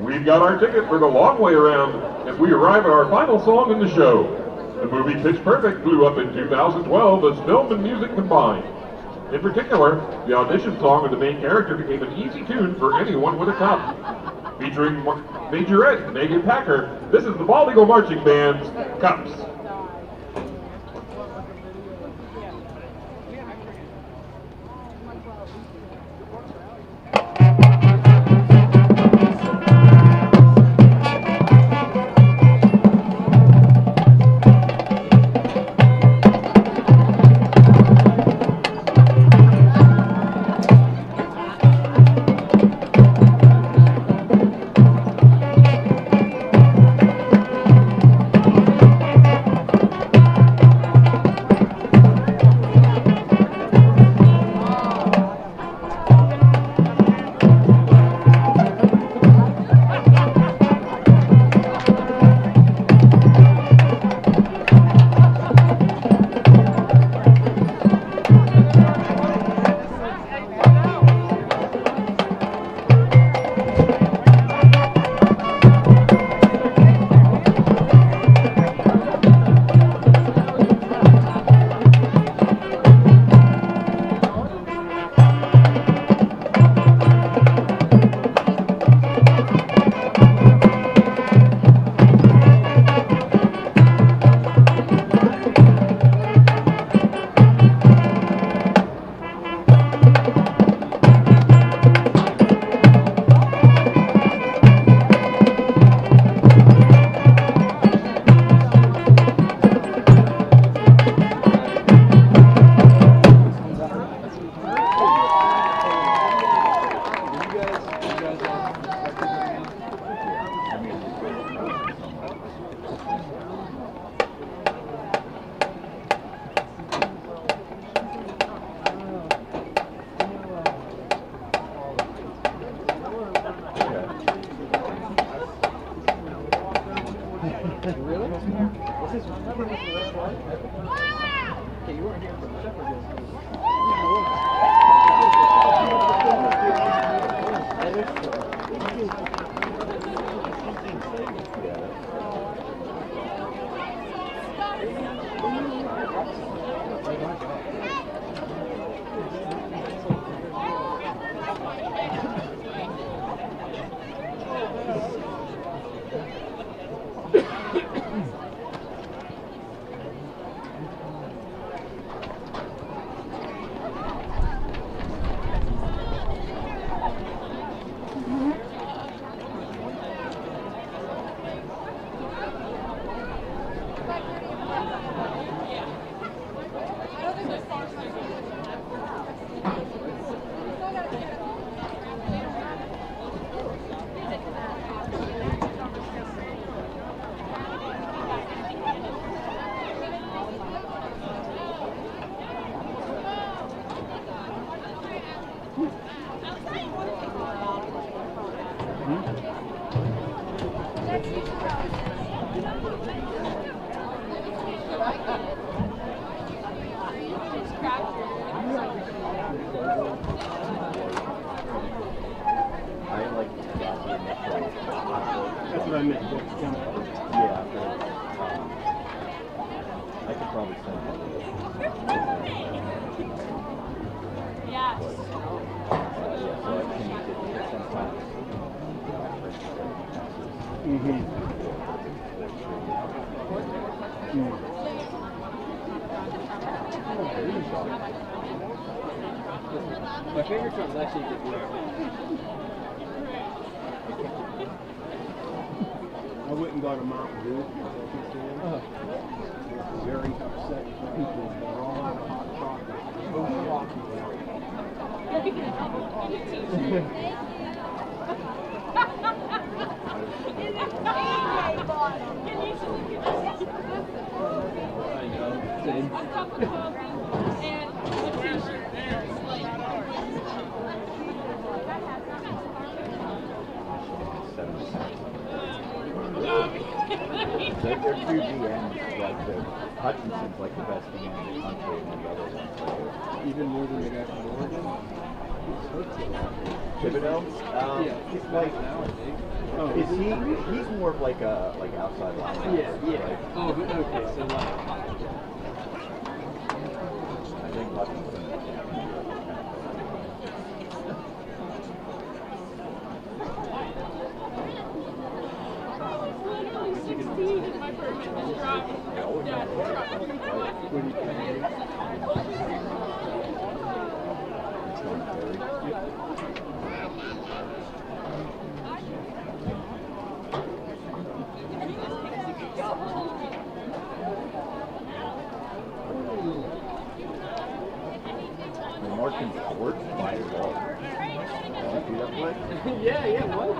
Speaker 12: We've got our ticket for the long way around as we arrive at our final song in the show. The movie Pitch Perfect blew up in 2012 as film and music combined. In particular, the audition song of the main character became an easy tune for anyone with a cup. Featuring Majorette and Megan Packer, this is the Bald Eagle Marching Band's Cups.
Speaker 14: That's what I meant. Yeah. I could probably send it.
Speaker 15: Yes.
Speaker 14: So I changed it because sometimes.
Speaker 17: My favorite one is actually the
Speaker 14: I went and got a Mountain Dew. Very upset people. They're all out of hot chocolate. Their two GMs, like the Hutchinson's like the best GM in the country, and the other one's like even more than the guy from Oregon. Thibodeau? He's like is he's more of like a outside linebacker.
Speaker 17: Yeah.
Speaker 14: Right?
Speaker 17: Oh, okay. So
Speaker 14: I think Hutchinson. Martin Ford by the ball.
Speaker 17: yeah, what?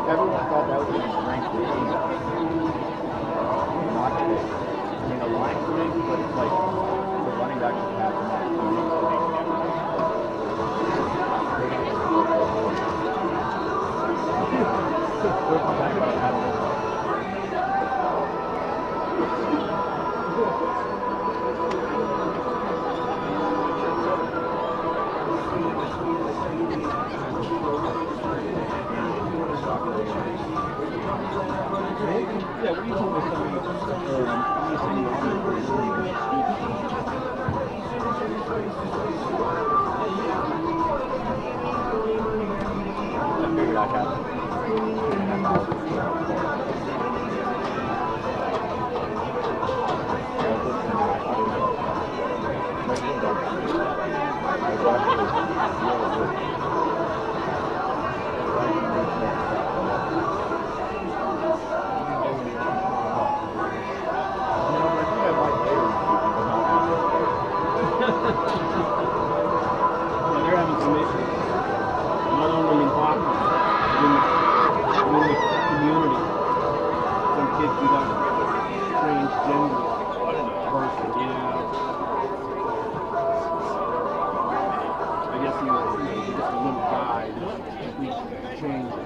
Speaker 14: everyone thought that was going to strength the team. Not the case. I mean, the line stinks, but it's like the running back should have some opportunities to make
Speaker 17: Yeah, what do you think of
Speaker 14: I figured I'd have
Speaker 17: they're having some issues. Not only in hockey, but in the community. Some kids who got transgender person, I guess he was just a little guy. We changed.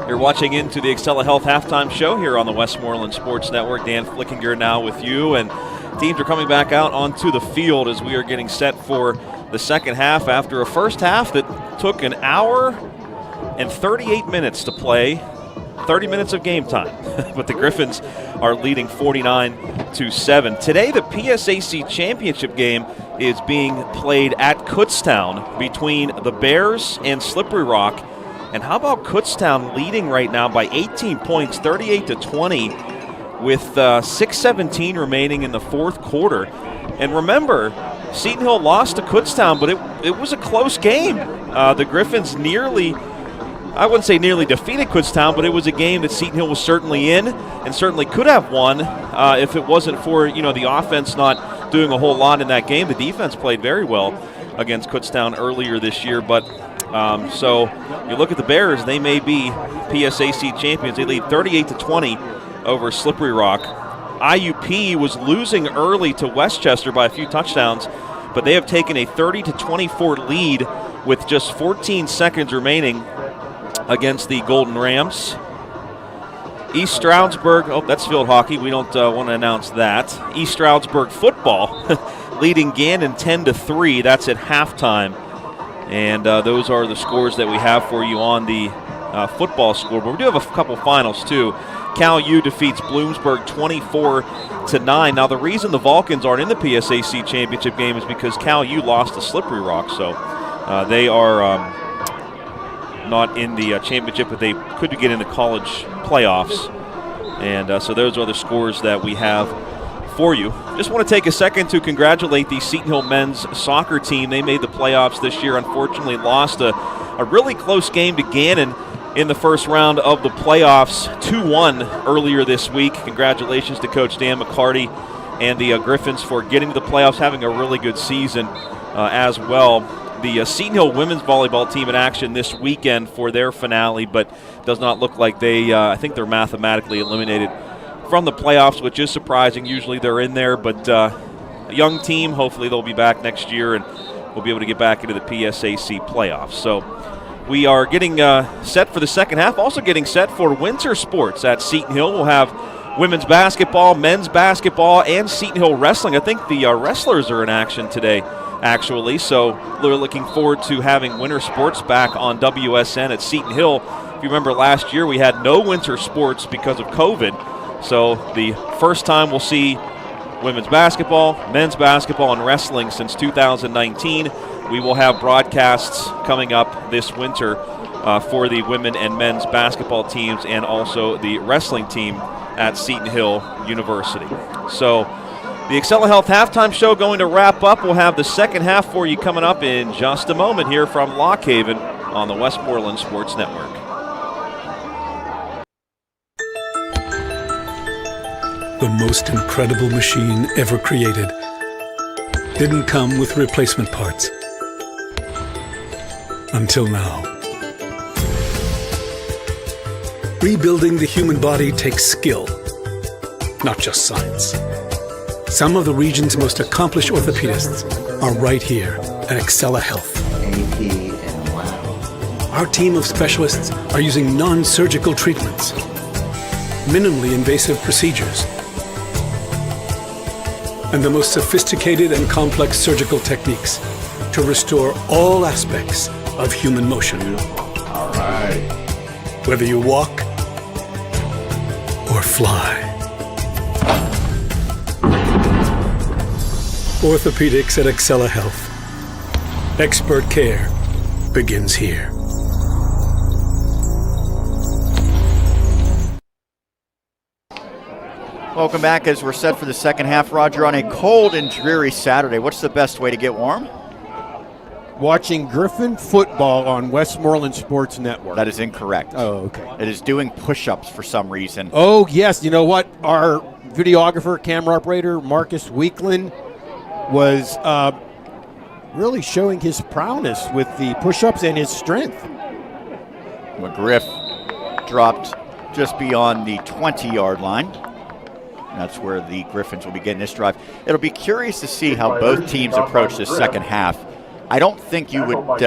Speaker 8: You're watching into the Excella Health halftime show here on the Westmoreland Sports Network. Dan Flickinger now with you, and teams are coming back out onto the field as we are getting set for the second half after a first half that took an hour and 38 minutes to play, 30 minutes of game time. But the Griffins are leading 49-7. Today, the PSAC championship game is being played at Kutztown between the Bears and Slippery Rock. And how about Kutztown leading right now by 18 points, 38-20, with 6:17 remaining in the fourth quarter. And remember, Seton Hill lost to Kutztown, but it was a close game. The Griffins nearly, I wouldn't say nearly defeated Kutztown, but it was a game that Seton Hill was certainly in and certainly could have won if it wasn't for the offense not doing a whole lot in that game. The defense played very well against Kutztown earlier this year, but so you look at the Bears, they may be PSAC champions. They lead 38-20 over Slippery Rock. IUP was losing early to Westchester by a few touchdowns, but they have taken a 30-24 lead with just 14 seconds remaining against the Golden Rams.
Speaker 10: East Stroudsburg, oh, that's field hockey. We don't want to announce that. East Stroudsburg football leading Gannon 10-3. That's at halftime. And those are the scores that we have for you on the football scoreboard. We do have a couple finals, too. Cal U defeats Bloomsburg 24-9. Now, the reason the Vulcans aren't in the PSAC championship game is because Cal U lost to Slippery Rock. So they are not in the championship, but they could get in the college playoffs. And so those are the scores that we have for you. Just want to take a second to congratulate the Seton Hill men's soccer team. They made the playoffs this year. Unfortunately, lost a really close game to Gannon in the first round of the playoffs, 2-1 earlier this week. Congratulations to Coach Dan McCarty and the Griffins for getting to the playoffs, having a really good season as well. The Seton Hill women's volleyball team in action this weekend for their finale, but does not look like I think they're mathematically eliminated from the playoffs, which is surprising. Usually they're in there, but a young team. Hopefully they'll be back next year and we'll be able to get back into the PSAC playoffs. So we are getting set for the second half, also getting set for winter sports at Seton Hill. We'll have women's basketball, men's basketball, and Seton Hill wrestling. I think the wrestlers are in action today, actually, so we're looking forward to having winter sports back on WSN at Seton Hill. If you remember last year, we had no winter sports because of COVID, so the first time we'll see women's basketball, men's basketball, and wrestling since 2019. We will have broadcasts coming up this winter for the women and men's basketball teams and also the wrestling team at Seton Hill University. So the Excella Health halftime show going to wrap up. We'll have the second half for you coming up in just a moment here from Lock Haven on the Westmoreland Sports Network.
Speaker 11: The most incredible machine ever created didn't come with replacement parts. Until now. Rebuilding the human body takes skill, not just science. Some of the region's most accomplished orthopedists are right here at Excella Health. Our team of specialists are using non-surgical treatments, minimally invasive procedures, and the most sophisticated and complex surgical techniques to restore all aspects of human motion. All right. Whether you walk or fly. Orthopedics at Excella Health. Expert care begins here.
Speaker 1: Welcome back as we're set for the second half. Roger, on a cold and dreary Saturday, what's the best way to get warm?
Speaker 2: Watching Griffin football on Westmoreland Sports Network.
Speaker 1: That is incorrect.
Speaker 2: Oh, okay.
Speaker 1: It is doing push-ups for some reason.
Speaker 2: Oh, yes. You know what? Our videographer, camera operator, Marcus Weekland, was really showing his prowess with the push-ups and his strength.
Speaker 1: McGriff dropped just beyond the 20-yard line. That's where the Griffins will begin this drive. It'll be curious to see how both teams approach this second half. I don't think you would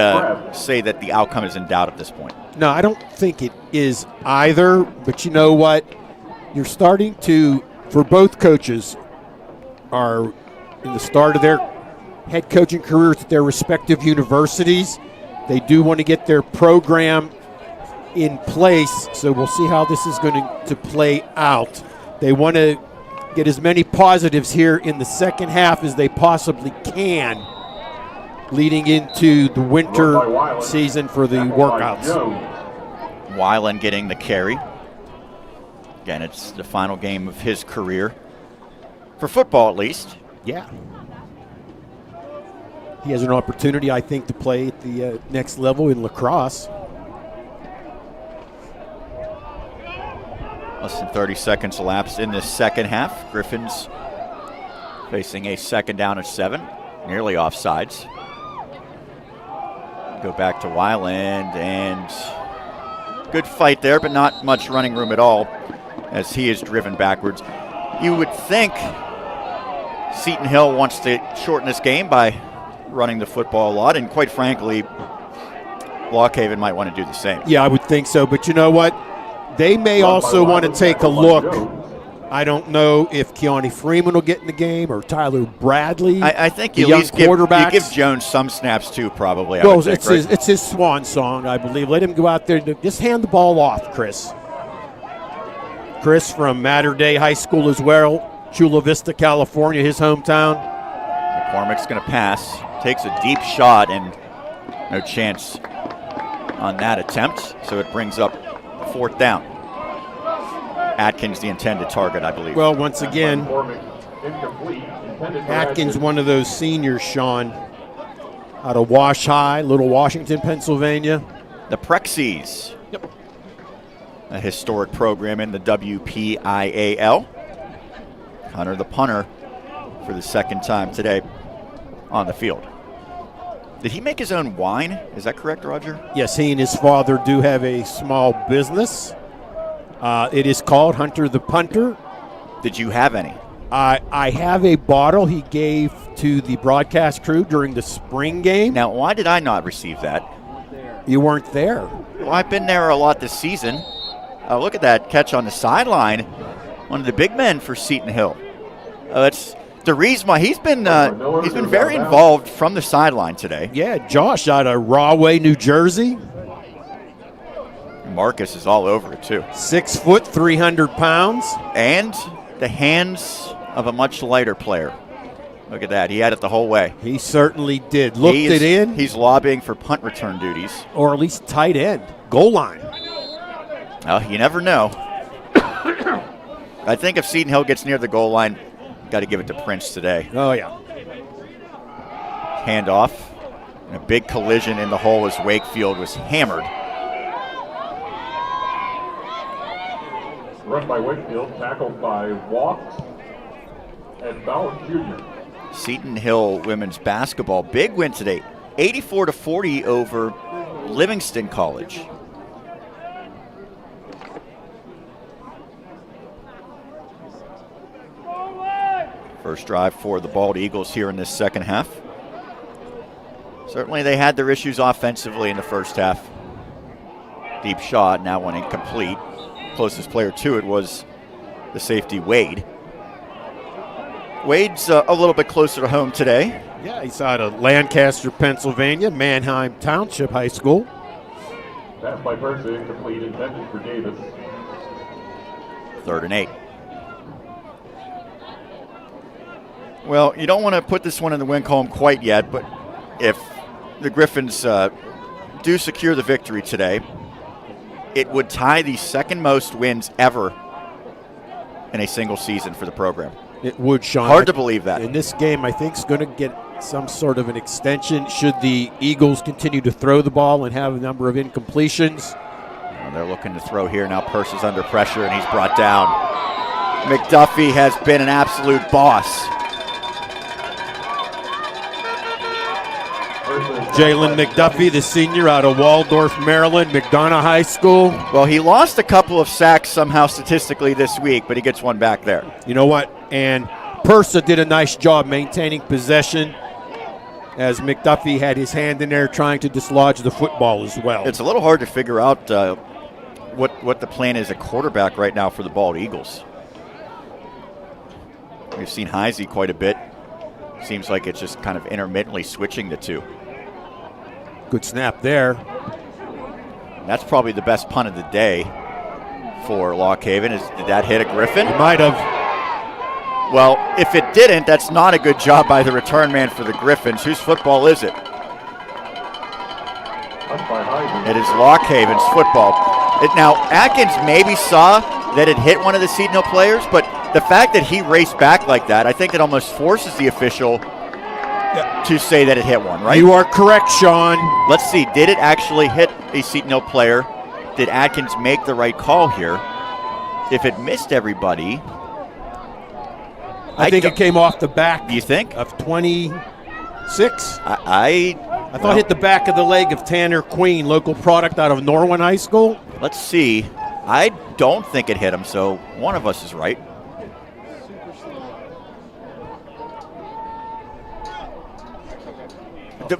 Speaker 1: say that the outcome is in doubt at this point.
Speaker 2: No, I don't think it is either. But you know what? You're starting to, for both coaches, are in the start of their head coaching careers at their respective universities. They do want to get their program in place, so we'll see how this is going to play out. They want to get as many positives here in the second half as they possibly can, leading into the winter season for the workouts.
Speaker 1: Weiland getting the carry. Again, it's the final game of his career. For football, at least.
Speaker 2: Yeah. He has an opportunity, I think, to play at the next level in lacrosse.
Speaker 1: Less than 30 seconds elapsed in this second half. Griffins facing a second down at 7, nearly offsides. Go back to Weiland, and good fight there, but not much running room at all as he is driven backwards. You would think Seton Hill wants to shorten this game by running the football a lot, and quite frankly, Lock Haven might want to do the same.
Speaker 2: Yeah, I would think so, but you know what? they may also want to take a look. I don't know if Keone Freeman will get in the game or Tyler Bradley.
Speaker 1: I think
Speaker 2: the
Speaker 1: you
Speaker 2: young
Speaker 1: at least give
Speaker 2: quarterbacks.
Speaker 1: Jones some snaps too, probably. I
Speaker 2: Well,
Speaker 1: would think,
Speaker 2: it's his swan song, I believe. Let him go out there and just hand the ball off, Chris. Chris from Mater Dei High School as well, Chula Vista, California, his hometown.
Speaker 1: McCormick's going to pass, takes a deep shot, and no chance on that attempt, so it brings up 4th down. Atkins, the intended target, I believe.
Speaker 2: Well, once again, Atkins, one of those seniors, Sean, out of Wash High, Little Washington, Pennsylvania.
Speaker 1: The Prexies.
Speaker 2: Yep.
Speaker 1: A historic program in the WPIAL. Hunter, the punter, for the 2nd time today on the field. Did he make his own wine? Is that correct, Roger?
Speaker 2: Yes, he and his father do have a small business. It is called Hunter the Punter.
Speaker 1: Did you have any?
Speaker 2: I have a bottle he gave to the broadcast crew during the spring game.
Speaker 1: Now, why did I not receive that?
Speaker 2: You weren't there.
Speaker 1: Well, I've been there a lot this season. Look at that catch on the sideline. One of the big men for Seton Hill. That's the reason why he's been very involved from the sideline today.
Speaker 2: Yeah, Josh out of Rahway, New Jersey.
Speaker 1: Marcus is all over it, too.
Speaker 2: 6 foot, 300 pounds.
Speaker 1: And the hands of a much lighter player. Look at that. He had it the whole way.
Speaker 2: He certainly did. Looked it in.
Speaker 1: He's lobbying for punt return duties.
Speaker 2: Or at least tight end. Goal line.
Speaker 1: Well, you never know. I think if Seton Hill gets near the goal line, got to give it to Prince today.
Speaker 2: Oh, yeah.
Speaker 1: Handoff. And a big collision in the hole as Wakefield was hammered.
Speaker 12: Run by Wakefield, tackled by Walks and Bauer Jr.
Speaker 1: Seton Hill women's basketball, big win today, 84-40 over Livingston College. First drive for the Bald Eagles here in this second half. Certainly they had their issues offensively in the first half. Deep shot, now one incomplete. Closest player to it was the safety, Wade. Wade's a little bit closer to home today.
Speaker 2: Yeah, he's out of Lancaster, Pennsylvania, Manheim Township High School.
Speaker 12: Pass by Percy, incomplete, intended for Davis.
Speaker 1: 3rd and 8. Well, you don't want to put this one in the win column quite yet, but if the Griffins do secure the victory today, it would tie the 2nd most wins ever in a single season for the program.
Speaker 2: It would, Sean.
Speaker 1: Hard to believe that.
Speaker 2: In this game, I think, is going to get some sort of an extension should the Eagles continue to throw the ball and have a number of incompletions.
Speaker 1: Well, they're looking to throw here. Now Purse is under pressure, and he's brought down. McDuffie has been an absolute boss.
Speaker 2: Jalen McDuffie, the senior out of Waldorf, Maryland, McDonough High School.
Speaker 1: Well, he lost a couple of sacks somehow statistically this week, but he gets one back there.
Speaker 2: You know what? And Persa did a nice job maintaining possession as McDuffie had his hand in there trying to dislodge the football as well.
Speaker 1: It's a little hard to figure out what the plan is at quarterback right now for the Bald Eagles. We've seen Heisey quite a bit. Seems like it's just kind of intermittently switching the two.
Speaker 2: Good snap there.
Speaker 1: That's probably the best punt of the day for Lock Haven. Did that hit a Griffin?
Speaker 2: It might have.
Speaker 1: Well, if it didn't, that's not a good job by the return man for the Griffins. Whose football is it? It is Lock Haven's football. Now, Atkins maybe saw that it hit one of the Seton Hill players, but the fact that he raced back like that, I think it almost forces the official to say that it hit one, right?
Speaker 2: You are correct, Sean.
Speaker 1: Let's see. Did it actually hit a Seton Hill player? Did Atkins make the right call here? If it missed everybody,
Speaker 2: I think it came off the back.
Speaker 1: You think?
Speaker 2: Of 26.
Speaker 1: I
Speaker 2: thought it hit the back of the leg of Tanner Queen, local product out of Norwin High School.
Speaker 1: Let's see. I don't think it hit him, so one of us is right.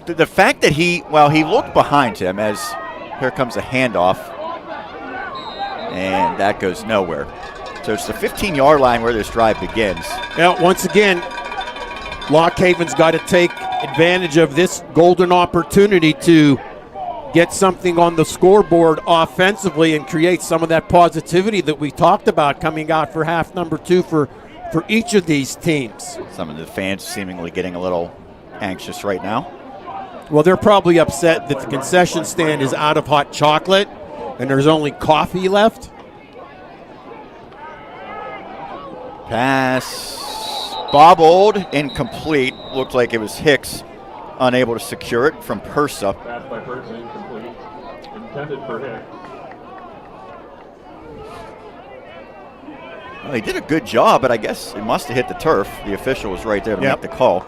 Speaker 1: The fact that he looked behind him as here comes a handoff. And that goes nowhere. So it's the 15-yard line where this drive begins.
Speaker 2: Now, once again, Lock Haven's got to take advantage of this golden opportunity to get something on the scoreboard offensively and create some of that positivity that we talked about coming out for half number 2 for each of these teams.
Speaker 1: Some of the fans seemingly getting a little anxious right now.
Speaker 2: Well, they're probably upset that the concession stand is out of hot chocolate and there's only coffee left.
Speaker 1: Pass bobbled, incomplete. Looked like it was Hicks unable to secure it from Persa.
Speaker 12: Pass by Persa, incomplete. Intended for Hicks.
Speaker 1: Well, he did a good job, but I guess it must have hit the turf. The official was right there to make the call.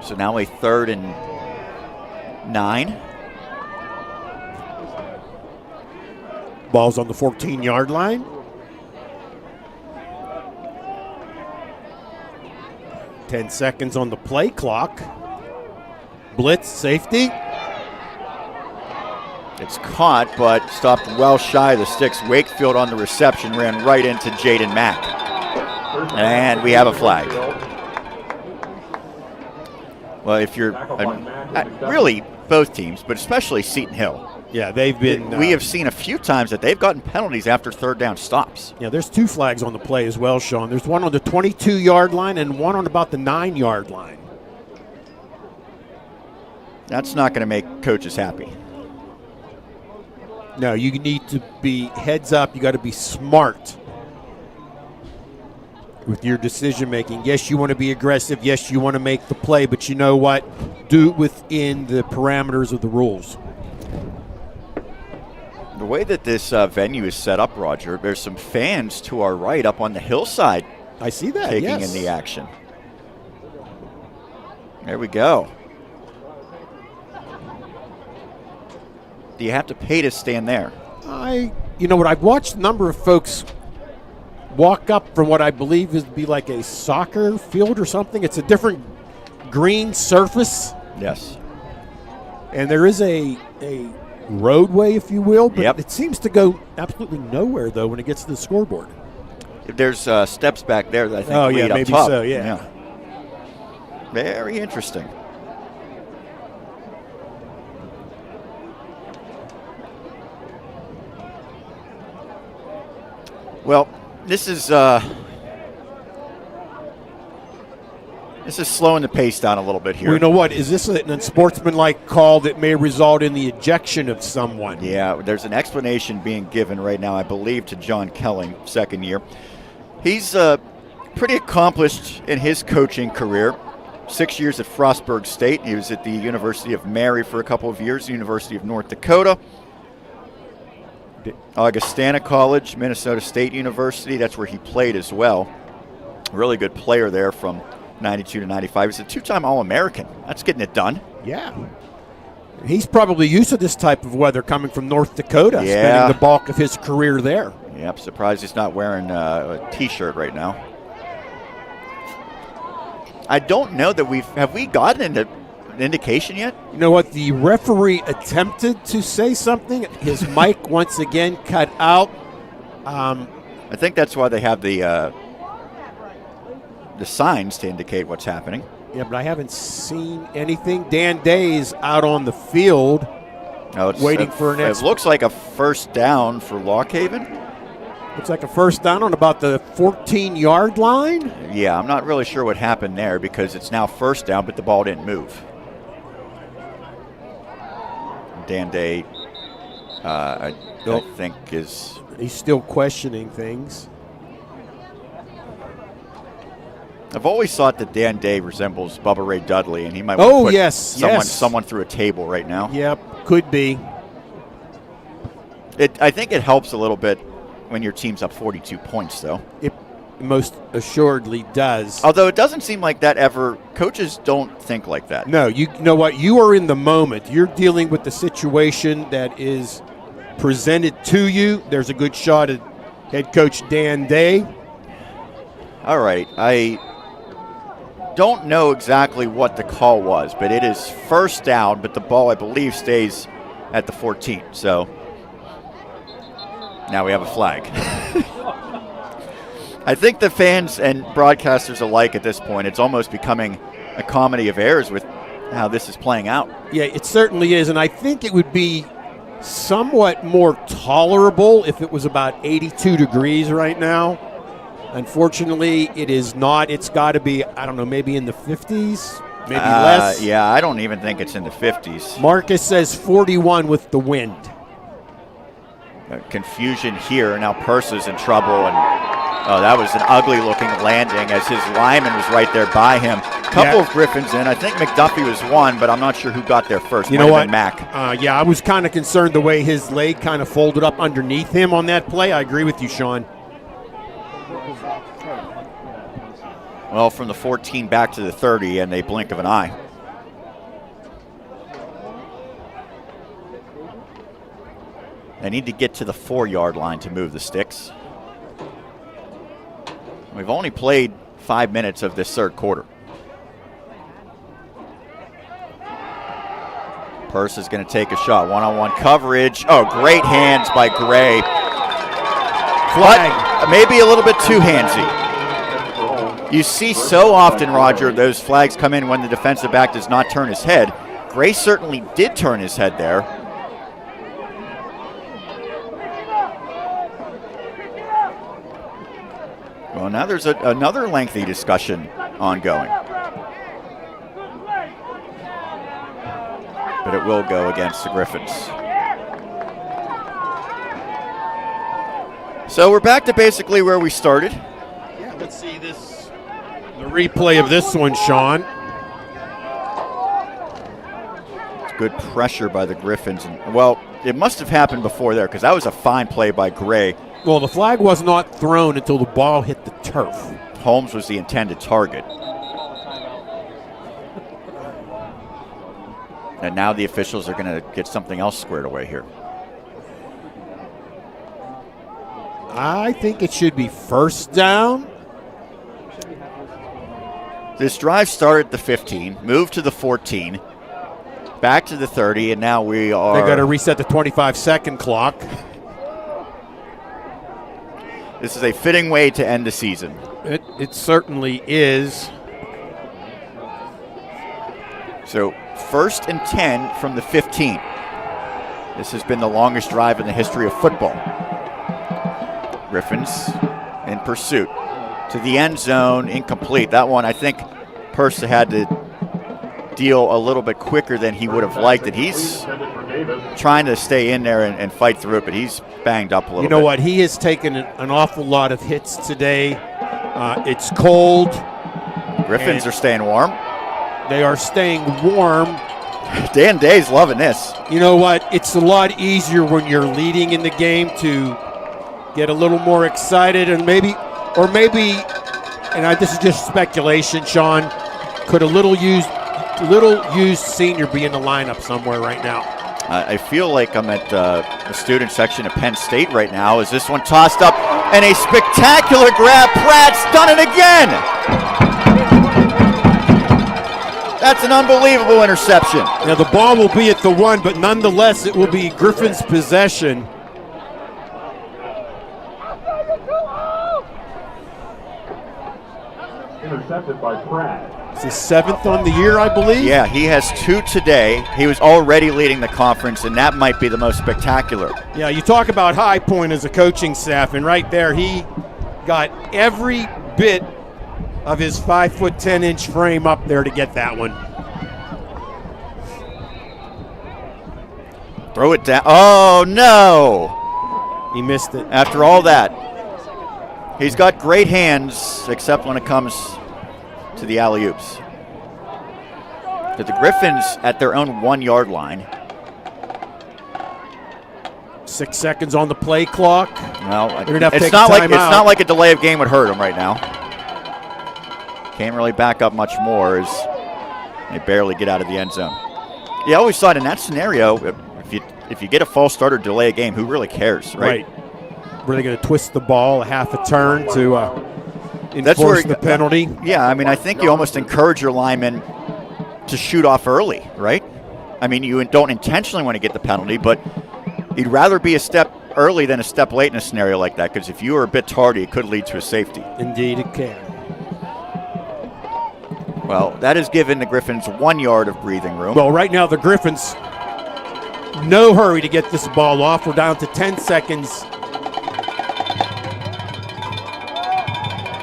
Speaker 1: So now a 3rd and 9.
Speaker 2: Ball's on the 14-yard line. 10 seconds on the play clock. Blitz, safety.
Speaker 1: It's caught, but stopped well shy of the sticks. Wakefield on the reception ran right into Jaden Mack. And we have a flag. Well, if you're really both teams, but especially Seton Hill.
Speaker 2: Yeah, they've been.
Speaker 1: We have seen a few times that they've gotten penalties after 3rd down stops.
Speaker 2: Yeah, there's 2 flags on the play as well, Sean. There's one on the 22-yard line and one on about the 9-yard line.
Speaker 1: That's not going to make coaches happy.
Speaker 2: No, you need to be heads up. You got to be smart with your decision making. Yes, you want to be aggressive. Yes, you want to make the play, but you know what? Do it within the parameters of the rules.
Speaker 1: The way that this venue is set up, Roger, there's some fans to our right up on the hillside.
Speaker 2: I see that,
Speaker 1: taking
Speaker 2: yes.
Speaker 1: in the action. There we go. Do you have to pay to stand there?
Speaker 2: You know what? I've watched a number of folks walk up from what I believe is to be like a soccer field or something. It's a different green surface.
Speaker 1: Yes.
Speaker 2: And there is a roadway, if you will, but it seems to go absolutely nowhere, though, when it gets to the scoreboard.
Speaker 1: There's steps back there that I think lead up
Speaker 2: maybe
Speaker 1: top.
Speaker 2: so, yeah.
Speaker 1: Very interesting. Well, this is slowing the pace down a little bit here.
Speaker 2: Well, you know what? Is this an unsportsmanlike call that may result in the ejection of someone?
Speaker 1: Yeah, there's an explanation being given right now, I believe, to John Kelling, 2nd year. He's pretty accomplished in his coaching career. 6 years at Frostburg State. He was at the University of Mary for a couple of years, the University of North Dakota. Augustana College, Minnesota State University. That's where he played as well. Really good player there from 92 to 95. He's a 2-time All-American. That's getting it done.
Speaker 2: Yeah. He's probably used to this type of weather coming from North Dakota, spending the bulk of his career there.
Speaker 1: Yep, surprised he's not wearing a T-shirt right now. I don't know that have we gotten an indication yet?
Speaker 2: You know what? The referee attempted to say something. His mic once again cut out.
Speaker 1: I think that's why they have the signs to indicate what's happening.
Speaker 2: Yeah, but I haven't seen anything. Dan Day's out on the field waiting for an
Speaker 1: It looks like a first down for Lock Haven.
Speaker 2: Looks like a first down on about the 14-yard line.
Speaker 1: Yeah, I'm not really sure what happened there because it's now first down, but the ball didn't move. Dan Day, I think, is...
Speaker 2: He's still questioning things.
Speaker 1: I've always thought that Dan Day resembles Bubba Ray Dudley, and he might want to put someone through a table right now.
Speaker 2: Yep, could be.
Speaker 1: I think it helps a little bit when your team's up 42 points, though.
Speaker 2: It most assuredly does.
Speaker 1: Although it doesn't seem like that ever. Coaches don't think like that.
Speaker 2: No, you know what? You are in the moment. You're dealing with the situation that is presented to you. There's a good shot at head coach Dan Day.
Speaker 1: All right. I don't know exactly what the call was, but it is first down, but the ball, I believe, stays at the 14. So Now we have a flag. I think the fans and broadcasters alike at this point, it's almost becoming a comedy of errors with how this is playing out.
Speaker 2: Yeah, it certainly is, and I think it would be somewhat more tolerable if it was about 82 degrees right now. Unfortunately, it is not. It's got to be, I don't know, maybe in the 50s, maybe less.
Speaker 1: Yeah, I don't even think it's in the 50s.
Speaker 2: Marcus says 41 with the wind.
Speaker 1: Confusion here. Now Purse in trouble, and that was an ugly-looking landing as his lineman was right there by him. Couple of Griffins in. I think McDuffie was one, but I'm not sure who got there first.
Speaker 2: You know what?
Speaker 1: Mac.
Speaker 2: Yeah, I was kind of concerned the way his leg kind of folded up underneath him on that play. I agree with you, Sean.
Speaker 1: Well, from the 14 back to the 30 in a blink of an eye. They need to get to the 4-yard line to move the sticks. We've only played 5 minutes of this third quarter. Purse is going to take a shot. One-on-one coverage. Oh, great hands by Gray. Flag. But maybe a little bit too handsy. You see so often, Roger, those flags come in when the defensive back does not turn his head. Gray certainly did turn his head there. Well, now there's another lengthy discussion ongoing. But it will go against the Griffins. So we're back to basically where we started.
Speaker 2: Yeah, let's see the replay of this one, Sean.
Speaker 1: It's good pressure by the Griffins. Well, it must have happened before there because that was a fine play by Gray.
Speaker 2: Well, the flag was not thrown until the ball hit the turf.
Speaker 1: Holmes was the intended target. And now the officials are going to get something else squared away here.
Speaker 2: I think it should be first down.
Speaker 1: This drive started at the 15, moved to the 14, back to the 30, and now we are...
Speaker 2: They got to reset the 25-second clock.
Speaker 1: This is a fitting way to end the season.
Speaker 2: It certainly is.
Speaker 1: So 1st and 10 from the 15. This has been the longest drive in the history of football. Griffins in pursuit. To the end zone, incomplete. That one, I think Purse had to deal a little bit quicker than he would have liked it. He's trying to stay in there and fight through it, but he's banged up a little bit.
Speaker 2: You know what? He has taken an awful lot of hits today. It's cold.
Speaker 1: Griffins are staying warm.
Speaker 2: They are staying warm.
Speaker 1: Dan Day's loving this.
Speaker 2: You know what? It's a lot easier when you're leading in the game to get a little more excited and maybe, and this is just speculation, Sean, could a little used senior be in the lineup somewhere right now?
Speaker 1: I feel like I'm at the student section at Penn State right now. Is this one tossed up? And a spectacular grab. Pratt's done it again. That's an unbelievable interception.
Speaker 2: Now the ball will be at the 1, but nonetheless it will be Griffin's possession.
Speaker 12: Intercepted by Pratt.
Speaker 2: It's his 7th on the year, I believe.
Speaker 1: Yeah, he has 2 today. He was already leading the conference, and that might be the most spectacular.
Speaker 2: Yeah, you talk about high point as a coaching staff, and right there he got every bit of his 5'10" frame up there to get that one.
Speaker 1: Throw it down. Oh, no.
Speaker 2: He missed it.
Speaker 1: After all that. He's got great hands, except when it comes to the alley-oops. To the Griffins at their own 1-yard line.
Speaker 2: 6 seconds on the play clock.
Speaker 1: Well,
Speaker 2: it's not
Speaker 1: like a delay of game would hurt him right now. Can't really back up much more as they barely get out of the end zone. Yeah, I always thought in that scenario, if you get a false start or delay a game, who really cares, right?
Speaker 2: Were they going to twist the ball a half a turn to enforce the penalty?
Speaker 1: Yeah, I mean, I think you almost encourage your linemen to shoot off early, right? I mean, you don't intentionally want to get the penalty, but you'd rather be a step early than a step late in a scenario like that, because if you are a bit tardy, it could lead to a safety.
Speaker 2: Indeed it can.
Speaker 1: Well, that has given the Griffins 1 yard of breathing room.
Speaker 2: Well, right now the Griffins, no hurry to get this ball off. We're down to 10 seconds.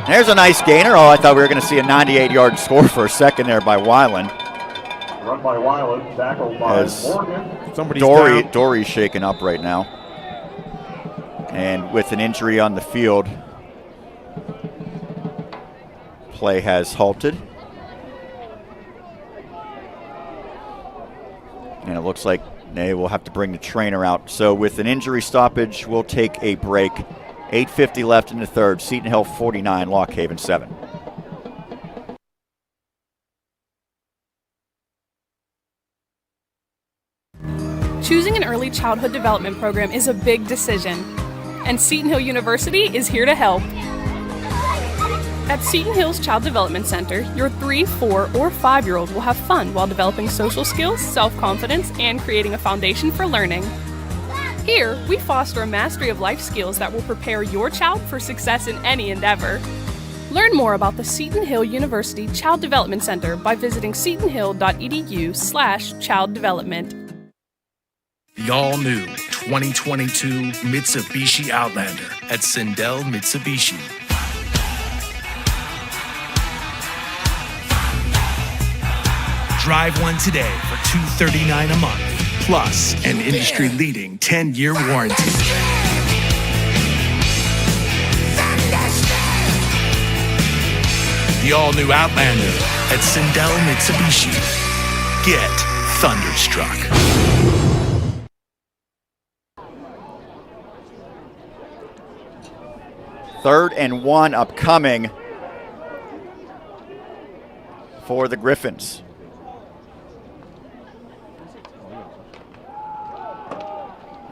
Speaker 1: There's a nice gainer. Oh, I thought we were going to see a 98-yard score for a second there by Weiland.
Speaker 12: Run by Weiland, tackled by Morgan.
Speaker 2: Somebody's
Speaker 1: Dory's shaken up right now. And with an injury on the field, play has halted. And it looks like they will have to bring the trainer out. So with an injury stoppage, we'll take a break. 8:50 left in the third. Seton Hill 49, Lock Haven 7.
Speaker 18: Choosing an early childhood development program is a big decision, and Seton Hill University is here to help. At Seton Hill's Child Development Center, your 3, 4, or 5-year-old will have fun while developing social skills, self-confidence, and creating a foundation for learning. Here, we foster a mastery of life skills that will prepare your child for success in any endeavor. Learn more about the Seton Hill University Child Development Center by visiting setonhill.edu/childdevelopment.
Speaker 20: The all-new 2022 Mitsubishi Outlander at Sindel Mitsubishi. Drive one today for $239 a month, plus an industry-leading 10-year warranty. The all-new Outlander at Sindel Mitsubishi. Get thunderstruck.
Speaker 1: Third and 1 upcoming for the Griffins.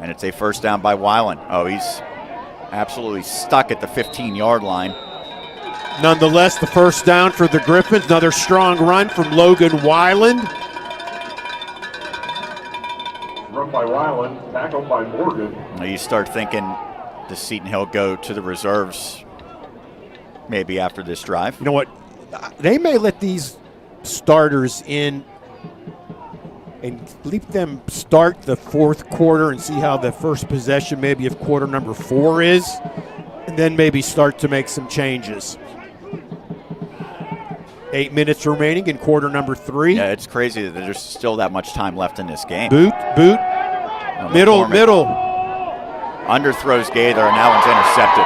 Speaker 1: And it's a first down by Weiland. Oh, he's absolutely stuck at the 15-yard line.
Speaker 2: Nonetheless, the first down for the Griffins. Another strong run from Logan Weiland.
Speaker 12: Run by Weiland, tackled by Morgan.
Speaker 1: Now you start thinking, does Seton Hill go to the reserves maybe after this drive?
Speaker 2: You know what? They may let these starters in and leave them start the fourth quarter and see how the first possession maybe of quarter number 4 is, and then maybe start to make some changes. 8 minutes remaining in quarter number 3.
Speaker 1: Yeah, it's crazy that there's still that much time left in this game.
Speaker 2: Boot, middle.
Speaker 1: Underthrows Gaither, and that one's intercepted.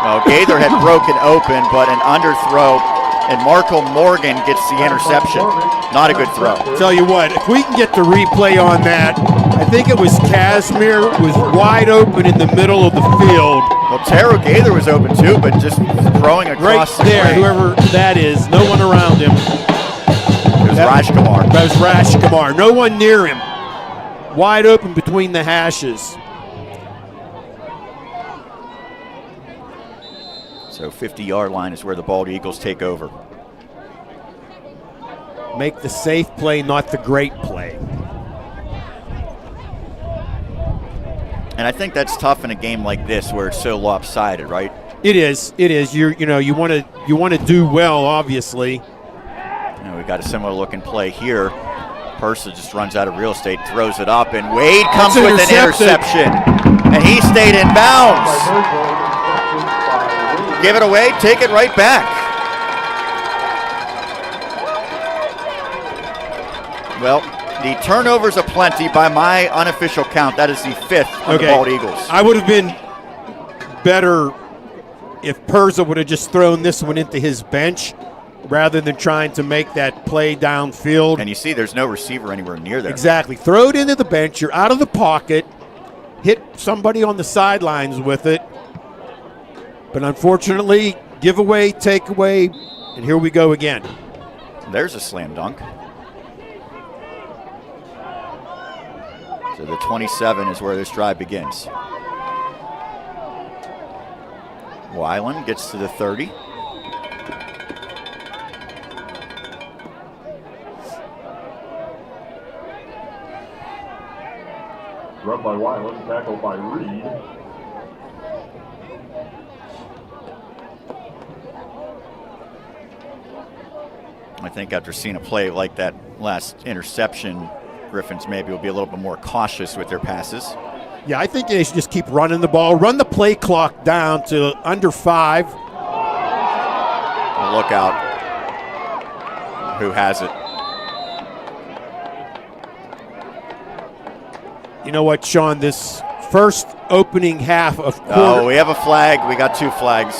Speaker 1: Well, Gaither had broken open, but an underthrow, and Marco Morgan gets the interception. Not a good throw.
Speaker 2: Tell you what, if we can get the replay on that, I think it was Casimir was wide open in the middle of the field.
Speaker 1: Well, Taro Gaither was open too, but just throwing across
Speaker 2: right there, whoever that is, no one around him.
Speaker 1: It was Rajkumar.
Speaker 2: That was Rajkumar. No one near him. Wide open between the hashes.
Speaker 1: So 50-yard line is where the Bald Eagles take over.
Speaker 2: Make the safe play, not the great play.
Speaker 1: And I think that's tough in a game like this where it's so lopsided, right?
Speaker 2: It is. You want to do well, obviously.
Speaker 1: We got a similar looking play here. Pursa just runs out of real estate, throws it up, and Wade comes with an interception. And he stayed in bounds. Give it away, take it right back. Well, the turnovers aplenty. By my unofficial count, that is the 5th on the Bald Eagles.
Speaker 2: I would have been better if Pursa would have just thrown this one into his bench rather than trying to make that play downfield.
Speaker 1: And you see there's no receiver anywhere near there.
Speaker 2: Exactly. Throw it into the bench. You're out of the pocket. Hit somebody on the sidelines with it. But unfortunately, give away, take away, and here we go again.
Speaker 1: There's a slam dunk. So the 27 is where this drive begins. Weiland gets to the 30.
Speaker 12: Run by Weiland, tackle by Reed.
Speaker 1: I think after seeing a play like that last interception, Griffins maybe will be a little bit more cautious with their passes.
Speaker 2: Yeah, I think they should just keep running the ball, run the play clock down to under 5.
Speaker 1: Look out. Who has it?
Speaker 2: You know what, Sean? This first opening half of quarter.
Speaker 1: Oh, we have a flag. We got 2 flags.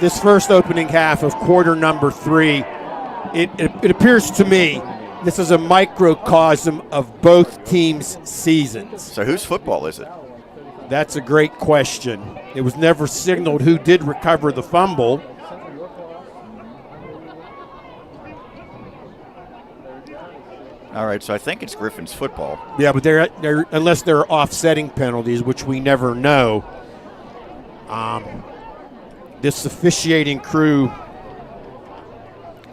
Speaker 2: This first opening half of quarter number 3, it appears to me this is a microcosm of both teams' seasons.
Speaker 1: So whose football is it?
Speaker 2: That's a great question. It was never signaled who did recover the fumble.
Speaker 1: All right, so I think it's Griffin's football.
Speaker 2: Yeah, but they're unless there are offsetting penalties, which we never know. This officiating crew,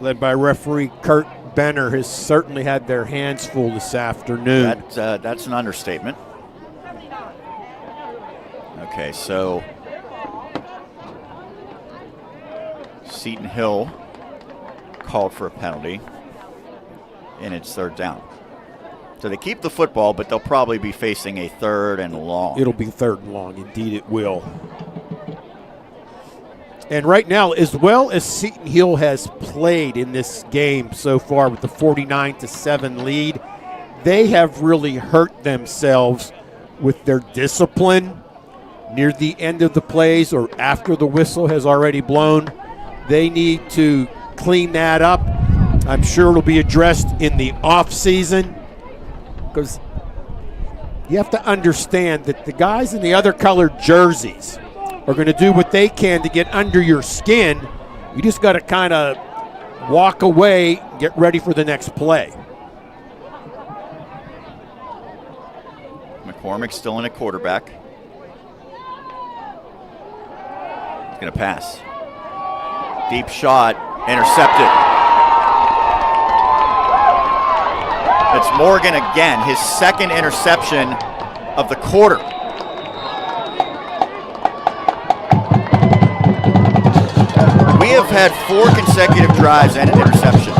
Speaker 2: led by referee Kurt Benner, has certainly had their hands full this afternoon.
Speaker 1: That's an understatement. Okay, so Seton Hill called for a penalty, and it's 3rd down. So they keep the football, but they'll probably be facing a 3rd and long.
Speaker 2: It'll be 3rd and long. Indeed it will. And right now, as well as Seton Hill has played in this game so far with the 49-7 lead, they have really hurt themselves with their discipline near the end of the plays or after the whistle has already blown. They need to clean that up. I'm sure it'll be addressed in the offseason, because you have to understand that the guys in the other colored jerseys are going to do what they can to get under your skin. You just got to kind of walk away, get ready for the next play.
Speaker 1: McCormick still in a quarterback. He's going to pass. Deep shot, intercepted. It's Morgan again, his 2nd interception of the quarter. We have had 4 consecutive drives and an interception.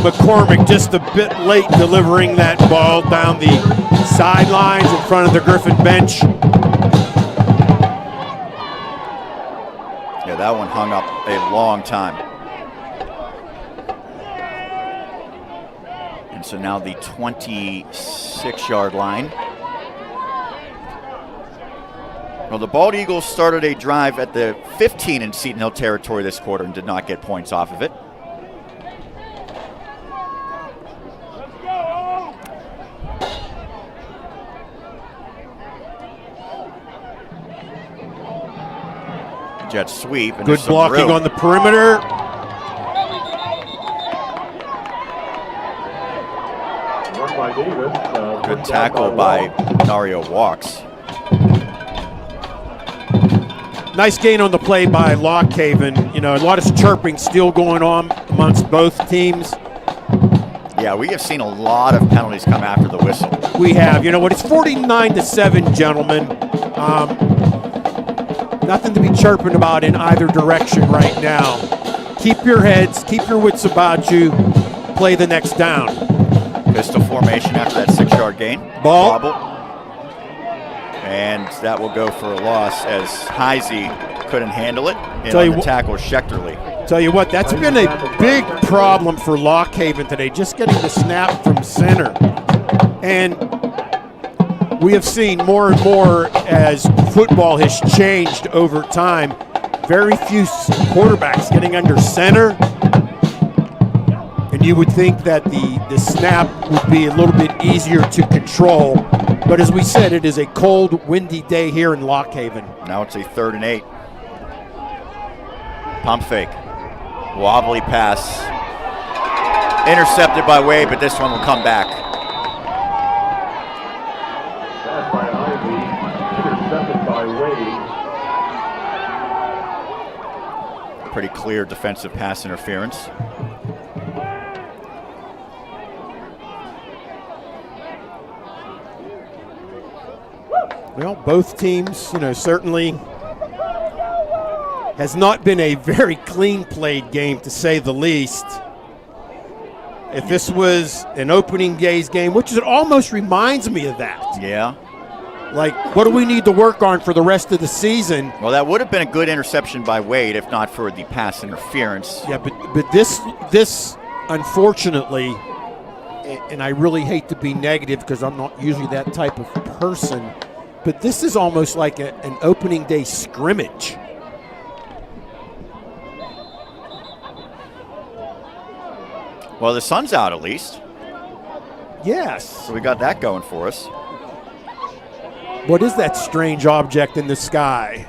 Speaker 2: McCormick just a bit late delivering that ball down the sidelines in front of the Griffin bench.
Speaker 1: Yeah, that one hung up a long time. And so now the 26-yard line. Well, the Bald Eagles started a drive at the 15 in Seton Hill territory this quarter and did not get points off of it. Jet sweep. And
Speaker 2: good blocking on the perimeter.
Speaker 12: By Davis,
Speaker 1: good tackle by Dario Walks.
Speaker 2: Nice gain on the play by Lockhaven. You know, a lot of chirping still going on amongst both teams.
Speaker 1: Yeah, we have seen a lot of penalties come after the whistle.
Speaker 2: We have. You know what? It's 49-7, gentlemen. Nothing to be chirping about in either direction right now. Keep your heads, keep your wits about you. Play the next down.
Speaker 1: Pistol formation after that 6-yard gain.
Speaker 2: Ball.
Speaker 1: Bobble. And that will go for a loss as Heisey couldn't handle it. And on the tackle, Schechterly.
Speaker 2: Tell you what, that's been a big problem for Lockhaven today, just getting the snap from center. And we have seen more and more as football has changed over time. Very few quarterbacks getting under center. And you would think that the snap would be a little bit easier to control. But as we said, it is a cold, windy day here in Lockhaven.
Speaker 1: Now it's a 3rd and 8. Pump fake. Wobbly pass. Intercepted by Wade, but this one will come back.
Speaker 12: Pass by Ivy. Intercepted by Wade.
Speaker 1: Pretty clear defensive pass interference.
Speaker 2: Well, both teams, certainly has not been a very clean played game, to say the least. If this was an opening day's game, which it almost reminds me of that.
Speaker 1: Yeah.
Speaker 2: Like, what do we need to work on for the rest of the season?
Speaker 1: Well, that would have been a good interception by Wade if not for the pass interference.
Speaker 2: Yeah, but this unfortunately, and I really hate to be negative because I'm not usually that type of person, but this is almost like an opening day scrimmage.
Speaker 1: Well, the sun's out at least.
Speaker 2: Yes.
Speaker 1: So we got that going for us.
Speaker 2: What is that strange object in the sky?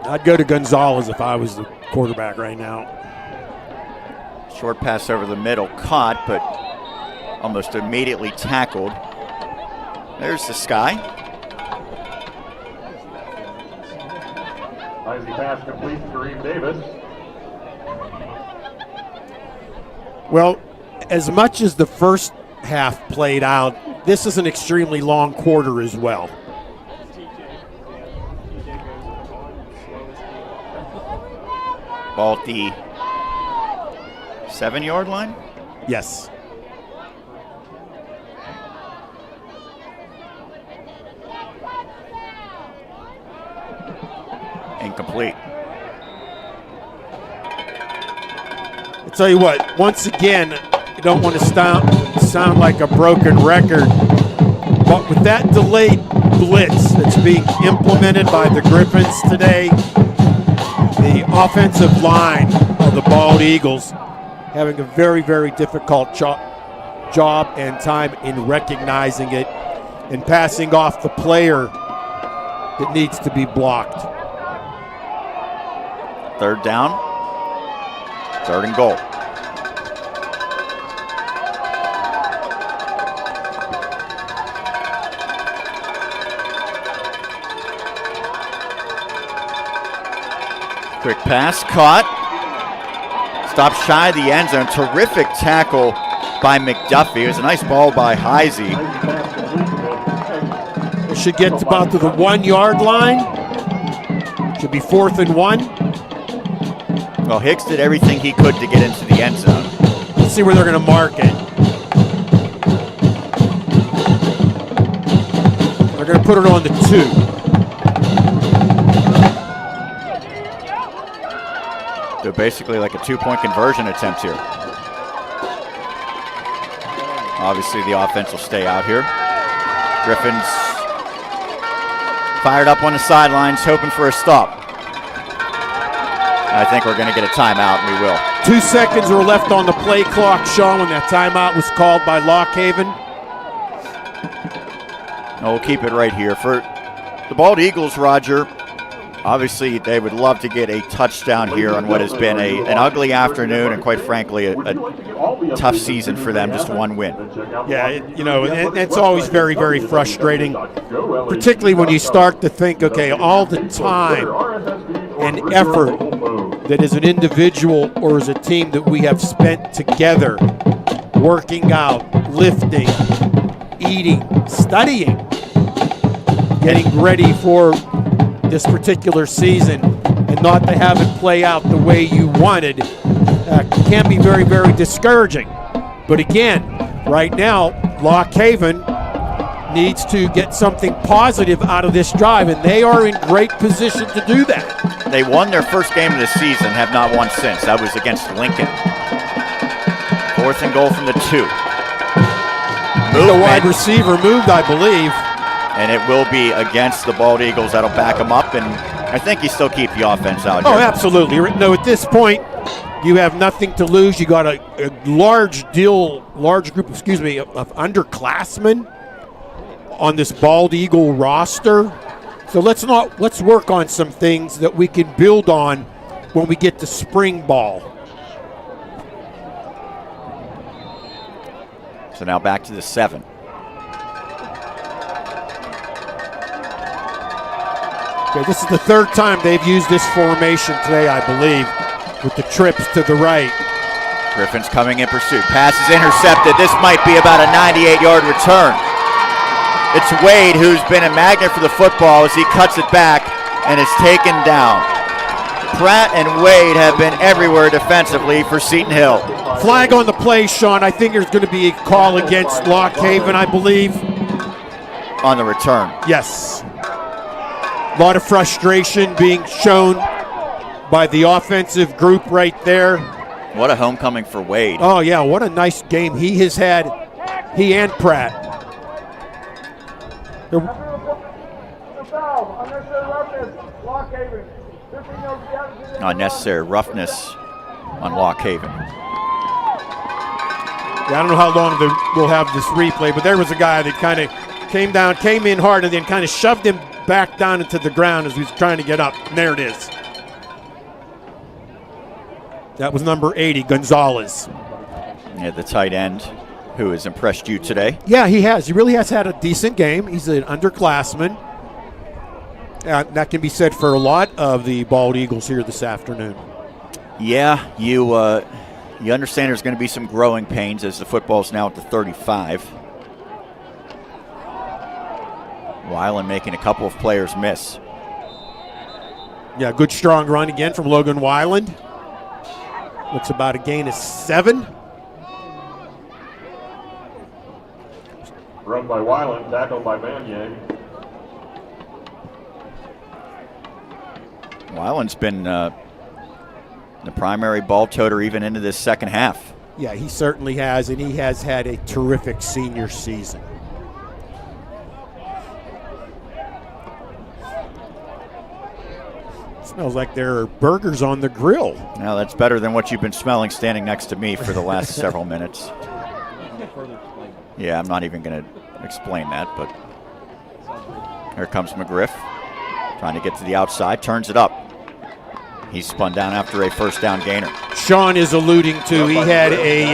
Speaker 2: I'd go to Gonzalez if I was the quarterback right now.
Speaker 1: Short pass over the middle, caught, but almost immediately tackled. There's the sky.
Speaker 12: Easy pass complete to Kareem Davis.
Speaker 2: Well, as much as the first half played out, this is an extremely long quarter as well.
Speaker 1: Ball at the 7-yard line?
Speaker 2: Yes.
Speaker 1: Incomplete.
Speaker 2: I'll tell you what, once again, I don't want to sound like a broken record, but with that delayed blitz that's being implemented by the Griffins today, the offensive line of the Bald Eagles having a very, very difficult job and time in recognizing it and passing off the player that needs to be blocked.
Speaker 1: Third down. Third and goal. Quick pass, caught. Stopped shy of the end zone. Terrific tackle by McDuffie. It was a nice ball by Heisey.
Speaker 2: It should get about to the 1-yard line. Should be 4th and 1.
Speaker 1: Well, Hicks did everything he could to get into the end zone.
Speaker 2: Let's see where they're going to mark it. They're going to put it on the 2.
Speaker 1: So basically like a 2-point conversion attempt here. Obviously the offense will stay out here. Griffins fired up on the sidelines, hoping for a stop. I think we're going to get a timeout, and we will.
Speaker 2: 2 seconds were left on the play clock, Sean, when that timeout was called by Lockhaven.
Speaker 1: No, we'll keep it right here. For the Bald Eagles, Roger, obviously they would love to get a touchdown here on what has been an ugly afternoon and, quite frankly, a tough season for them, just one win.
Speaker 2: Yeah, it's always very, very frustrating, particularly when you start to think, okay, all the time and effort that as an individual or as a team that we have spent together, working out, lifting, eating, studying, getting ready for this particular season, and not to have it play out the way you wanted can be very, very discouraging. But again, right now, Lockhaven needs to get something positive out of this drive, and they are in great position to do that.
Speaker 1: They won their first game of the season, have not won since. That was against Lincoln. 4th and goal from the 2.
Speaker 2: The wide receiver moved, I believe.
Speaker 1: And it will be against the Bald Eagles. That'll back them up, and I think you still keep the offense out here.
Speaker 2: Oh, absolutely. No, at this point, you have nothing to lose. You got a large group, of underclassmen on this Bald Eagle roster. So let's work on some things that we can build on when we get to spring ball.
Speaker 1: So now back to the 7.
Speaker 2: Okay, this is the third time they've used this formation today, I believe, with the trips to the right.
Speaker 1: Griffins coming in pursuit. Pass is intercepted. This might be about a 98-yard return. It's Wade who's been a magnet for the football as he cuts it back and is taken down. Pratt and Wade have been everywhere defensively for Seton Hill.
Speaker 2: Flag on the play, Sean. I think there's going to be a call against Lock Haven, I believe.
Speaker 1: On the return.
Speaker 2: Yes. A lot of frustration being shown by the offensive group right there.
Speaker 1: What a homecoming for Wade.
Speaker 2: Oh, yeah, what a nice game he has had, he and Pratt.
Speaker 1: Unnecessary roughness on Lock Haven.
Speaker 2: Yeah, I don't know how long we'll have this replay, but there was a guy that kind of came in hard, and then kind of shoved him back down into the ground as he was trying to get up. And there it is. That was number 80, Gonzalez.
Speaker 1: Yeah, the tight end who has impressed you today.
Speaker 2: Yeah, he has. He really has had a decent game. He's an underclassman. That can be said for a lot of the Bald Eagles here this afternoon.
Speaker 1: Yeah, you understand there's going to be some growing pains as the football's now at the 35. Weiland making a couple of players miss.
Speaker 2: Yeah, good strong run again from Logan Weiland. Looks about a gain of 7.
Speaker 12: Run by Weiland, tackled by Mannion.
Speaker 1: Weiland's been the primary ball toter even into this second half.
Speaker 2: Yeah, he certainly has, and he has had a terrific senior season. Smells like there are burgers on the grill.
Speaker 1: Now that's better than what you've been smelling standing next to me for the last several minutes. Yeah, I'm not even going to explain that, but here comes McGriff, trying to get to the outside, turns it up. He's spun down after a first down gainer.
Speaker 2: Sean is alluding to he had a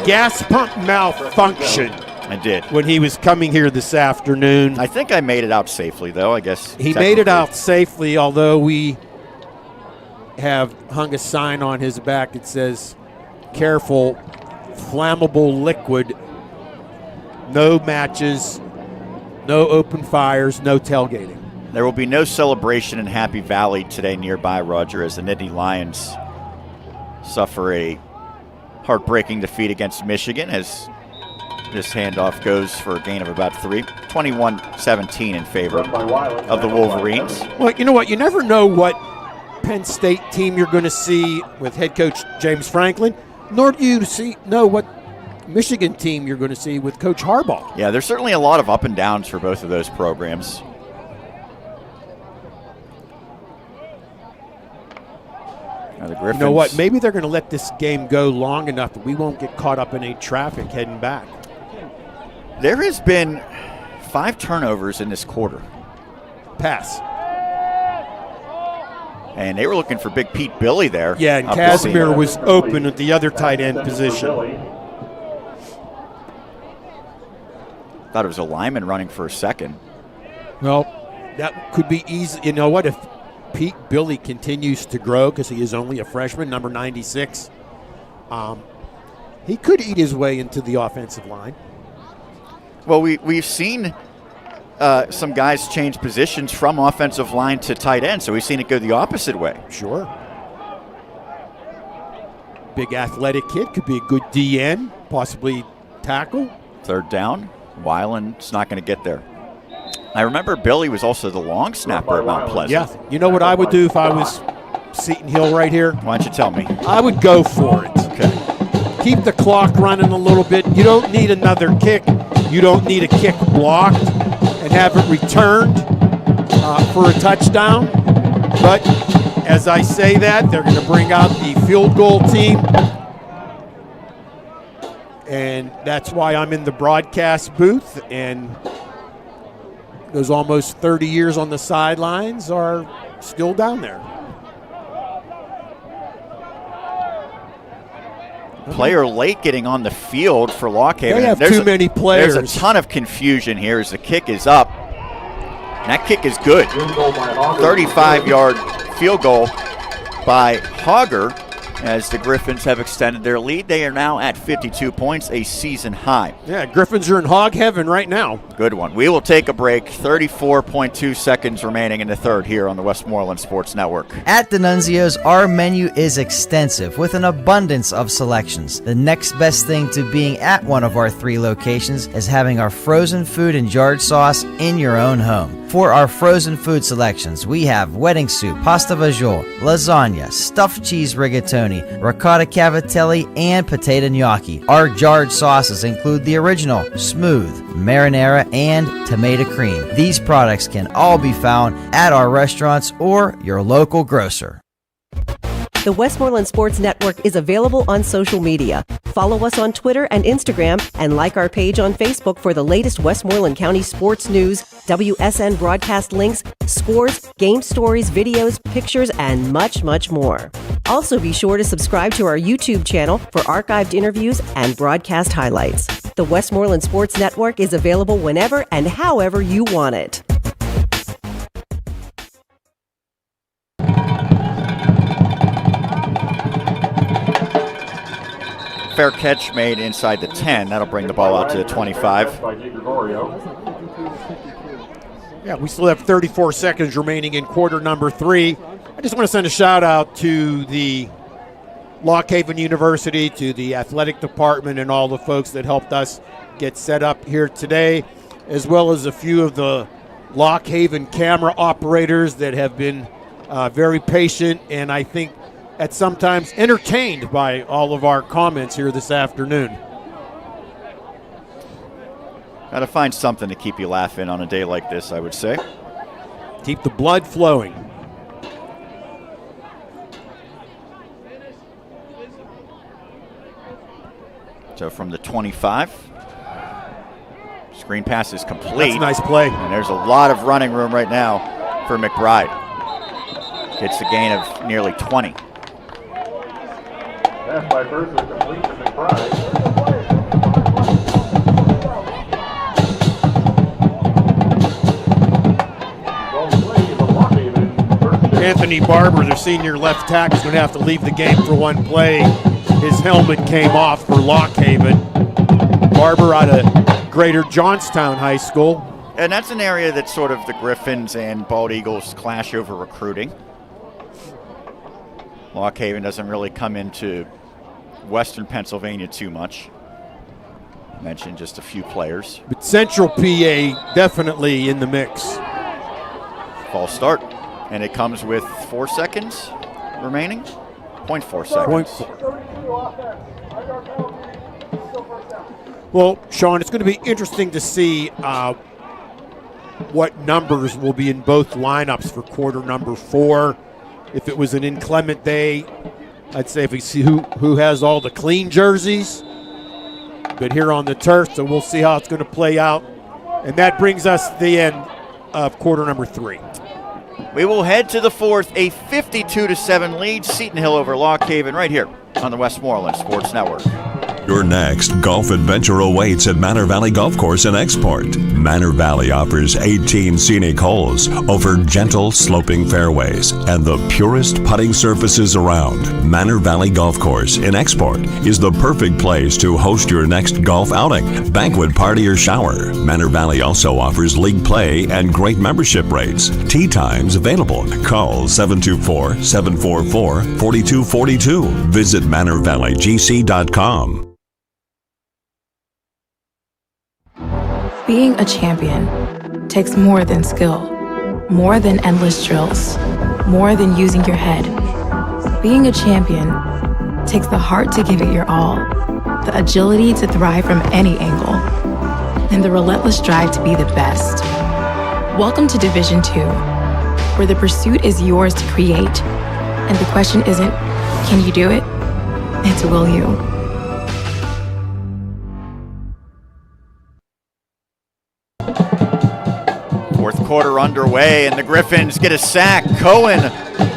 Speaker 2: gas pump malfunction.
Speaker 1: I did.
Speaker 2: When he was coming here this afternoon.
Speaker 1: I think I made it out safely, though, I guess.
Speaker 2: He made it out safely, although we have hung a sign on his back that says, careful, flammable liquid, no matches, no open fires, no tailgating.
Speaker 1: There will be no celebration in Happy Valley today nearby, Roger, as the Nittany Lions suffer a heartbreaking defeat against Michigan as this handoff goes for a gain of about 3. 21-17 in favor of the Wolverines.
Speaker 2: Well, you know what? You never know what Penn State team you're going to see with head coach James Franklin, nor do you know what Michigan team you're going to see with Coach Harbaugh.
Speaker 1: Yeah, there's certainly a lot of up and downs for both of those programs. Now the Griffins,
Speaker 2: you know what? Maybe they're going to let this game go long enough that we won't get caught up in any traffic heading back.
Speaker 1: There has been 5 turnovers in this quarter.
Speaker 2: Pass.
Speaker 1: And they were looking for Big Pete Billy there.
Speaker 2: Yeah, and Casimir was open at the other tight end position.
Speaker 1: Thought it was a lineman running for a second.
Speaker 2: Well, that could be easy. You know what? If Pete Billy continues to grow, because he is only a freshman, number 96, he could eat his way into the offensive line.
Speaker 1: Well, we've seen some guys change positions from offensive line to tight end, so we've seen it go the opposite way.
Speaker 2: Sure. Big athletic kid, could be a good DN, possibly tackle.
Speaker 1: Third down, Weiland's not going to get there. I remember Billy was also the long snapper at Mount Pleasant.
Speaker 2: Yeah, you know what I would do if I was Seton Hill right here?
Speaker 1: Why don't you tell me?
Speaker 2: I would go for it.
Speaker 1: Okay.
Speaker 2: Keep the clock running a little bit. You don't need another kick. You don't need a kick blocked and have it returned for a touchdown. But as I say that, they're going to bring out the field goal team. And that's why I'm in the broadcast booth. And those almost 30 years on the sidelines are still down there.
Speaker 1: Player late getting on the field for Lock Haven.
Speaker 2: They have too many players.
Speaker 1: There's a ton of confusion here as the kick is up. And that kick is good. 35-yard field goal by Hogger. as the Griffins have extended their lead. They are now at 52 points, a season high.
Speaker 2: Yeah, Griffins are in hog heaven right now.
Speaker 1: Good one. We will take a break. 34.2 seconds remaining in the third here on the Westmoreland Sports Network.
Speaker 21: At D'Annunzio's, our menu is extensive with an abundance of selections. The next best thing to being at one of our 3 locations is having our frozen food and jarred sauce in your own home. For our frozen food selections, we have wedding soup, pasta vajol, lasagna, stuffed cheese rigatoni, ricotta cavatelli, and potato gnocchi. Our jarred sauces include the original, smooth, marinara, and tomato cream. These products can all be found at our restaurants or your local grocer.
Speaker 13: The Westmoreland Sports Network is available on social media. Follow us on Twitter and Instagram, and like our page on Facebook for the latest Westmoreland County sports news, WSN broadcast links, scores, game stories, videos, pictures, and much, much more. Also be sure to subscribe to our YouTube channel for archived interviews and broadcast highlights. The Westmoreland Sports Network is available whenever and however you want it.
Speaker 1: Fair catch made inside the 10. That'll bring the ball out to the 25.
Speaker 2: Yeah, we still have 34 seconds remaining in quarter number 3. I just want to send a shout out to the Lock Haven University, to the athletic department, and all the folks that helped us get set up here today, as well as a few of the Lock Haven camera operators that have been very patient, and I think at sometimes entertained by all of our comments here this afternoon.
Speaker 1: Got to find something to keep you laughing on a day like this, I would say.
Speaker 2: Keep the blood flowing.
Speaker 1: So from the 25, screen pass is complete.
Speaker 2: That's a nice play.
Speaker 1: And there's a lot of running room right now for McBride. Gets a gain of nearly 20.
Speaker 12: Pass by Bursa, complete to McBride.
Speaker 2: Anthony Barber, their senior left tackle, is going to have to leave the game for one play. His helmet came off for Lock Haven. Barber out of Greater Johnstown High School.
Speaker 1: And that's an area that sort of the Griffins and Bald Eagles clash over recruiting. Lock Haven doesn't really come into Western Pennsylvania too much. Mentioned just a few players.
Speaker 2: But Central PA definitely in the mix.
Speaker 1: False start. And it comes with 4 seconds remaining. 0.4 seconds.
Speaker 2: Well, Sean, it's going to be interesting to see what numbers will be in both lineups for quarter number 4. If it was an inclement day, I'd say if we see who has all the clean jerseys. But here on the turf, so we'll see how it's going to play out. And that brings us to the end of quarter number 3.
Speaker 1: We will head to the fourth, a 52-7 lead. Seton Hill over Lock Haven right here on the Westmoreland Sports Network.
Speaker 22: Your next golf adventure awaits at Manor Valley Golf Course in Export. Manor Valley offers 18 scenic holes over gentle sloping fairways and the purest putting surfaces around. Manor Valley Golf Course in Export is the perfect place to host your next golf outing, banquet party, or shower. Manor Valley also offers league play and great membership rates. Tee times available. Call 724-744-4242. Visit ManorValleyGC.com.
Speaker 23: Being a champion takes more than skill, more than endless drills, more than using your head. Being a champion takes the heart to give it your all, the agility to thrive from any angle, and the relentless drive to be the best. Welcome to Division 2, where the pursuit is yours to create, and the question isn't, can you do it? It's, will you?
Speaker 1: Fourth quarter underway, and the Griffins get a sack. Cohen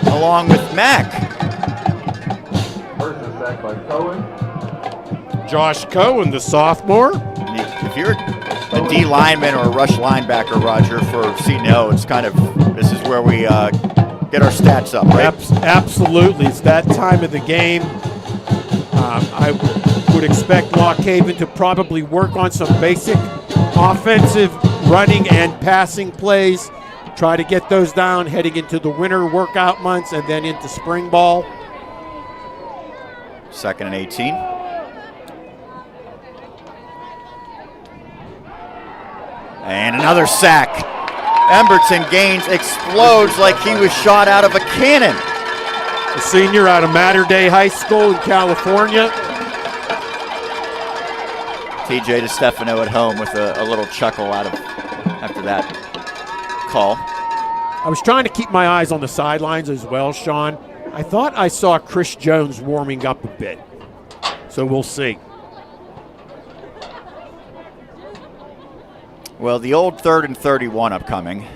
Speaker 1: along with Mack.
Speaker 12: First is sacked by Cohen.
Speaker 2: Josh Cohen, the sophomore.
Speaker 1: If you're a D lineman or a rush linebacker, Roger, for Seton Hill, it's kind of, this is where we get our stats up, right?
Speaker 2: Absolutely. It's that time of the game. I would expect Lock Haven to probably work on some basic offensive running and passing plays. Try to get those down heading into the winter workout months and then into spring ball.
Speaker 1: 2nd and 18. And another sack. Emberton Gaines explodes like he was shot out of a cannon.
Speaker 2: A senior out of Mater Dei High School in California.
Speaker 1: TJ DeStefano at home with a little chuckle after that call.
Speaker 2: I was trying to keep my eyes on the sidelines as well, Sean. I thought I saw Chris Jones warming up a bit. So we'll see.
Speaker 1: Well, the old 3rd and 31 upcoming.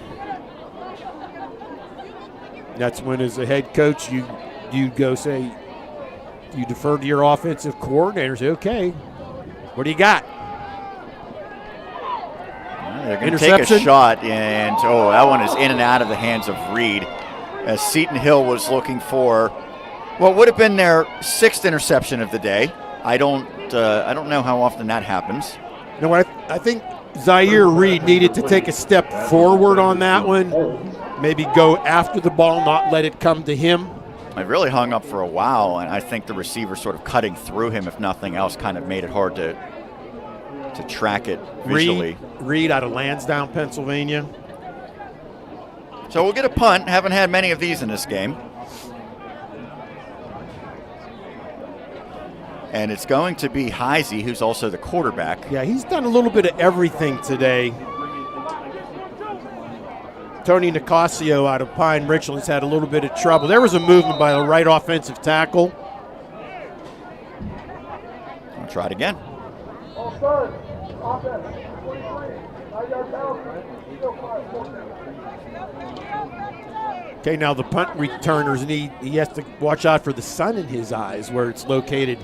Speaker 2: That's when, as a head coach, you go say, you defer to your offensive coordinator. Say, okay, what do you got?
Speaker 1: They're going to take a shot, and that one is in and out of the hands of Reed, as Seton Hill was looking for what would have been their 6th interception of the day. I don't know how often that happens.
Speaker 2: No, I think Zaire Reed needed to take a step forward on that one. Maybe go after the ball, not let it come to him.
Speaker 1: I really hung up for a while, and I think the receiver sort of cutting through him, if nothing else, kind of made it hard to track it visually.
Speaker 2: Reed out of Lansdowne, Pennsylvania.
Speaker 1: So we'll get a punt. Haven't had many of these in this game. And it's going to be Heisey, who's also the quarterback.
Speaker 2: Yeah, he's done a little bit of everything today. Tony Nicasio out of Pine Richland's had a little bit of trouble. There was a movement by the right offensive tackle.
Speaker 1: I'll try it again.
Speaker 2: Okay, now the punt returners he has to watch out for the sun in his eyes, where it's located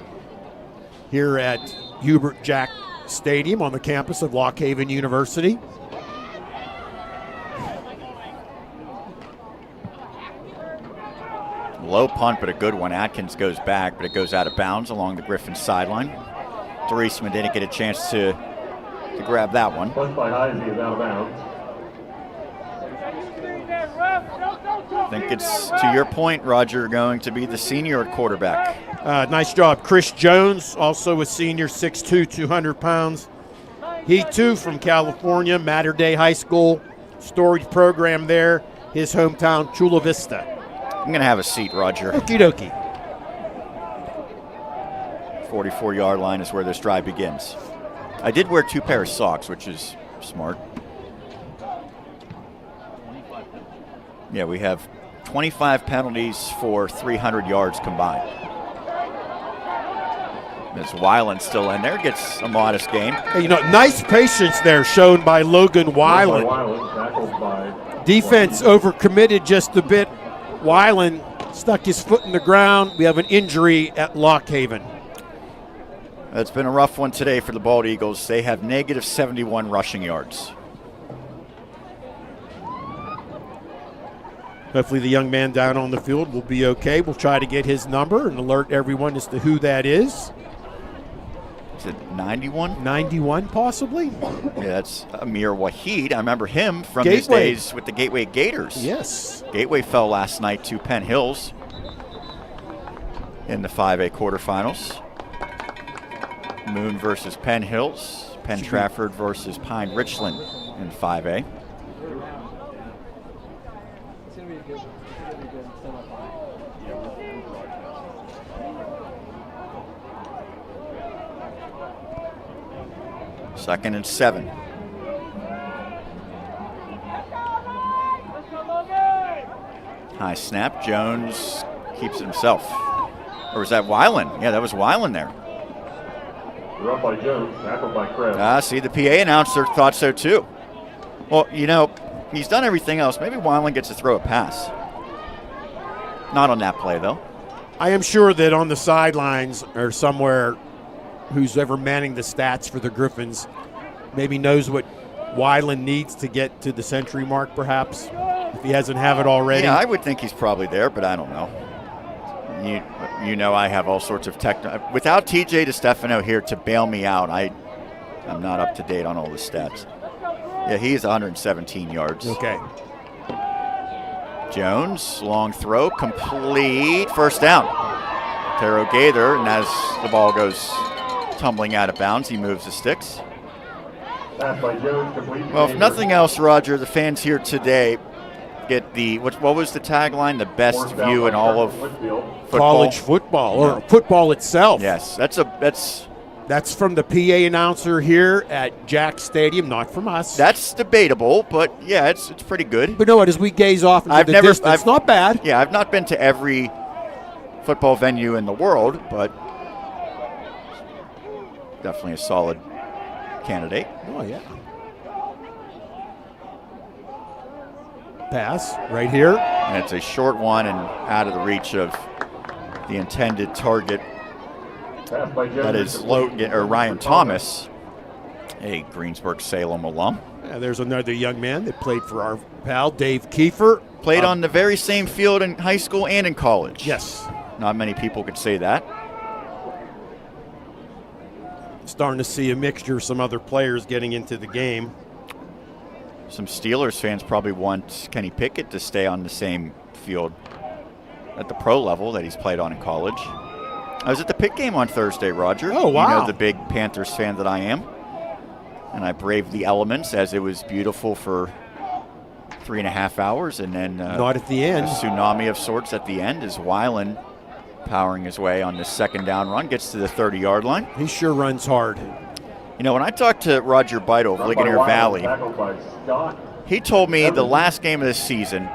Speaker 2: here at Hubert Jack Stadium on the campus of Lock Haven University.
Speaker 1: Low punt, but a good one. Atkins goes back, but it goes out of bounds along the Griffin sideline. Dereesman didn't get a chance to grab that one.
Speaker 12: Punt by Heisey is out of bounds.
Speaker 1: I think it's, to your point, Roger, going to be the senior at quarterback.
Speaker 2: Nice job. Chris Jones, also a senior, 6'2", 200 pounds. He, too, from California, Mater Dei High School, storied program there, his hometown, Chula Vista.
Speaker 1: I'm going to have a seat, Roger.
Speaker 2: Okie dokie.
Speaker 1: 44-yard line is where this drive begins. I did wear 2 pairs of socks, which is smart. Yeah, we have 25 penalties for 300 yards combined. As Weiland still in there, gets a modest gain.
Speaker 2: Hey, nice patience there shown by Logan Weiland. Defense overcommitted just a bit. Weiland stuck his foot in the ground. We have an injury at Lock Haven.
Speaker 1: It's been a rough one today for the Bald Eagles. They have negative 71 rushing yards.
Speaker 2: Hopefully the young man down on the field will be okay. We'll try to get his number and alert everyone as to who that is.
Speaker 1: Is it 91?
Speaker 2: 91, possibly?
Speaker 1: Yeah, that's Amir Waheed. I remember him from his days with the Gateway Gators.
Speaker 2: Yes.
Speaker 1: Gateway fell last night to Penn Hills in the 5A quarterfinals. Moon versus Penn Hills. Penn Trafford versus Pine Richland in 5A. Second and 7. High snap. Jones keeps it himself. Or was that Weiland? Yeah, that was Weiland there.
Speaker 12: They're up by Jones, tackled by Krebs.
Speaker 1: See, the PA announcer thought so too. Well, he's done everything else. Maybe Weiland gets to throw a pass. Not on that play, though.
Speaker 2: I am sure that on the sidelines or somewhere, who's ever manning the stats for the Griffins maybe knows what Weiland needs to get to the century mark, perhaps. if he hasn't have it already.
Speaker 1: Yeah, I would think he's probably there, but I don't know. You know, I have all sorts of without TJ DeStefano here to bail me out, I'm not up to date on all the stats. Yeah, he's 117 yards.
Speaker 2: Okay.
Speaker 1: Jones, long throw, complete, first down. Taro Gaither, and as the ball goes tumbling out of bounds, he moves the sticks. Well, if nothing else, Roger, the fans here today get what was the tagline? The best view in all of football?
Speaker 2: College football, or football itself.
Speaker 1: Yes,
Speaker 2: that's from the PA announcer here at Jack Stadium, not from us.
Speaker 1: That's debatable, but yeah, it's pretty good.
Speaker 2: But you know what? As we gaze off into the distance, it's not bad.
Speaker 1: Yeah, I've not been to every football venue in the world, but definitely a solid candidate.
Speaker 2: Oh, yeah. Pass right here.
Speaker 1: And it's a short one and out of the reach of the intended target. That is Ryan Thomas, a Greensburg-Salem alum.
Speaker 2: Yeah, there's another young man that played for our pal, Dave Kiefer.
Speaker 1: Played on the very same field in high school and in college.
Speaker 2: Yes.
Speaker 1: Not many people could say that.
Speaker 2: Starting to see a mixture of some other players getting into the game.
Speaker 1: Some Steelers fans probably want Kenny Pickett to stay on the same field at the pro level that he's played on in college. I was at the Pitt game on Thursday, Roger.
Speaker 2: Oh, wow.
Speaker 1: You know the big Panthers fan that I am. And I braved the elements as it was beautiful for 3.5 hours. And then
Speaker 2: not at the end.
Speaker 1: A tsunami of sorts at the end as Weiland, powering his way on the second down run, gets to the 30-yard line.
Speaker 2: He sure runs hard.
Speaker 1: You know, when I talked to Roger Beidel of Ligonier Valley, he told me the last game of the season,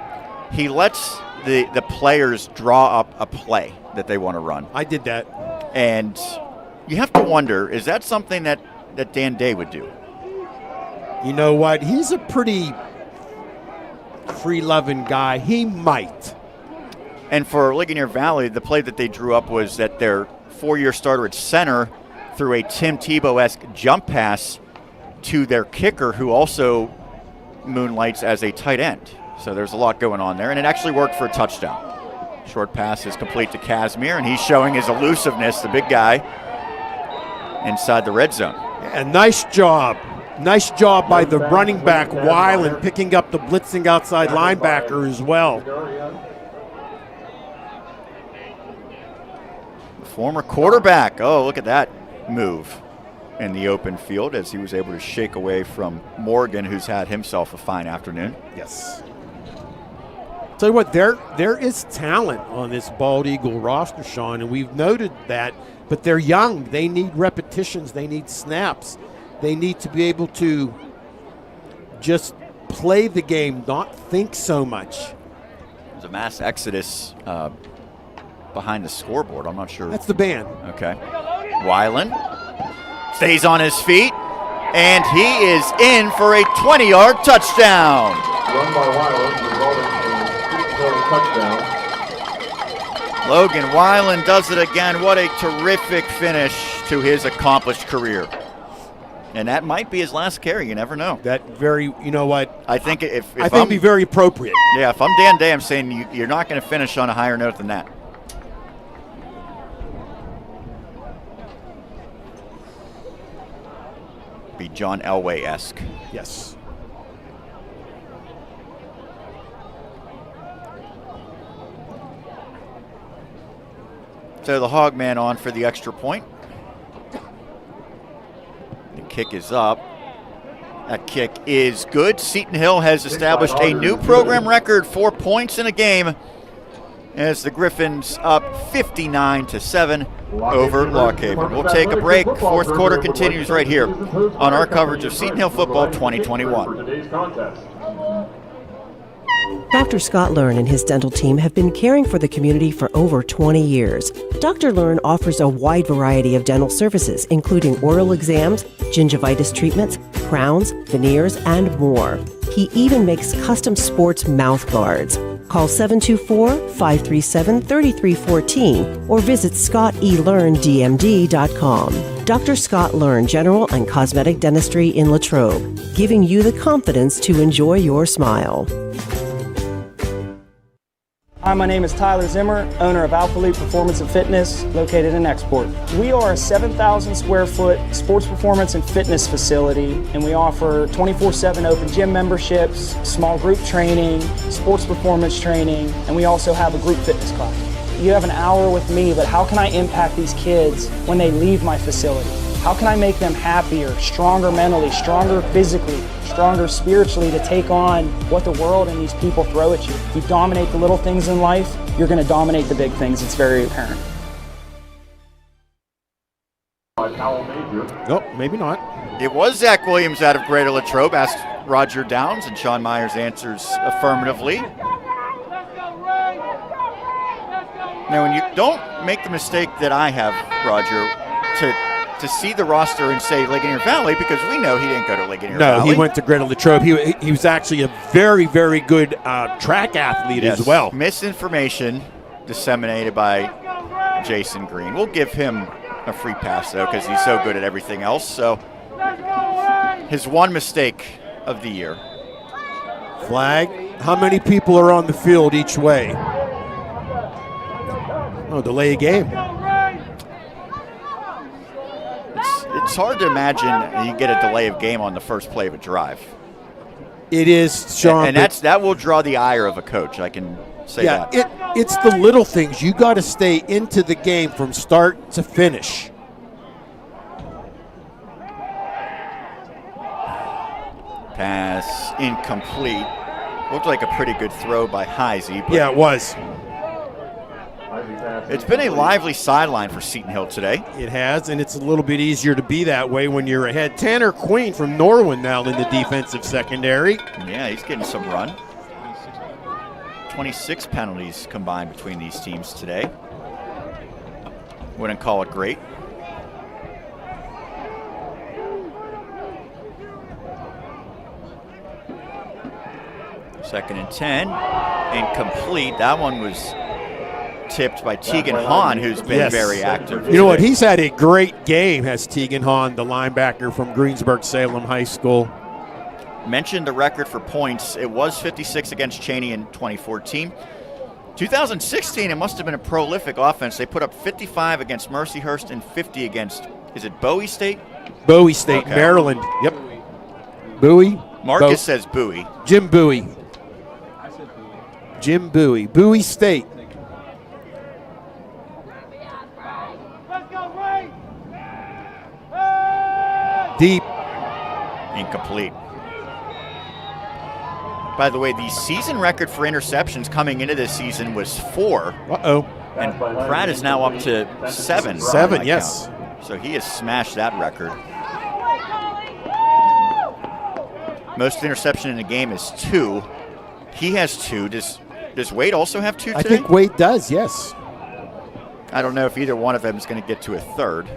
Speaker 1: he lets the players draw up a play that they want to run.
Speaker 2: I did that.
Speaker 1: And you have to wonder, is that something that Dan Day would do?
Speaker 2: You know what? He's a pretty free-loving guy. He might.
Speaker 1: And for Ligonier Valley, the play that they drew up was that their four-year starter at center threw a Tim Tebow-esque jump pass to their kicker, who also moonlights as a tight end. So there's a lot going on there, and it actually worked for a touchdown. Short pass is complete to Casimir, and he's showing his elusiveness, the big guy, inside the red zone.
Speaker 2: And nice job. Nice job by the running back, Weiland, picking up the blitzing outside linebacker as well.
Speaker 1: The former quarterback. Oh, look at that move in the open field as he was able to shake away from Morgan, who's had himself a fine afternoon.
Speaker 2: Yes. Tell you what, there is talent on this Bald Eagle roster, Sean, and we've noted that, but they're young. They need repetitions. They need snaps. They need to be able to just play the game, not think so much.
Speaker 1: There's a mass exodus behind the scoreboard. I'm not sure.
Speaker 2: That's the band.
Speaker 1: Okay. Weiland stays on his feet, and he is in for a 20-yard touchdown.
Speaker 12: Run by Weiland, resulting in a 6-yard touchdown.
Speaker 1: Logan Weiland does it again. What a terrific finish to his accomplished career. And that might be his last carry. You never know.
Speaker 2: You know what?
Speaker 1: I think if
Speaker 2: I think it'd be very appropriate.
Speaker 1: Yeah, if I'm Dan Day, I'm saying you're not going to finish on a higher note than that. Be John Elway-esque.
Speaker 2: Yes.
Speaker 1: So the Hogman on for the extra point. The kick is up. That kick is good. Seton Hill has established a new program record, 4 points in a game, as the Griffins up 59-7 over Lock Haven. We'll take a break. Fourth quarter continues right here on our coverage of Seton Hill football 2021.
Speaker 19: Dr. Scott Learn and his dental team have been caring for the community for over 20 years. Dr. Learn offers a wide variety of dental services, including oral exams, gingivitis treatments, crowns, veneers, and more. He even makes custom sports mouth guards. Call 724-537-3314 or visit scottelearndmd.com. Dr. Scott Learn General and Cosmetic Dentistry in Latrobe, giving you the confidence to enjoy your smile.
Speaker 7: Hi, my name is Tyler Zimmer, owner of Alpha League Performance and Fitness, located in Export. We are a 7,000 square foot sports performance and fitness facility, and we offer 24/7 open gym memberships, small group training, sports performance training, and we also have a group fitness class. You have an hour with me, but how can I impact these kids when they leave my facility? How can I make them happier, stronger mentally, stronger physically, stronger spiritually to take on what the world and these people throw at you? If you dominate the little things in life, you're going to dominate the big things. It's very apparent.
Speaker 2: Nope, maybe not.
Speaker 1: It was Zach Williams out of Greater Latrobe, asked Roger Downs, and Sean Myers answers affirmatively. Now, when you don't make the mistake that I have, Roger, to see the roster and say Ligonier Valley, because we know he didn't go to Ligonier Valley.
Speaker 2: No, he went to Greater Latrobe. He was actually a very, very good track athlete as well.
Speaker 1: Misinformation disseminated by Jason Green. We'll give him a free pass, though, because he's so good at everything else. So his one mistake of the year.
Speaker 2: Flag. How many people are on the field each way? Oh, delay a game.
Speaker 1: It's hard to imagine you get a delay of game on the first play of a drive.
Speaker 2: It is, Sean.
Speaker 1: And that will draw the ire of a coach, I can say that.
Speaker 2: Yeah, it's the little things. You got to stay into the game from start to finish.
Speaker 1: Pass incomplete. Looked like a pretty good throw by Heisey.
Speaker 2: Yeah, it was.
Speaker 1: It's been a lively sideline for Seton Hill today.
Speaker 2: It has, and it's a little bit easier to be that way when you're ahead. Tanner Queen from Norwin now in the defensive secondary.
Speaker 1: Yeah, he's getting some run. 26 penalties combined between these teams today. Wouldn't call it great. Second and 10, incomplete. That one was tipped by Tegan Hahn, who's been very active.
Speaker 2: You know what? He's had a great game, has Tegan Hahn, the linebacker from Greensburg-Salem High School.
Speaker 1: Mentioned the record for points. It was 56 against Cheney in 2014. 2016, it must have been a prolific offense. They put up 55 against Mercyhurst and 50 against, is it Bowie State?
Speaker 2: Bowie State, okay. Maryland. Yep. Bowie.
Speaker 1: Marcus says Bowie.
Speaker 2: Jim Bowie. Jim Bowie. Bowie State. Deep.
Speaker 1: Incomplete. By the way, the season record for interceptions coming into this season was 4.
Speaker 2: Uh-oh.
Speaker 1: And Pratt is now up to 7.
Speaker 2: 7, yes.
Speaker 1: Count. So he has smashed that record. Most interception in a game is 2. He has 2. Does Wade also have 2 today?
Speaker 2: I think Wade does, yes.
Speaker 1: I don't know if either one of them is going to get to a third.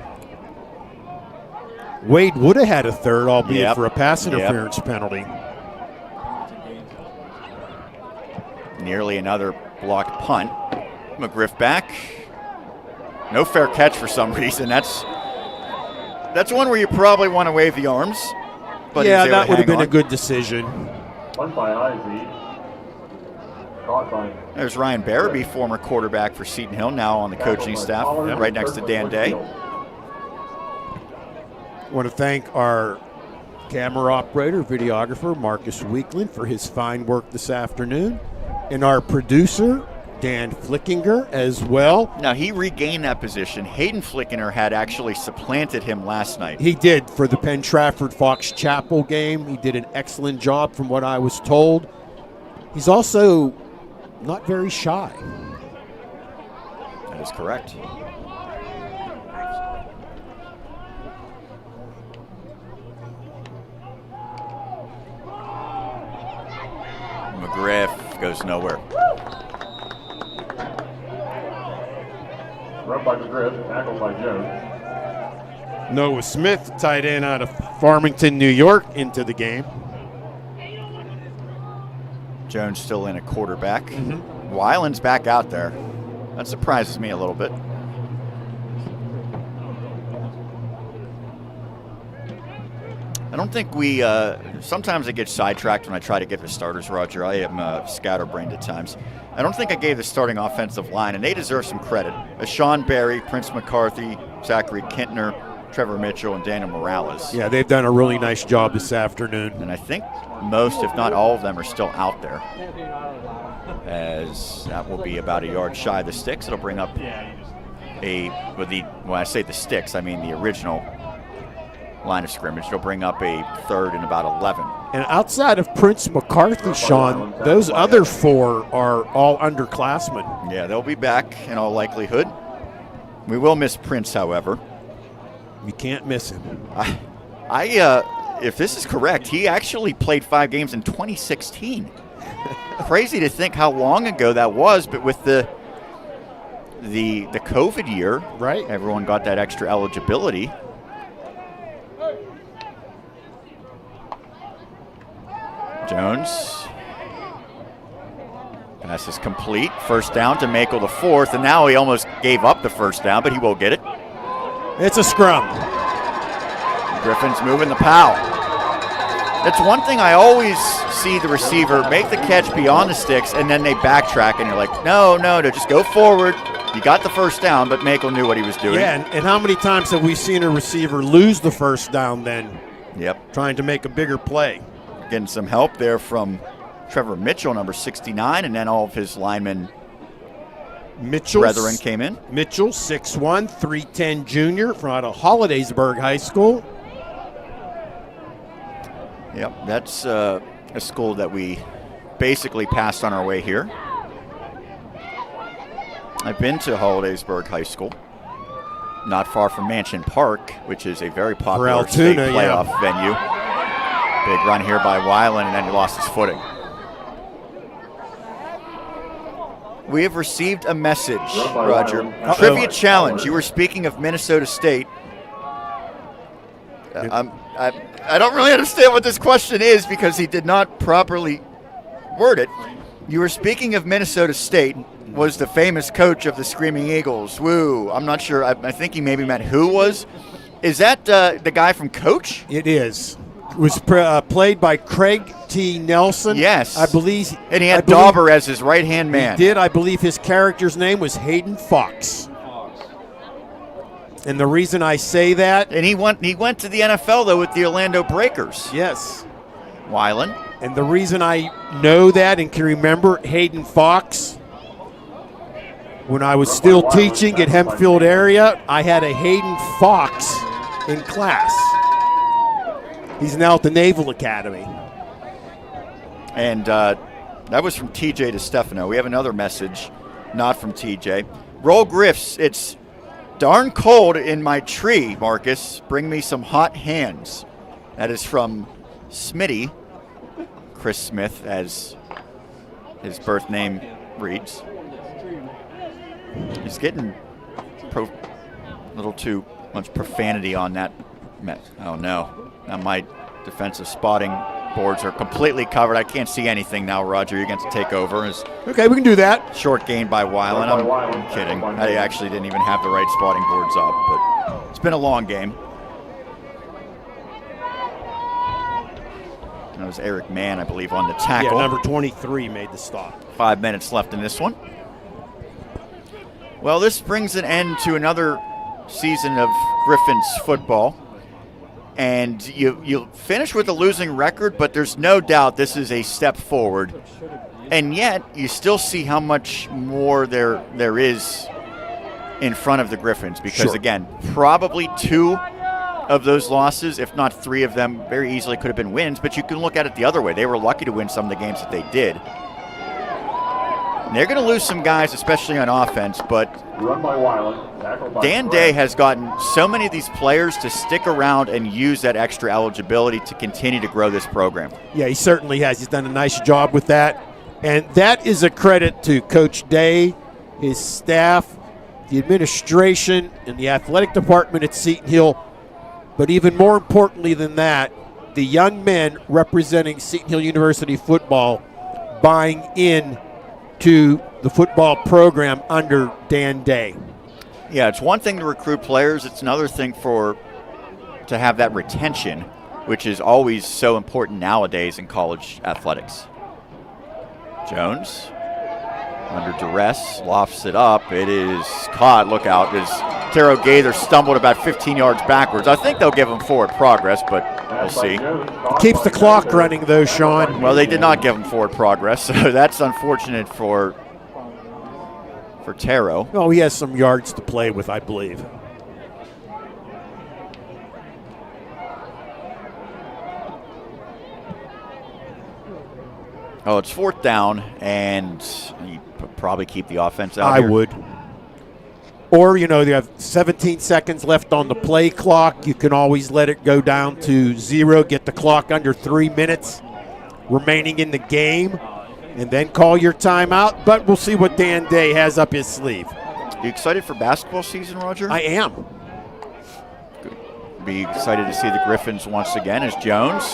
Speaker 2: Wade would have had a third, albeit for a pass interference penalty.
Speaker 1: Nearly another blocked punt. McGriff back. No fair catch for some reason. That's one where you probably want to wave the arms. But
Speaker 2: yeah, that would have been a good decision.
Speaker 12: One by Heisey.
Speaker 1: There's Ryan Barabee, former quarterback for Seton Hill, now on the coaching staff, right next to Dan Day.
Speaker 2: I want to thank our camera operator, videographer, Marcus Weekland, for his fine work this afternoon. And our producer, Dan Flickinger, as well.
Speaker 1: Now, he regained that position. Hayden Flickinger had actually supplanted him last night.
Speaker 2: He did for the Penn Trafford Fox Chapel game. He did an excellent job from what I was told. He's also not very shy.
Speaker 1: That is correct. McGriff goes nowhere.
Speaker 12: Run by McGriff, tackled by Jones.
Speaker 2: Noah Smith, tight end out of Farmington, New York, into the game.
Speaker 1: Jones still in a quarterback. Weiland's back out there. That surprises me a little bit. don't think we sometimes I get sidetracked when I try to get the starters, Roger. I am scatterbrained at times. I don't think I gave the starting offensive line, and they deserve some credit. Sean Berry, Prince McCarthy, Zachary Kintner, Trevor Mitchell, and Daniel Morales.
Speaker 2: Yeah, they've done a really nice job this afternoon.
Speaker 1: And I think most, if not all of them, are still out there, as that will be about a yard shy of the sticks. It'll bring up when I say the sticks, I mean the original line of scrimmage. It'll bring up a third and about 11.
Speaker 2: And outside of Prince McCarthy, Sean, those other 4 are all underclassmen.
Speaker 1: Yeah, they'll be back in all likelihood. We will miss Prince, however.
Speaker 2: You can't miss him.
Speaker 1: If this is correct, he actually played 5 games in 2016. Crazy to think how long ago that was, but with the COVID year,
Speaker 2: right?
Speaker 1: Everyone got that extra eligibility. Jones. Pass is complete. First down to Makel, the 4th, and now he almost gave up the first down, but he will get it.
Speaker 2: It's a scrum.
Speaker 1: Griffin's moving the POW. That's one thing I always see the receiver make the catch beyond the sticks, and then they backtrack, and you're like, no, just go forward. You got the first down, but Makel knew what he was doing.
Speaker 2: Yeah, and how many times have we seen a receiver lose the first down then?
Speaker 1: Yep.
Speaker 2: Trying to make a bigger play.
Speaker 1: Getting some help there from Trevor Mitchell, number 69, and then all of his linemen brethren came in.
Speaker 2: Mitchell, 6'1", 310 junior from out of Hollidaysburg High School.
Speaker 1: Yep, that's a school that we basically passed on our way here. I've been to Hollidaysburg High School, not far from Mansion Park, which is a very popular state playoff venue. Big run here by Weiland, and then he lost his footing. We have received a message, Roger. Trivia challenge. You were speaking of Minnesota State. I don't really understand what this question is because he did not properly word it. You were speaking of Minnesota State, was the famous coach of the Screaming Eagles. Woo. I'm not sure. I think he maybe meant who was. Is that the guy from Coach?
Speaker 2: It is. It was played by Craig T. Nelson.
Speaker 1: Yes.
Speaker 2: I believe.
Speaker 1: And he had Dauber as his right-hand man.
Speaker 2: He did. I believe his character's name was Hayden Fox. And the reason I say that.
Speaker 1: And he went to the NFL, though, with the Orlando Breakers.
Speaker 2: Yes.
Speaker 1: Weiland.
Speaker 2: And the reason I know that and can remember Hayden Fox, when I was still teaching at Hempfield area, I had a Hayden Fox in class. He's now at the Naval Academy.
Speaker 1: And that was from TJ DeStefano. We have another message, not from TJ. Roll Griffs, it's darn cold in my tree, Marcus. Bring me some hot hands. That is from Smitty, Chris Smith, as his birth name reads. He's getting a little too much profanity on that. Oh, no. Now my defensive spotting boards are completely covered. I can't see anything now, Roger. You're going to take over.
Speaker 2: Okay, we can do that.
Speaker 1: Short gain by Weiland. I'm kidding. I actually didn't even have the right spotting boards up, but it's been a long game. That was Eric Mann, I believe, on the tackle.
Speaker 2: Yeah, number 23 made the stop.
Speaker 1: 5 minutes left in this one. Well, this brings an end to another season of Griffins football. And you finish with a losing record, but there's no doubt this is a step forward. And yet, you still see how much more there is in front of the Griffins. Because, again, probably 2 of those losses, if not 3 of them, very easily could have been wins. But you can look at it the other way. They were lucky to win some of the games that they did. And they're going to lose some guys, especially on offense, but
Speaker 12: run by Weiland,
Speaker 1: Dan Day has gotten so many of these players to stick around and use that extra eligibility to continue to grow this program.
Speaker 2: Yeah, he certainly has. He's done a nice job with that. And that is a credit to Coach Day, his staff, the administration, and the athletic department at Seton Hill. But even more importantly than that, the young men representing Seton Hill University football buying in to the football program under Dan Day.
Speaker 1: Yeah, it's one thing to recruit players. It's another thing to have that retention which is always so important nowadays in college athletics. Jones, under duress, lofts it up. It is caught. Look out, as Taro Gaither stumbled about 15 yards backwards. I think they'll give him forward progress, but we'll see.
Speaker 2: Keeps the clock running, though, Sean.
Speaker 1: Well, they did not give him forward progress, so that's unfortunate for Taro.
Speaker 2: Well, he has some yards to play with, I believe.
Speaker 1: Oh, it's 4th down, and you probably keep the offense out
Speaker 2: I
Speaker 1: here.
Speaker 2: would. Or, you have 17 seconds left on the play clock. You can always let it go down to 0, get the clock under 3 minutes remaining in the game, and then call your timeout. But we'll see what Dan Day has up his sleeve.
Speaker 1: You excited for basketball season, Roger?
Speaker 2: I am.
Speaker 1: Good. Be excited to see the Griffins once again as Jones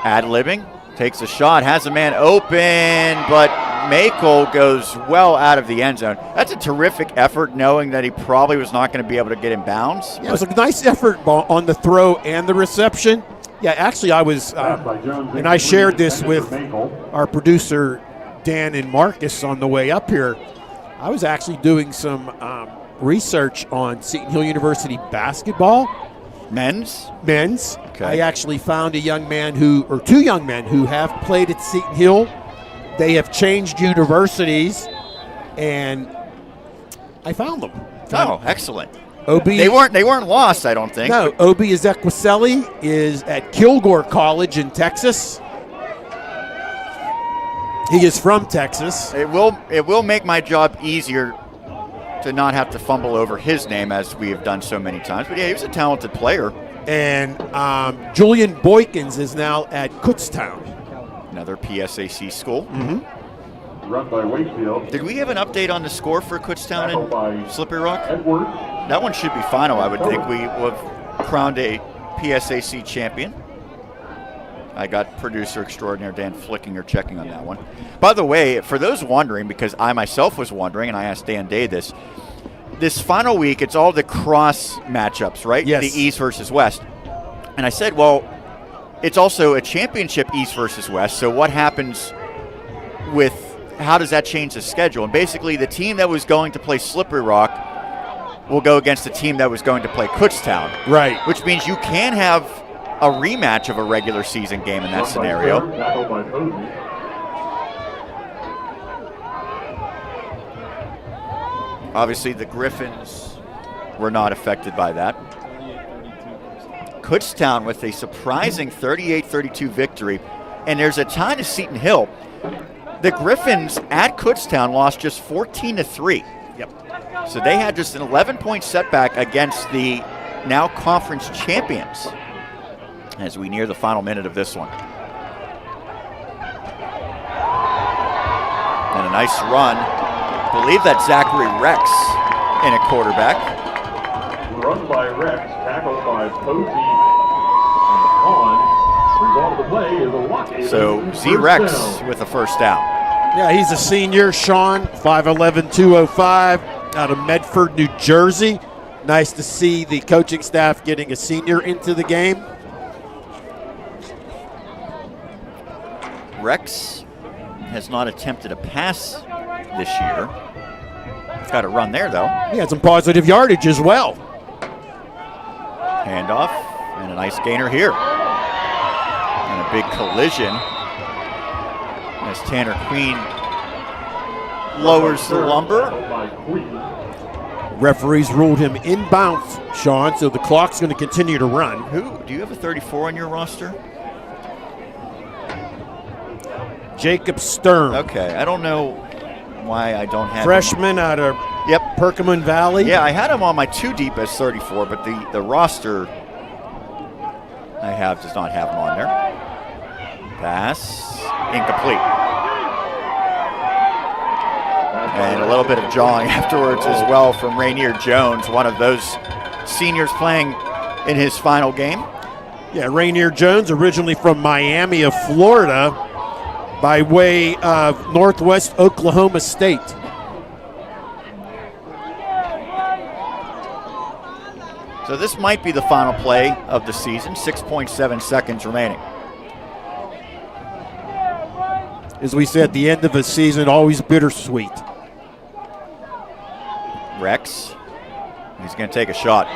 Speaker 1: ad-libbing. Takes a shot, has a man open, but Makel goes well out of the end zone. That's a terrific effort, knowing that he probably was not going to be able to get in bounds.
Speaker 2: Yeah, it was a nice effort on the throw and the reception. Yeah, actually, I was, and I shared this with our producer, Dan and Marcus, on the way up here. I was actually doing some research on Seton Hill University basketball.
Speaker 1: Men's?
Speaker 2: Okay. I actually found two young men who have played at Seton Hill. They have changed universities, and I found them.
Speaker 1: Oh, excellent.
Speaker 2: Obi,
Speaker 1: they weren't lost, I don't think.
Speaker 2: No, Obi Ezekwesili is at Kilgore College in Texas. He is from Texas.
Speaker 1: It will make my job easier to not have to fumble over his name, as we have done so many times. But yeah, he was a talented player.
Speaker 2: And Julian Boykins is now at Kutztown.
Speaker 1: Another PSAC school.
Speaker 2: Mm-hmm.
Speaker 12: Run by Wakefield.
Speaker 1: Did we have an update on the score for Kutztown and Slippery Rock?
Speaker 12: Edward.
Speaker 1: That one should be final, I would think. We will have crowned a PSAC champion. I got producer extraordinaire Dan Flickinger checking on that one. By the way, for those wondering, because I myself was wondering, and I asked Dan Day this final week, it's all the cross matchups, right?
Speaker 2: Yes.
Speaker 1: The East versus West. And I said, well, it's also a championship East versus West, so what happens with, how does that change the schedule? And basically, the team that was going to play Slippery Rock will go against the team that was going to play Kutztown.
Speaker 2: Right.
Speaker 1: Which means you can have a rematch of a regular season game in that scenario. Obviously, the Griffins were not affected by that. Kutztown with a surprising 38-32 victory. And there's a tie to Seton Hill. The Griffins at Kutztown lost just 14-3.
Speaker 2: Yep.
Speaker 1: So they had just an 11-point setback against the now conference champions as we near the final minute of this one. And a nice run. I believe that's Zachary Rex in a quarterback.
Speaker 12: Run by Rex, tackled by Posey and Result of the play is a Lockhaven.
Speaker 1: So Z Rex with the first down.
Speaker 2: Yeah, he's a senior, Sean, 5'11", 205, out of Medford, New Jersey. Nice to see the coaching staff getting a senior into the game.
Speaker 1: Rex has not attempted a pass this year. He's got a run there, though.
Speaker 2: He had some positive yardage as well.
Speaker 1: Handoff, and a nice gainer here. And a big collision as Tanner Queen lowers the lumber.
Speaker 2: Referees ruled him inbounds, Sean, so the clock's going to continue to run.
Speaker 1: Do you have a 34 on your roster?
Speaker 2: Jacob Stern.
Speaker 1: Okay, I don't know why I don't have
Speaker 2: freshman out of Perkman Valley.
Speaker 1: Yeah, I had him on my 2 deep as 34, but the roster I have does not have him on there. Pass incomplete. And a little bit of jawing afterwards as well from Rainier Jones, one of those seniors playing in his final game.
Speaker 2: Yeah, Rainier Jones, originally from Miami of Florida, by way of Northwest Oklahoma State.
Speaker 1: So this might be the final play of the season, 6.7 seconds remaining.
Speaker 2: As we said, the end of a season, always bittersweet.
Speaker 1: Rex, he's going to take a shot.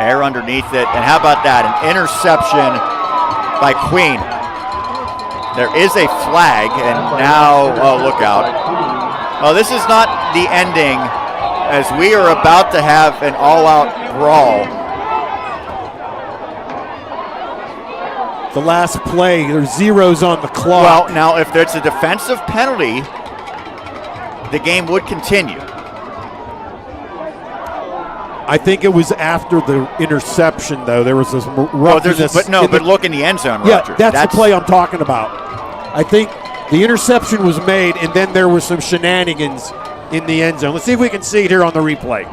Speaker 1: Air underneath it, and how about that? An interception by Queen. There is a flag, and now, oh, look out. Oh, this is not the ending, as we are about to have an all-out brawl.
Speaker 2: The last play, there's zeros on the clock.
Speaker 1: Well, now, if there's a defensive penalty, the game would continue.
Speaker 2: I think it was after the interception, though. There was this roughness.
Speaker 1: But look in the end zone,
Speaker 2: yeah,
Speaker 1: Roger.
Speaker 2: that's the play I'm talking about. I think the interception was made, and then there was some shenanigans in the end zone. Let's see if we can see it here on the replay.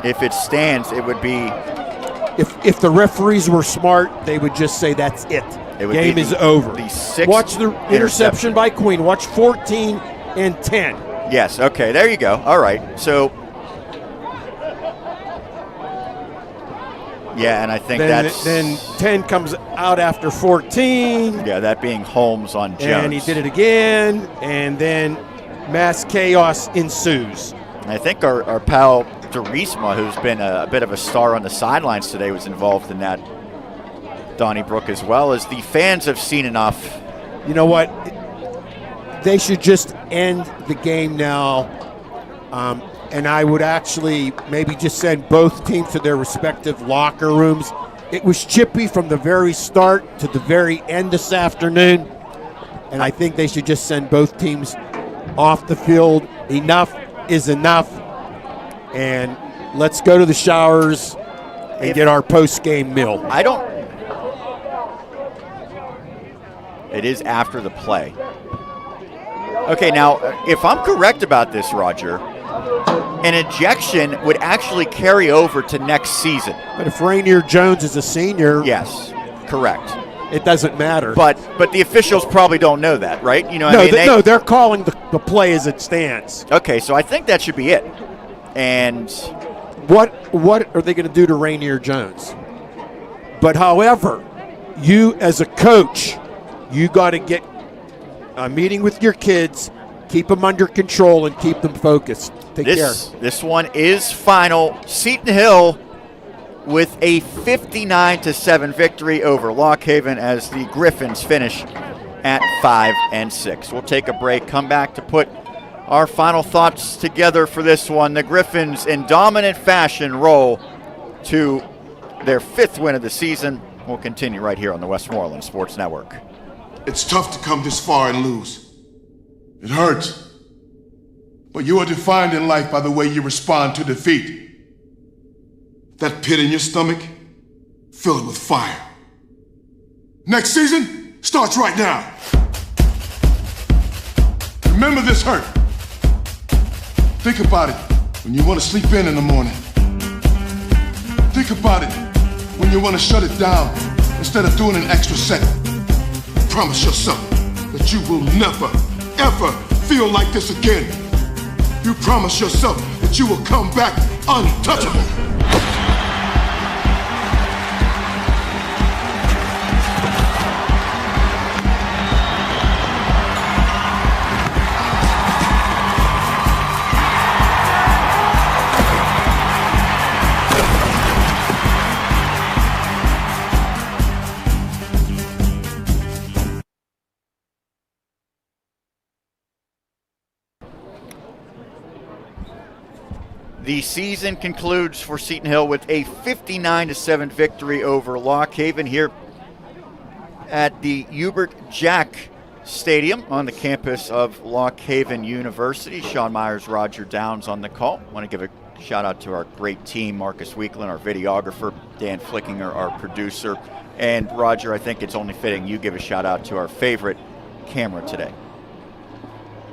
Speaker 1: If it stands, it would be...
Speaker 2: If the referees were smart, they would just say that's it. Game is over. Watch the interception by Queen. Watch 14 and 10.
Speaker 1: Yes, okay, there you go. All right, so... Yeah, and I think
Speaker 2: Then 10 comes out after 14.
Speaker 1: Yeah, that being Holmes on Jones.
Speaker 2: And he did it again, and then mass chaos ensues.
Speaker 1: And I think our pal Derisma, who's been a bit of a star on the sidelines today, was involved in that, Donnybrook, as well. As the fans have seen enough.
Speaker 2: You know what? They should just end the game now. And I would actually maybe just send both teams to their respective locker rooms. It was chippy from the very start to the very end this afternoon. And I think they should just send both teams off the field. Enough is enough. And let's go to the showers and get our post-game meal.
Speaker 1: It is after the play. Okay, now, if I'm correct about this, Roger, an ejection would actually carry over to next season.
Speaker 2: But if Rainier Jones is a senior...
Speaker 1: Yes, correct.
Speaker 2: It doesn't matter.
Speaker 1: But the officials probably don't know that, right? You know,
Speaker 2: no, they're calling the play as it stands.
Speaker 1: Okay, so I think that should be it. And
Speaker 2: what are they going to do to Rainier Jones? But however, you as a coach, you got to get a meeting with your kids, keep them under control, and keep them focused. Take care.
Speaker 1: This one is final. Seton Hill with a 59-7 victory over Lock Haven as the Griffins finish at 5-6. We'll take a break, come back to put our final thoughts together for this one. The Griffins, in dominant fashion, roll to their 5th win of the season. We'll continue right here on the Westmoreland Sports Network.
Speaker 3: It's tough to come this far and lose. It hurts. But you are defined in life by the way you respond to defeat. That pit in your stomach, fill it with fire. Next season starts right now. Remember this hurt. Think about it when you want to sleep in the morning. Think about it when you want to shut it down instead of doing an extra set. Promise yourself that you will never, ever feel like this again. You promise yourself that you will come back untouchable.
Speaker 1: The season concludes for Seton Hill with a 59-7 victory over Lock Haven here at the Hubert Jack Stadium on the campus of Lock Haven University. Sean Myers, Roger Downs on the call. I want to give a shout out to our great team, Marcus Weekland, our videographer, Dan Flickinger, our producer, and Roger, I think it's only fitting you give a shout out to our favorite camera today.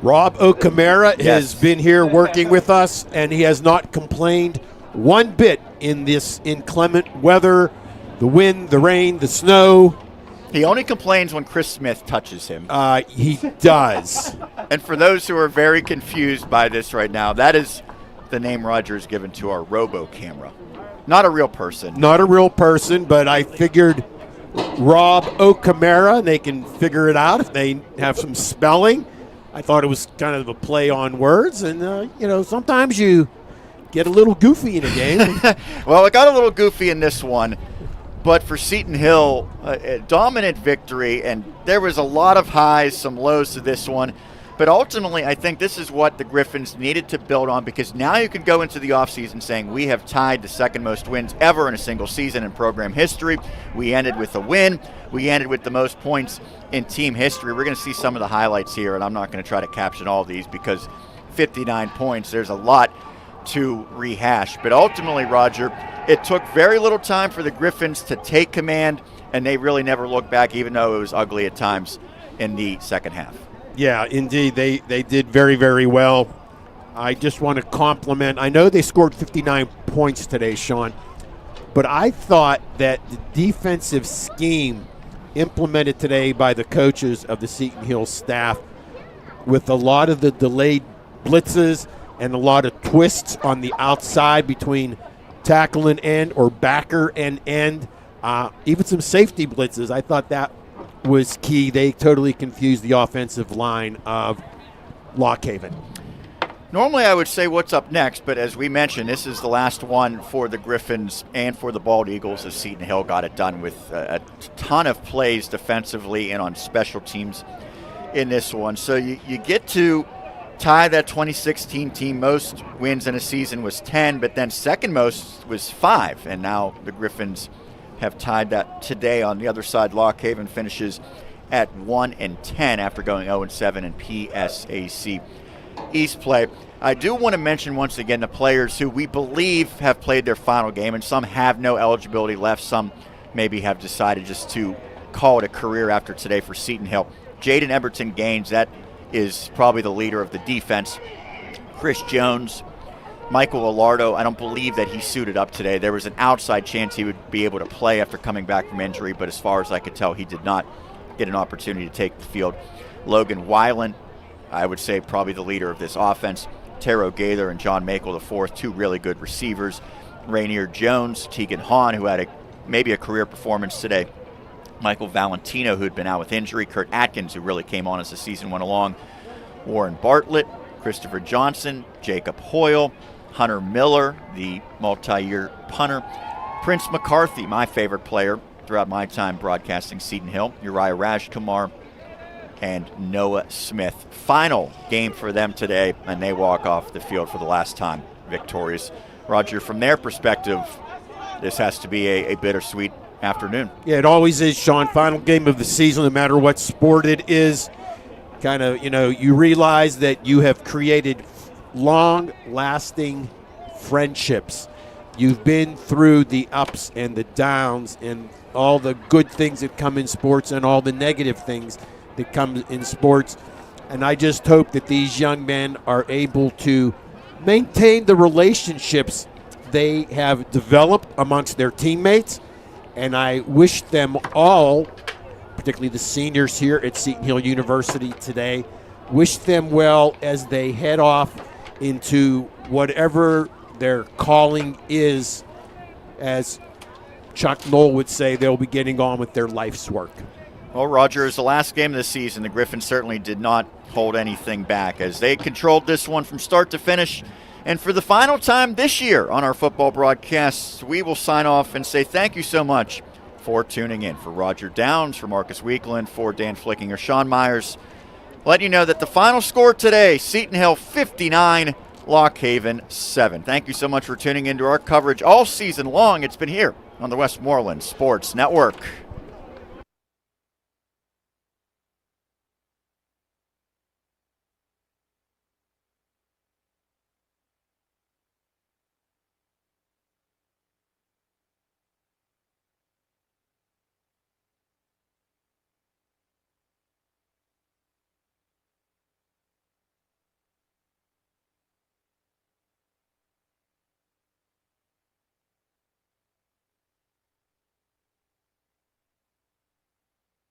Speaker 2: Rob O'Camara has been here working with us, and he has not complained one bit in this inclement weather, the wind, the rain, the snow.
Speaker 1: He only complains when Chris Smith touches him.
Speaker 2: He does.
Speaker 1: And for those who are very confused by this right now, that is the name Roger has given to our robo camera. Not a real person.
Speaker 2: Not a real person, but I figured Rob O'Camara, they can figure it out if they have some spelling. I thought it was kind of a play on words, and, sometimes you get a little goofy in a game.
Speaker 1: Well, it got a little goofy in this one, but for Seton Hill, a dominant victory, and there was a lot of highs, some lows to this one. But ultimately, I think this is what the Griffins needed to build on, because now you can go into the offseason saying we have tied the second most wins ever in a single season in program history. We ended with a win. We ended with the most points in team history. We're going to see some of the highlights here, and I'm not going to try to caption all these because 59 points, there's a lot to rehash. But ultimately, Roger, it took very little time for the Griffins to take command, and they really never looked back, even though it was ugly at times in the second half.
Speaker 2: Yeah, indeed. They did very, very well. I just want to compliment. I know they scored 59 points today, Sean, but I thought that the defensive scheme implemented today by the coaches of the Seton Hill staff, with a lot of the delayed blitzes and a lot of twists on the outside between tackle and end or backer and end, even some safety blitzes, I thought that was key. They totally confused the offensive line of Lock Haven.
Speaker 1: Normally I would say what's up next, but as we mentioned, this is the last one for the Griffins and for the Bald Eagles, as Seton Hill got it done with a ton of plays defensively and on special teams in this one. So you get to tie that 2016 team. Most wins in a season was 10, but then second most was 5, and now the Griffins have tied that today. On the other side, Lock Haven finishes at 1-10 after going 0-7 in PSAC East play. I do want to mention once again the players who we believe have played their final game, and some have no eligibility left. Some maybe have decided just to call it a career after today for Seton Hill. Jaden Eberton Gaines, that is probably the leader of the defense. Chris Jones, Michael Alardo, I don't believe that he suited up today. There was an outside chance he would be able to play after coming back from injury, but as far as I could tell, he did not get an opportunity to take the field. Logan Weiland, I would say probably the leader of this offense. Taro Gaither and John Makel IV, 2 really good receivers. Rainier Jones, Tegan Hahn, who had maybe a career performance today. Michael Valentino, who had been out with injury. Kurt Atkins, who really came on as the season went along. Warren Bartlett, Christopher Johnson, Jacob Hoyle, Hunter Miller, the multi-year punter. Prince McCarthy, my favorite player throughout my time broadcasting Seton Hill. Uriah Rajkumar and Noah Smith. Final game for them today, and they walk off the field for the last time victorious. Roger, from their perspective, this has to be a bittersweet afternoon.
Speaker 2: Yeah, it always is, Sean. Final game of the season, no matter what sport it is. Kind of, you realize that you have created long-lasting friendships. You've been through the ups and the downs and all the good things that come in sports and all the negative things that come in sports. And I just hope that these young men are able to maintain the relationships they have developed amongst their teammates. And I wish them all, particularly the seniors here at Seton Hill University today, wish them well as they head off into whatever their calling is. As Chuck Knoll would say, they'll be getting on with their life's work.
Speaker 1: Well, Roger, as the last game of the season, the Griffins certainly did not hold anything back as they controlled this one from start to finish. And for the final time this year on our football broadcasts, we will sign off and say thank you so much for tuning in. For Roger Downs, for Marcus Weekland, for Dan Flickinger, Sean Myers, letting you know that the final score today, Seton Hill 59, Lock Haven 7. Thank you so much for tuning into our coverage all season long. It's been here on the Westmoreland Sports Network.